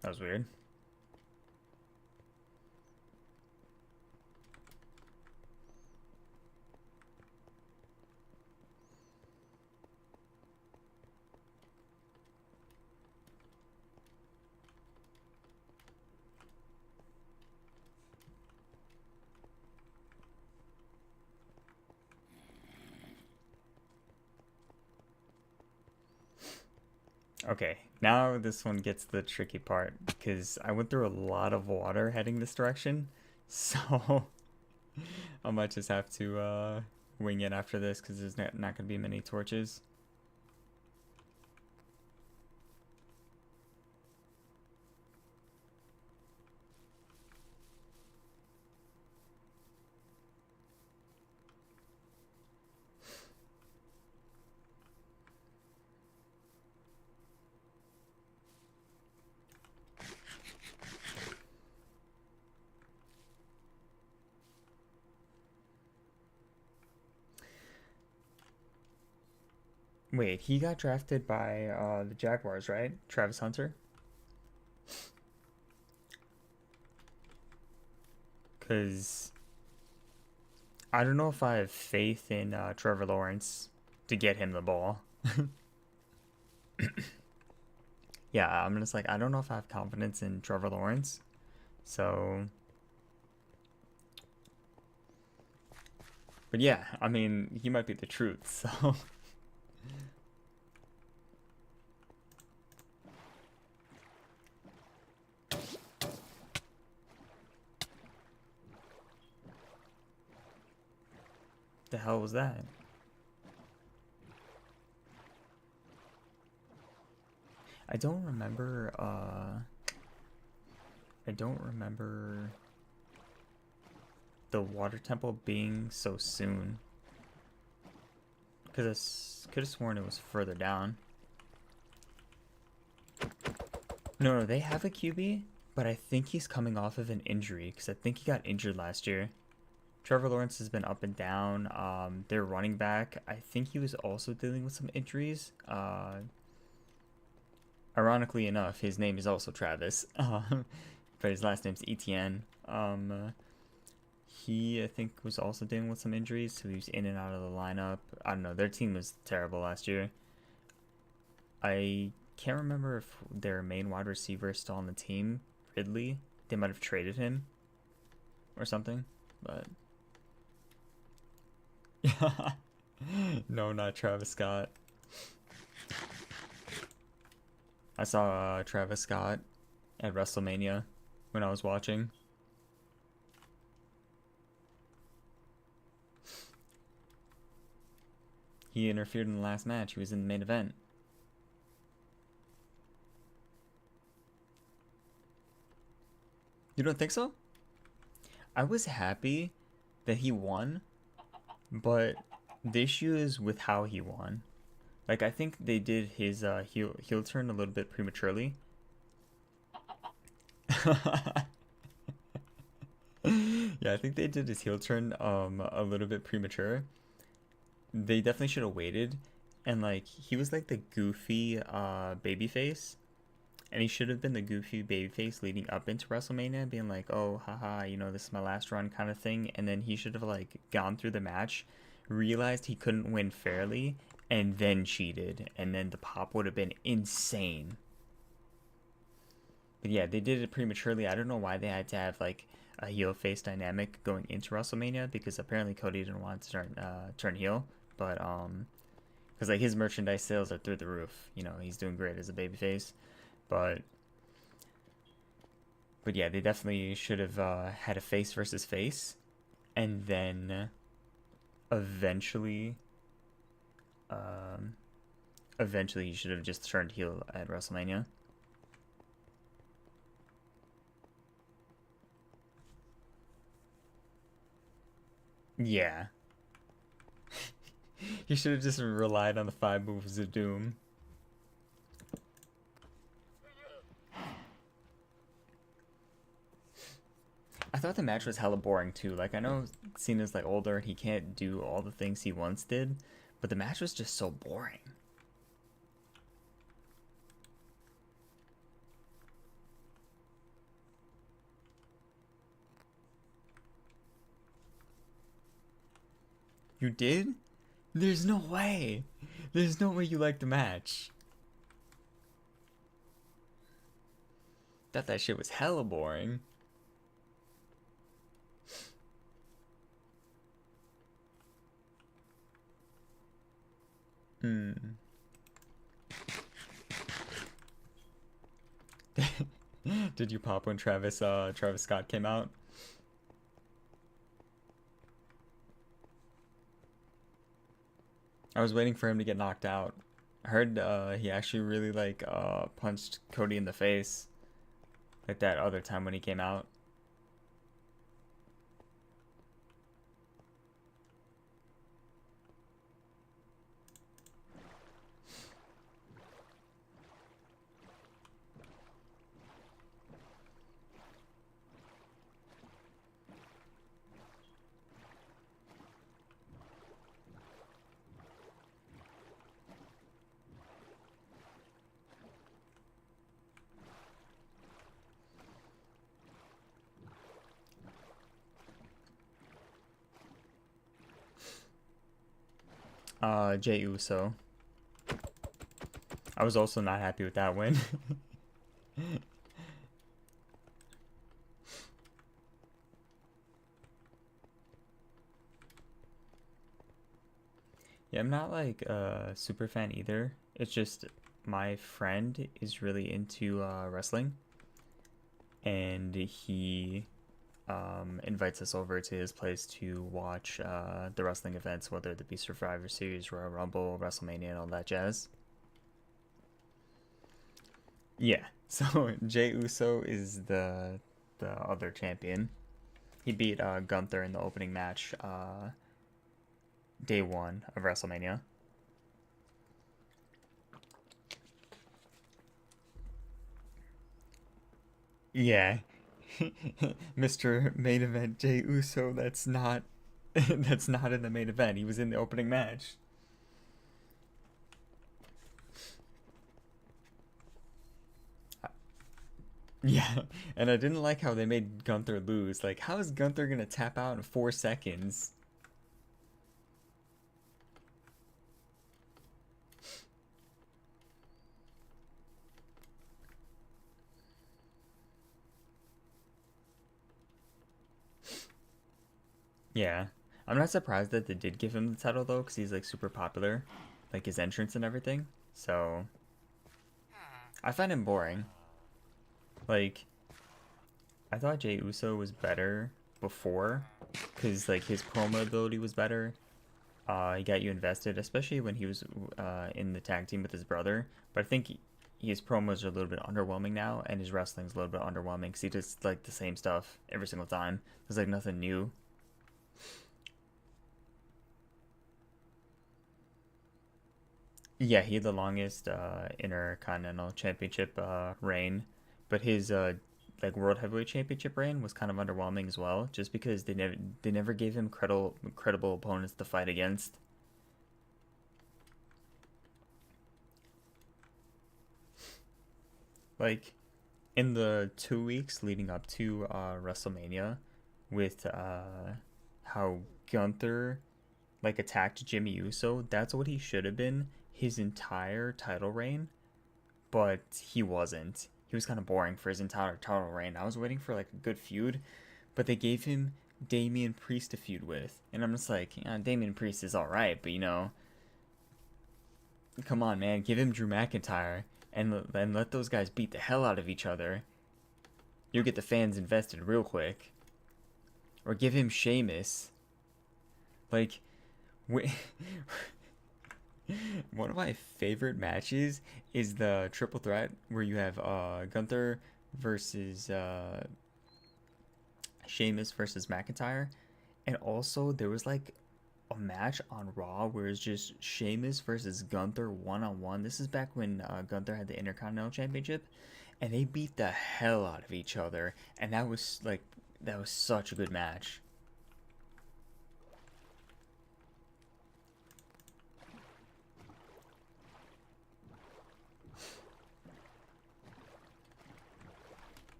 That was weird. Okay, now this one gets the tricky part because I went through a lot of water heading this direction, so I might just have to wing it after this because there's not going to be many torches. Wait, he got drafted by the Jaguars, right? Travis Hunter? Because I don't know if I have faith in Trevor Lawrence to get him the ball. Yeah, I'm just like, I don't know if I have confidence in Trevor Lawrence. So, but yeah, I mean, he might be the truth, so. The hell was that? I don't remember, I don't remember the water temple being so soon. Because I could have sworn it was further down. No, they have a QB, but I think he's coming off of an injury because I think he got injured last year. Trevor Lawrence has been up and down. Their running back, I think he was also dealing with some injuries. Ironically enough, his name is also Travis, but his last name's Etienne. He, I think, was also dealing with some injuries, so he was in and out of the lineup. I don't know. Their team was terrible last year. I can't remember if their main wide receiver is still on the team, Ridley. They might have traded him or something, but no, not Travis Scott. I saw Travis Scott at WrestleMania when I was watching. He interfered in the last match. He was in the main event. You don't think so? I was happy that he won, but the issue is with how he won. Like, I think they did his heel turn a little bit prematurely. Yeah, I think they did his heel turn a little bit premature. They definitely should have waited, and like he was like the goofy baby face, and he should have been the goofy baby face leading up into WrestleMania, being like, "Oh, haha, you know, this is my last run," kind of thing. And then he should have like gone through the match, realized he couldn't win fairly, and then cheated, and then the pop would have been insane. But yeah, they did it prematurely. I don't know why they had to have like a heel face dynamic going into WrestleMania, because apparently Cody didn't want to turn heel, but because like his merchandise sales are through the roof. You know, he's doing great as a babyface, but yeah, they definitely should have had a face versus face, and then eventually, um, eventually he should have just turned heel at WrestleMania. Yeah, he should have just relied on the 5 moves of doom. I thought the match was hella boring too. Like, I know Cena's like older and he can't do all the things he once did, but the match was just so boring. You did? There's no way. There's no way you liked the match. Thought that shit was hella boring. Hmm. Did you pop when Travis Scott came out? I was waiting for him to get knocked out. I heard he actually really like punched Cody in the face like that other time when he came out. Jey Uso. I was also not happy with that win. Yeah, I'm not like a super fan either. It's just my friend is really into wrestling, and he invites us over to his place to watch the wrestling events, whether it be Survivor Series, Royal Rumble, WrestleMania, and all that jazz. Yeah, so Jey Uso is the other champion. He beat Gunther in the opening match, day one of WrestleMania. Yeah, Mr. Main Event Jey Uso. That's not that's not in the main event. He was in the opening match. Yeah, and I didn't like how they made Gunther lose. Like, how is Gunther gonna tap out in 4 seconds? Yeah, I'm not surprised that they did give him the title though, because he's like super popular, like his entrance and everything. So I find him boring. Like, I thought Jey Uso was better before, because like his promo ability was better. He got you invested, especially when he was in the tag team with his brother. But I think his promos are a little bit underwhelming now, and his wrestling's a little bit underwhelming because he does like the same stuff every single time. There's like nothing new. Yeah, he had the longest Intercontinental Championship reign, but his like World Heavyweight Championship reign was kind of underwhelming as well, just because they never gave him credible opponents to fight against. Like in the 2 weeks leading up to WrestleMania, with how Gunther like attacked Jimmy Uso, that's what he should have been his entire title reign, but he wasn't. He was kind of boring for his entire title reign. I was waiting for like a good feud, but they gave him Damian Priest to feud with, and I'm just like, yeah, Damian Priest is all right, but come on, man, give him Drew McIntyre and let those guys beat the hell out of each other. You'll get the fans invested real quick. Or give him Sheamus. Like, one of my favorite matches is the triple threat where you have Gunther versus Sheamus versus McIntyre, and also there was like a match on Raw where it's just Sheamus versus Gunther one on one. This is back when Gunther had the Intercontinental Championship, and they beat the hell out of each other, and that was such a good match.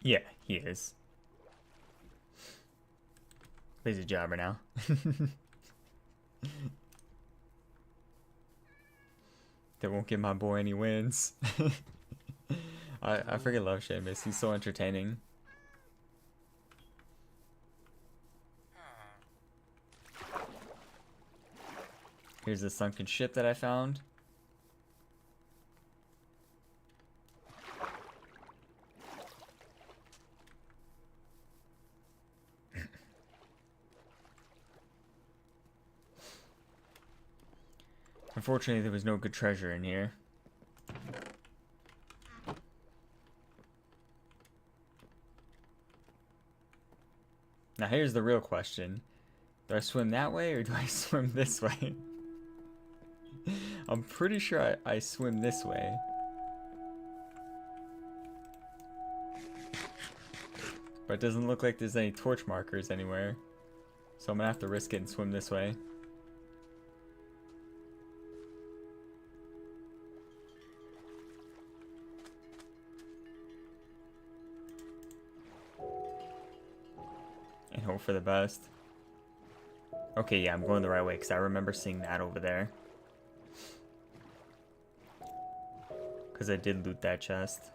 Yeah, he is. He's a jobber now. They won't give my boy any wins. I freaking love Sheamus. He's so entertaining. Here's the sunken ship that I found. Unfortunately, there was no good treasure in here. Now here's the real question. Do I swim that way or do I swim this way? I'm pretty sure I swim this way. But it doesn't look like there's any torch markers anywhere. So I'm gonna have to risk it and swim this way. And hope for the best. Okay, yeah, I'm going the right way because I remember seeing that over there. Because I did loot that chest.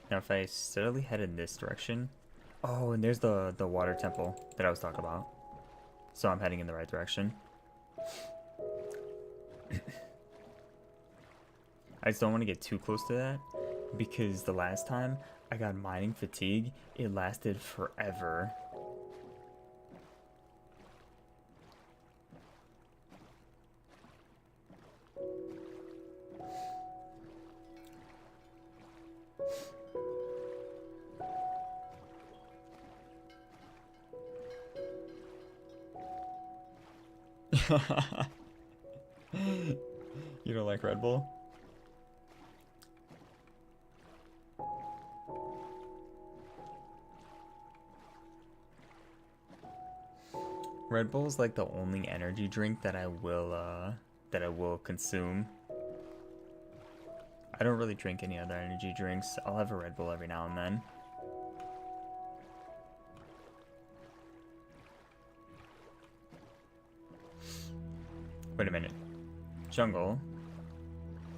Now if I steadily head in this direction... Oh, and there's the water temple that I was talking about. So I'm heading in the right direction. I just don't want to get too close to that, because the last time I got mining fatigue, it lasted forever. You don't like Red Bull? Red Bull's like the only energy drink that I will consume. I don't really drink any other energy drinks. I'll have a Red Bull every now and then. Wait a minute. Jungle.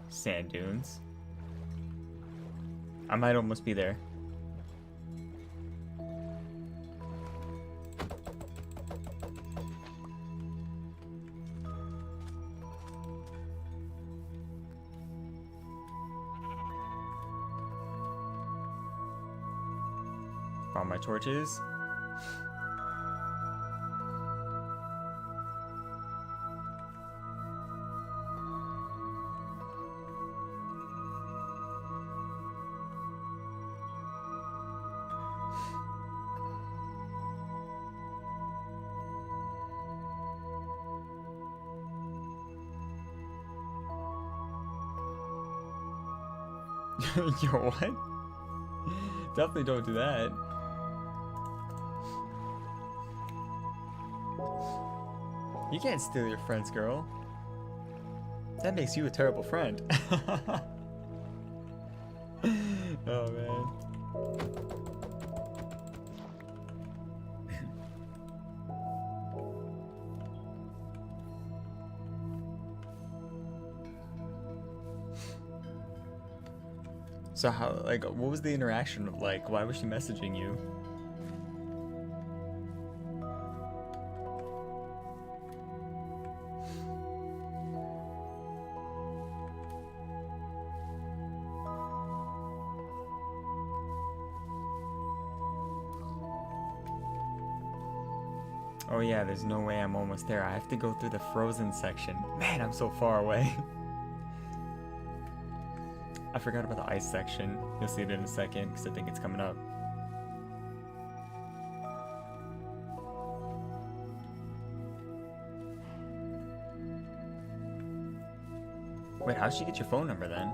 Sand dunes. I might almost be there. Found my torches. Yo, what? Definitely don't do that. You can't steal your friend's girl. That makes you a terrible friend. Oh, man. So how, like, what was the interaction like? Why was she messaging you? Oh yeah, there's no way I'm almost there. I have to go through the frozen section. Man, I'm so far away. I forgot about the ice section. You'll see it in a second, because I think it's coming up. Wait, how'd she get your phone number then?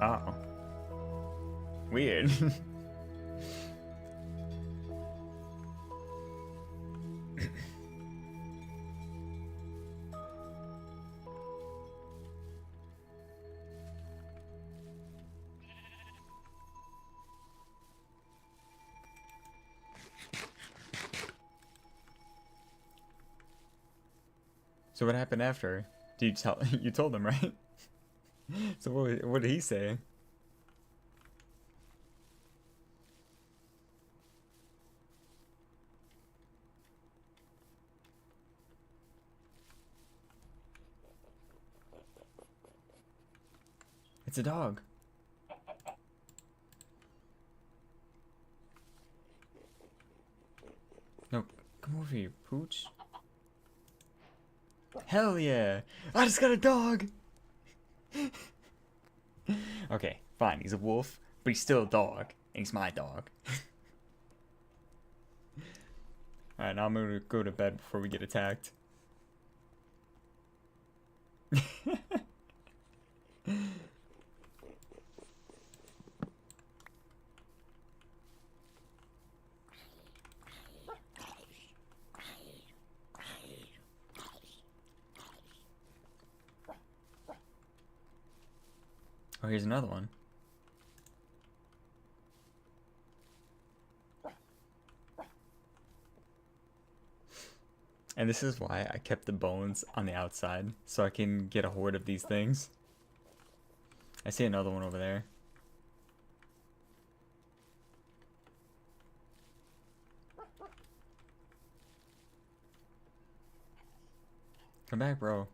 Oh. Weird. So what happened after? Did you tell you told him, right? So what did he say? It's a dog. No, come over here, Pooch. Hell yeah! I just got a dog! Okay, fine, he's a wolf, but he's still a dog, and he's my dog. Alright, now I'm gonna go to bed before we get attacked. Oh, here's another one. And this is why I kept the bones on the outside, so I can get a horde of these things. I see another one over there. Come back, bro.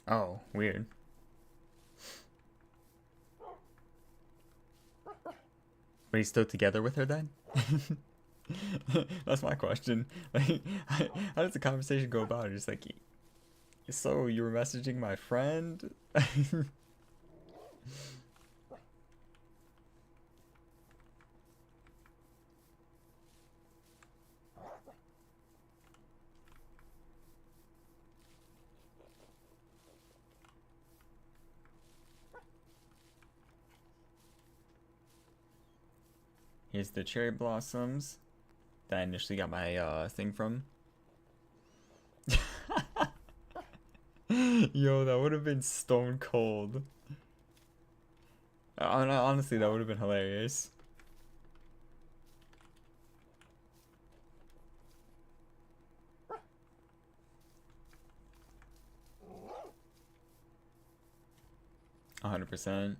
Oh, weird. But he's still together with her then? That's my question. Like, how does the conversation go about it? Just like, so you were messaging my friend? Here's the cherry blossoms that I initially got my thing from. Yo, that would have been stone cold. Honestly, that would have been hilarious. 100%.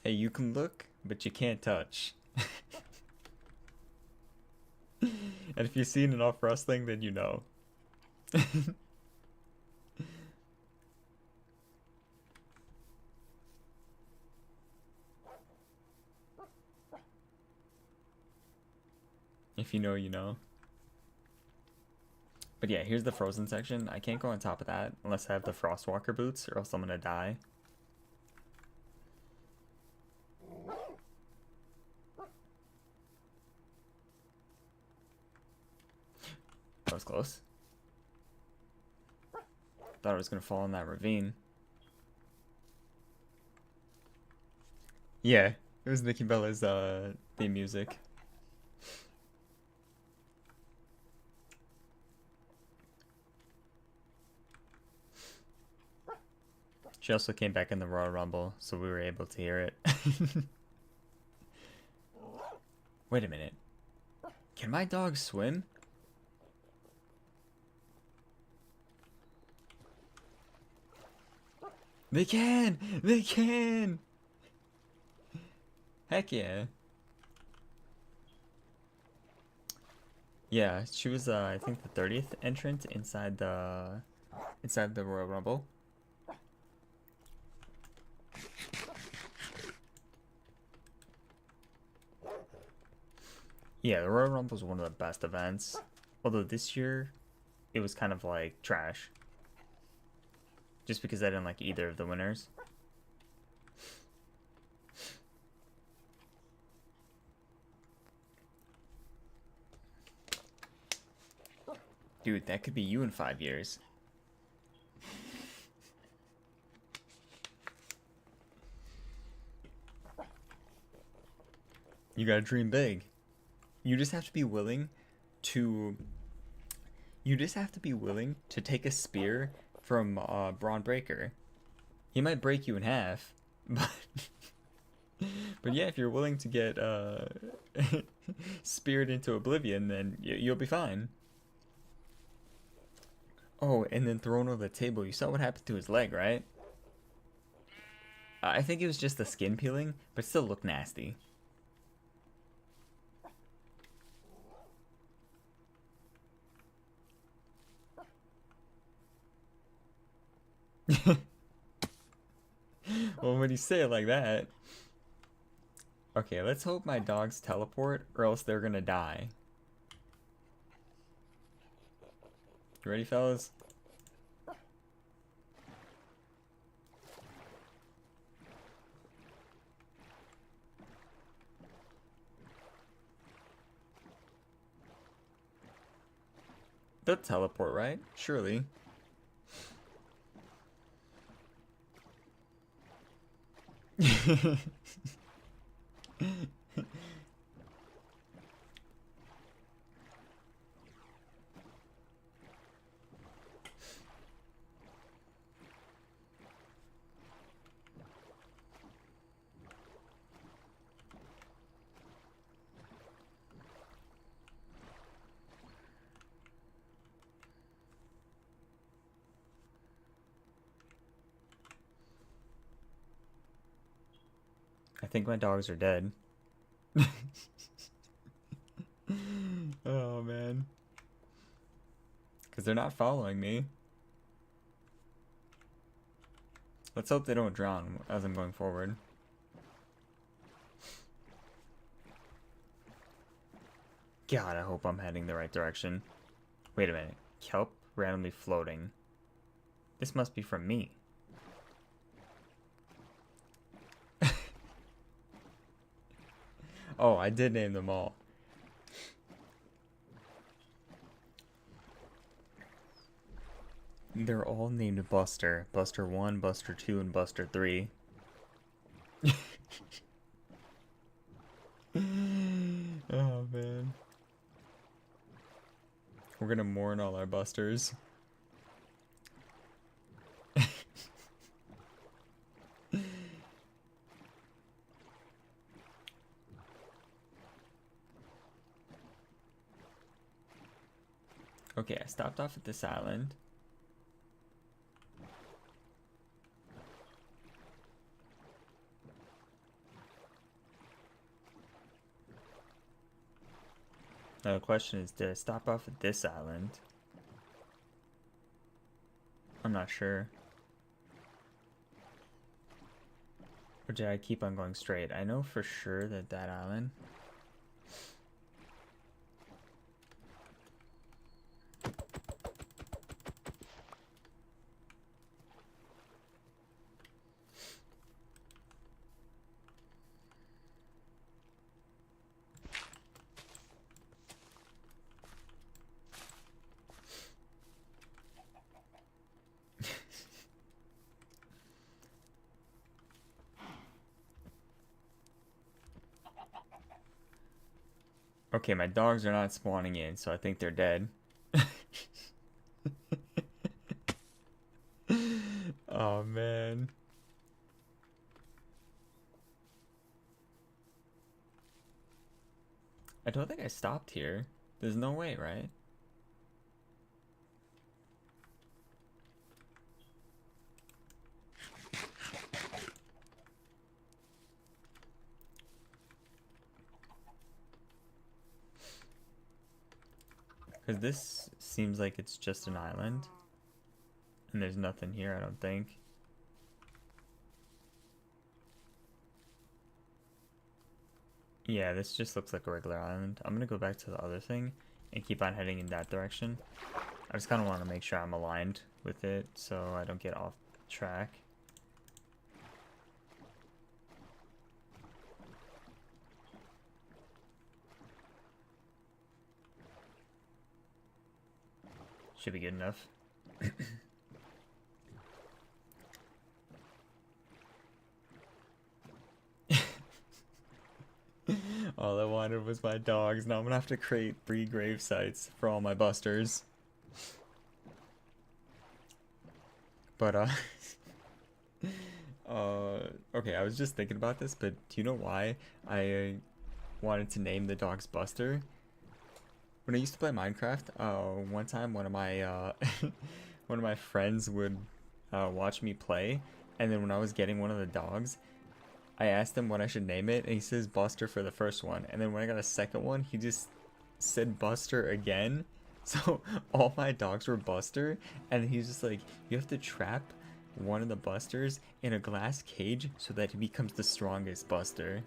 Hey, you can look, but you can't touch. And if you've seen enough wrestling, then you know. If you know, you know. But yeah, here's the frozen section. I can't go on top of that unless I have the Frostwalker boots, or else I'm gonna die. That was close. Thought I was gonna fall in that ravine. Yeah, it was Nikki Bella's theme music. She also came back in the Royal Rumble, so we were able to hear it. Wait a minute. Can my dogs swim? They can! They can! Heck yeah. Yeah, she was I think the 30th entrant inside the Royal Rumble. Yeah, the Royal Rumble was one of the best events. Although this year it was kind of like trash. Just because I didn't like either of the winners. Dude, that could be you in 5 years. You gotta dream big. You just have to be willing to... You just have to be willing to take a spear from Braun Breaker. He might break you in half, but... But yeah, if you're willing to get speared into oblivion, then you'll be fine. Oh, and then thrown over the table. You saw what happened to his leg, right? I think it was just the skin peeling, but still looked nasty. Well, when you say it like that... Okay, let's hope my dogs teleport, or else they're gonna die. You ready, fellas? They'll teleport, right? Surely. I think my dogs are dead. Oh, man. Because they're not following me. Let's hope they don't drown as I'm going forward. God, I hope I'm heading the right direction. Wait a minute. Kelp randomly floating. This must be from me. Oh, I did name them all. They're all named Buster. Buster 1, Buster 2, and Buster 3. Oh, man. We're gonna mourn all our Busters. Okay, I stopped off at this island. Now the question is, did I stop off at this island? I'm not sure. Or did I keep on going straight? I know for sure that that island... Okay, my dogs are not spawning in, so I think they're dead. Oh, man. I don't think I stopped here. There's no way, right? Because this seems like it's just an island. And there's nothing here, I don't think. Yeah, this just looks like a regular island. I'm gonna go back to the other thing and keep on heading in that direction. I just kind of want to make sure I'm aligned with it so I don't get off track. Should be good enough. All I wanted was my dogs. Now I'm gonna have to create 3 grave sites for all my Busters. But, okay, I was just thinking about this, but do you know why I wanted to name the dogs Buster? When I used to play Minecraft, one time one of my, one of my friends would, watch me play, and then when I was getting one of the dogs, I asked him what I should name it, and he says Buster for the first one. And then when I got a second one, he just said Buster again. So all my dogs were Buster, and he's just like, you have to trap one of the Busters in a glass cage so that he becomes the strongest Buster.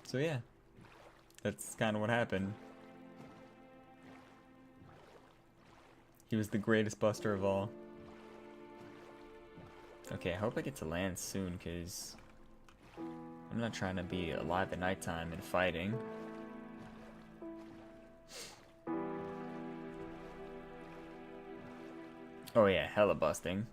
So yeah, that's kind of what happened. He was the greatest Buster of all. Okay, I hope I get to land soon, because I'm not trying to be alive at nighttime and fighting. Oh yeah, hella busting.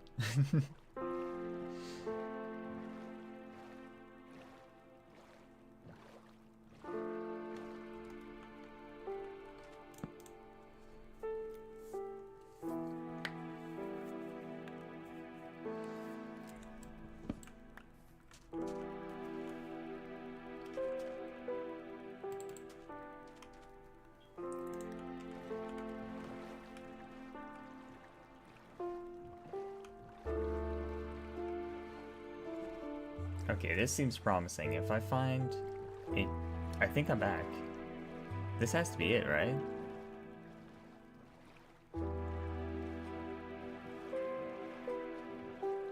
Okay, this seems promising. If I find it, I think I'm back. This has to be it, right?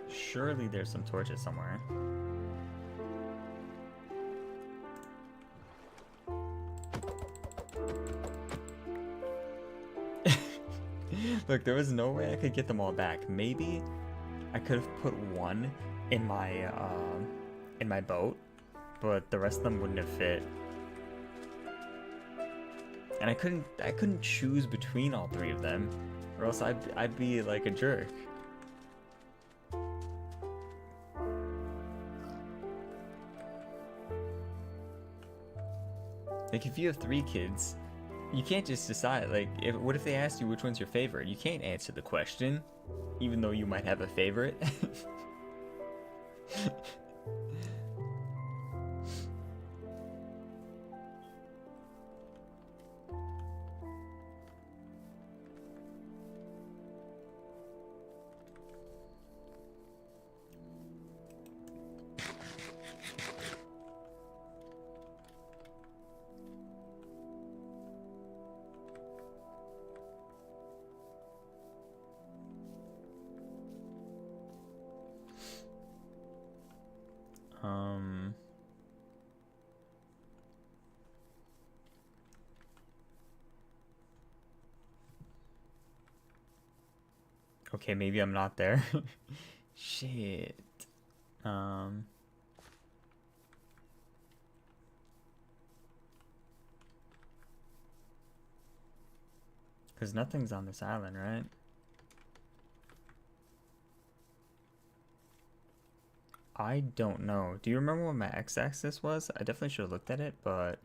Surely there's some torches somewhere. Look, there was no way I could get them all back. Maybe I could have put one in my boat, but the rest of them wouldn't have fit. And I couldn't choose between all 3 of them. Or else I'd be like a jerk. Like, if you have 3 kids, you can't just decide, like, what if they asked you which one's your favorite? You can't answer the question, even though you might have a favorite. Okay, maybe I'm not there. Shit. Because nothing's on this island, right? I don't know. Do you remember what my x-axis was? I definitely should have looked at it, but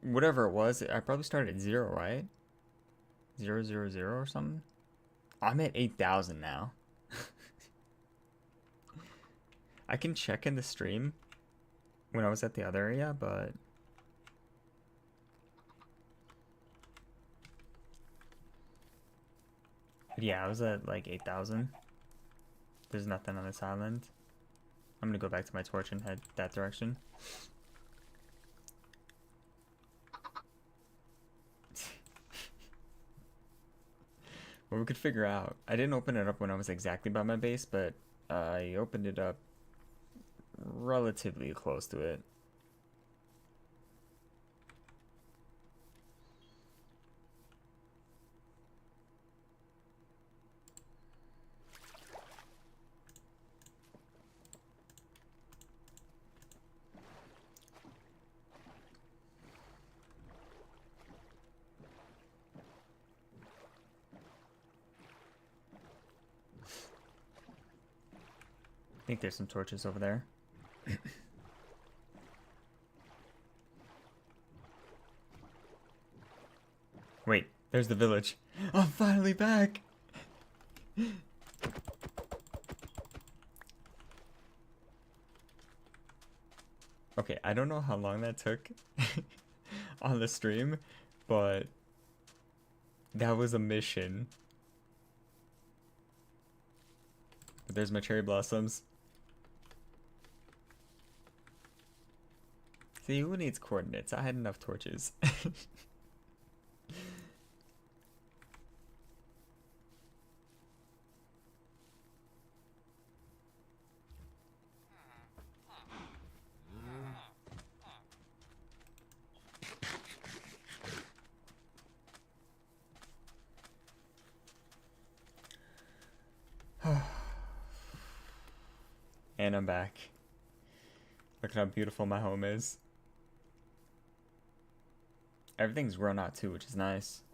whatever it was, I probably started at 0, right? 0, 0, 0 or something? I'm at 8,000 now. I can check in the stream when I was at the other area, but yeah, I was at like 8,000. There's nothing on this island. I'm gonna go back to my torch and head that direction. Well, we could figure out. I didn't open it up when I was exactly by my base, but I opened it up relatively close to it. I think there's some torches over there. Wait, there's the village. I'm finally back! Okay, I don't know how long that took on the stream, but that was a mission. But there's my cherry blossoms. See, who needs coordinates? I had enough torches. And I'm back. Look at how beautiful my home is. Everything's grown out too, which is nice.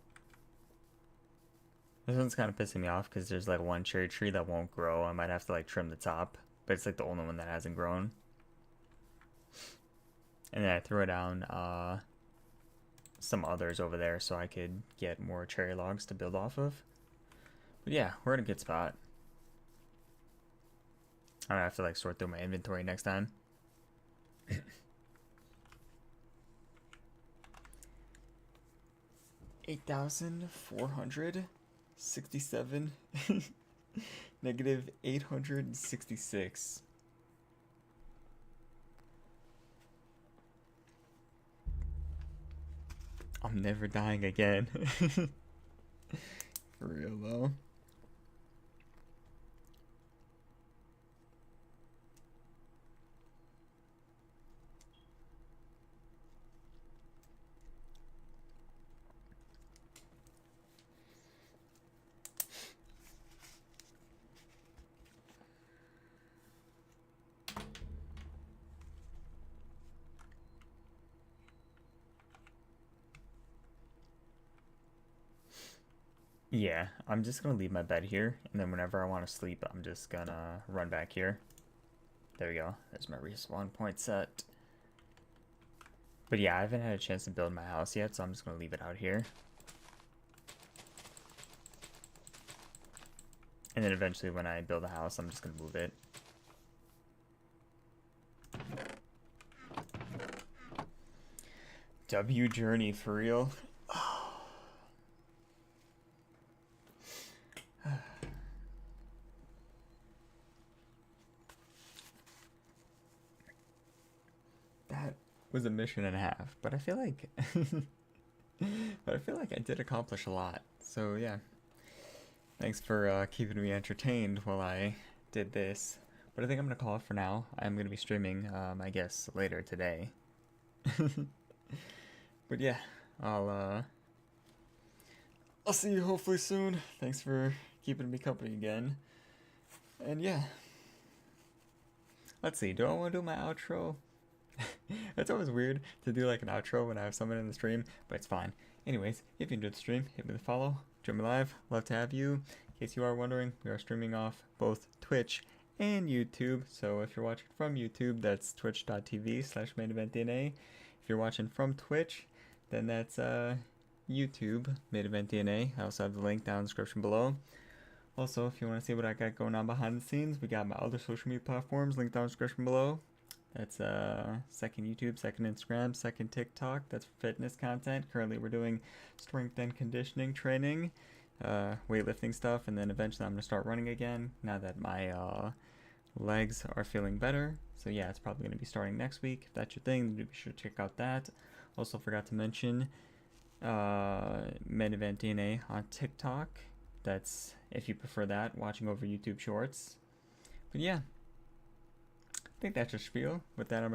This one's kind of pissing me off because there's like one cherry tree that won't grow. I might have to like trim the top, but it's like the only one that hasn't grown. And then I threw down some others over there so I could get more cherry logs to build off of. But yeah, we're in a good spot. I'm gonna have to like sort through my inventory next time. 8,467. Negative 866. I'm never dying again. For real though. Yeah, I'm just gonna leave my bed here, and then whenever I want to sleep, I'm just gonna run back here. There we go. There's my respawn point set. But yeah, I haven't had a chance to build my house yet, so I'm just gonna leave it out here. And then eventually when I build a house, I'm just gonna move it. W Journey, for real? That was a mission and a half, but I feel like I did accomplish a lot. So yeah, thanks for keeping me entertained while I did this. But I think I'm gonna call it for now. I'm gonna be streaming, I guess, later today. But yeah, I'll see you hopefully soon. Thanks for keeping me company again. And yeah, let's see. Do I want to do my outro? It's always weird to do like an outro when I have someone in the stream, but it's fine. Anyways, if you enjoyed the stream, hit me with a follow. Join me live. Love to have you. In case you are wondering, we are streaming off both Twitch and YouTube. So if you're watching from YouTube, that's twitch.tv/maineventdna. If you're watching from Twitch, then that's YouTube, maineventdna. I also have the link down in the description below. Also, if you want to see what I got going on behind the scenes, we got my other social media platforms linked down in the description below. That's second YouTube, second Instagram, second TikTok. That's fitness content. Currently we're doing strength and conditioning training, weightlifting stuff, and then eventually I'm going to start running again now that my legs are feeling better. So yeah, it's probably going to be starting next week. If that's your thing, then be sure to check out that. Also forgot to mention Men Event DNA on TikTok. That's, if you prefer that, watching over YouTube Shorts. But yeah, I think that's your spiel. With that, I'm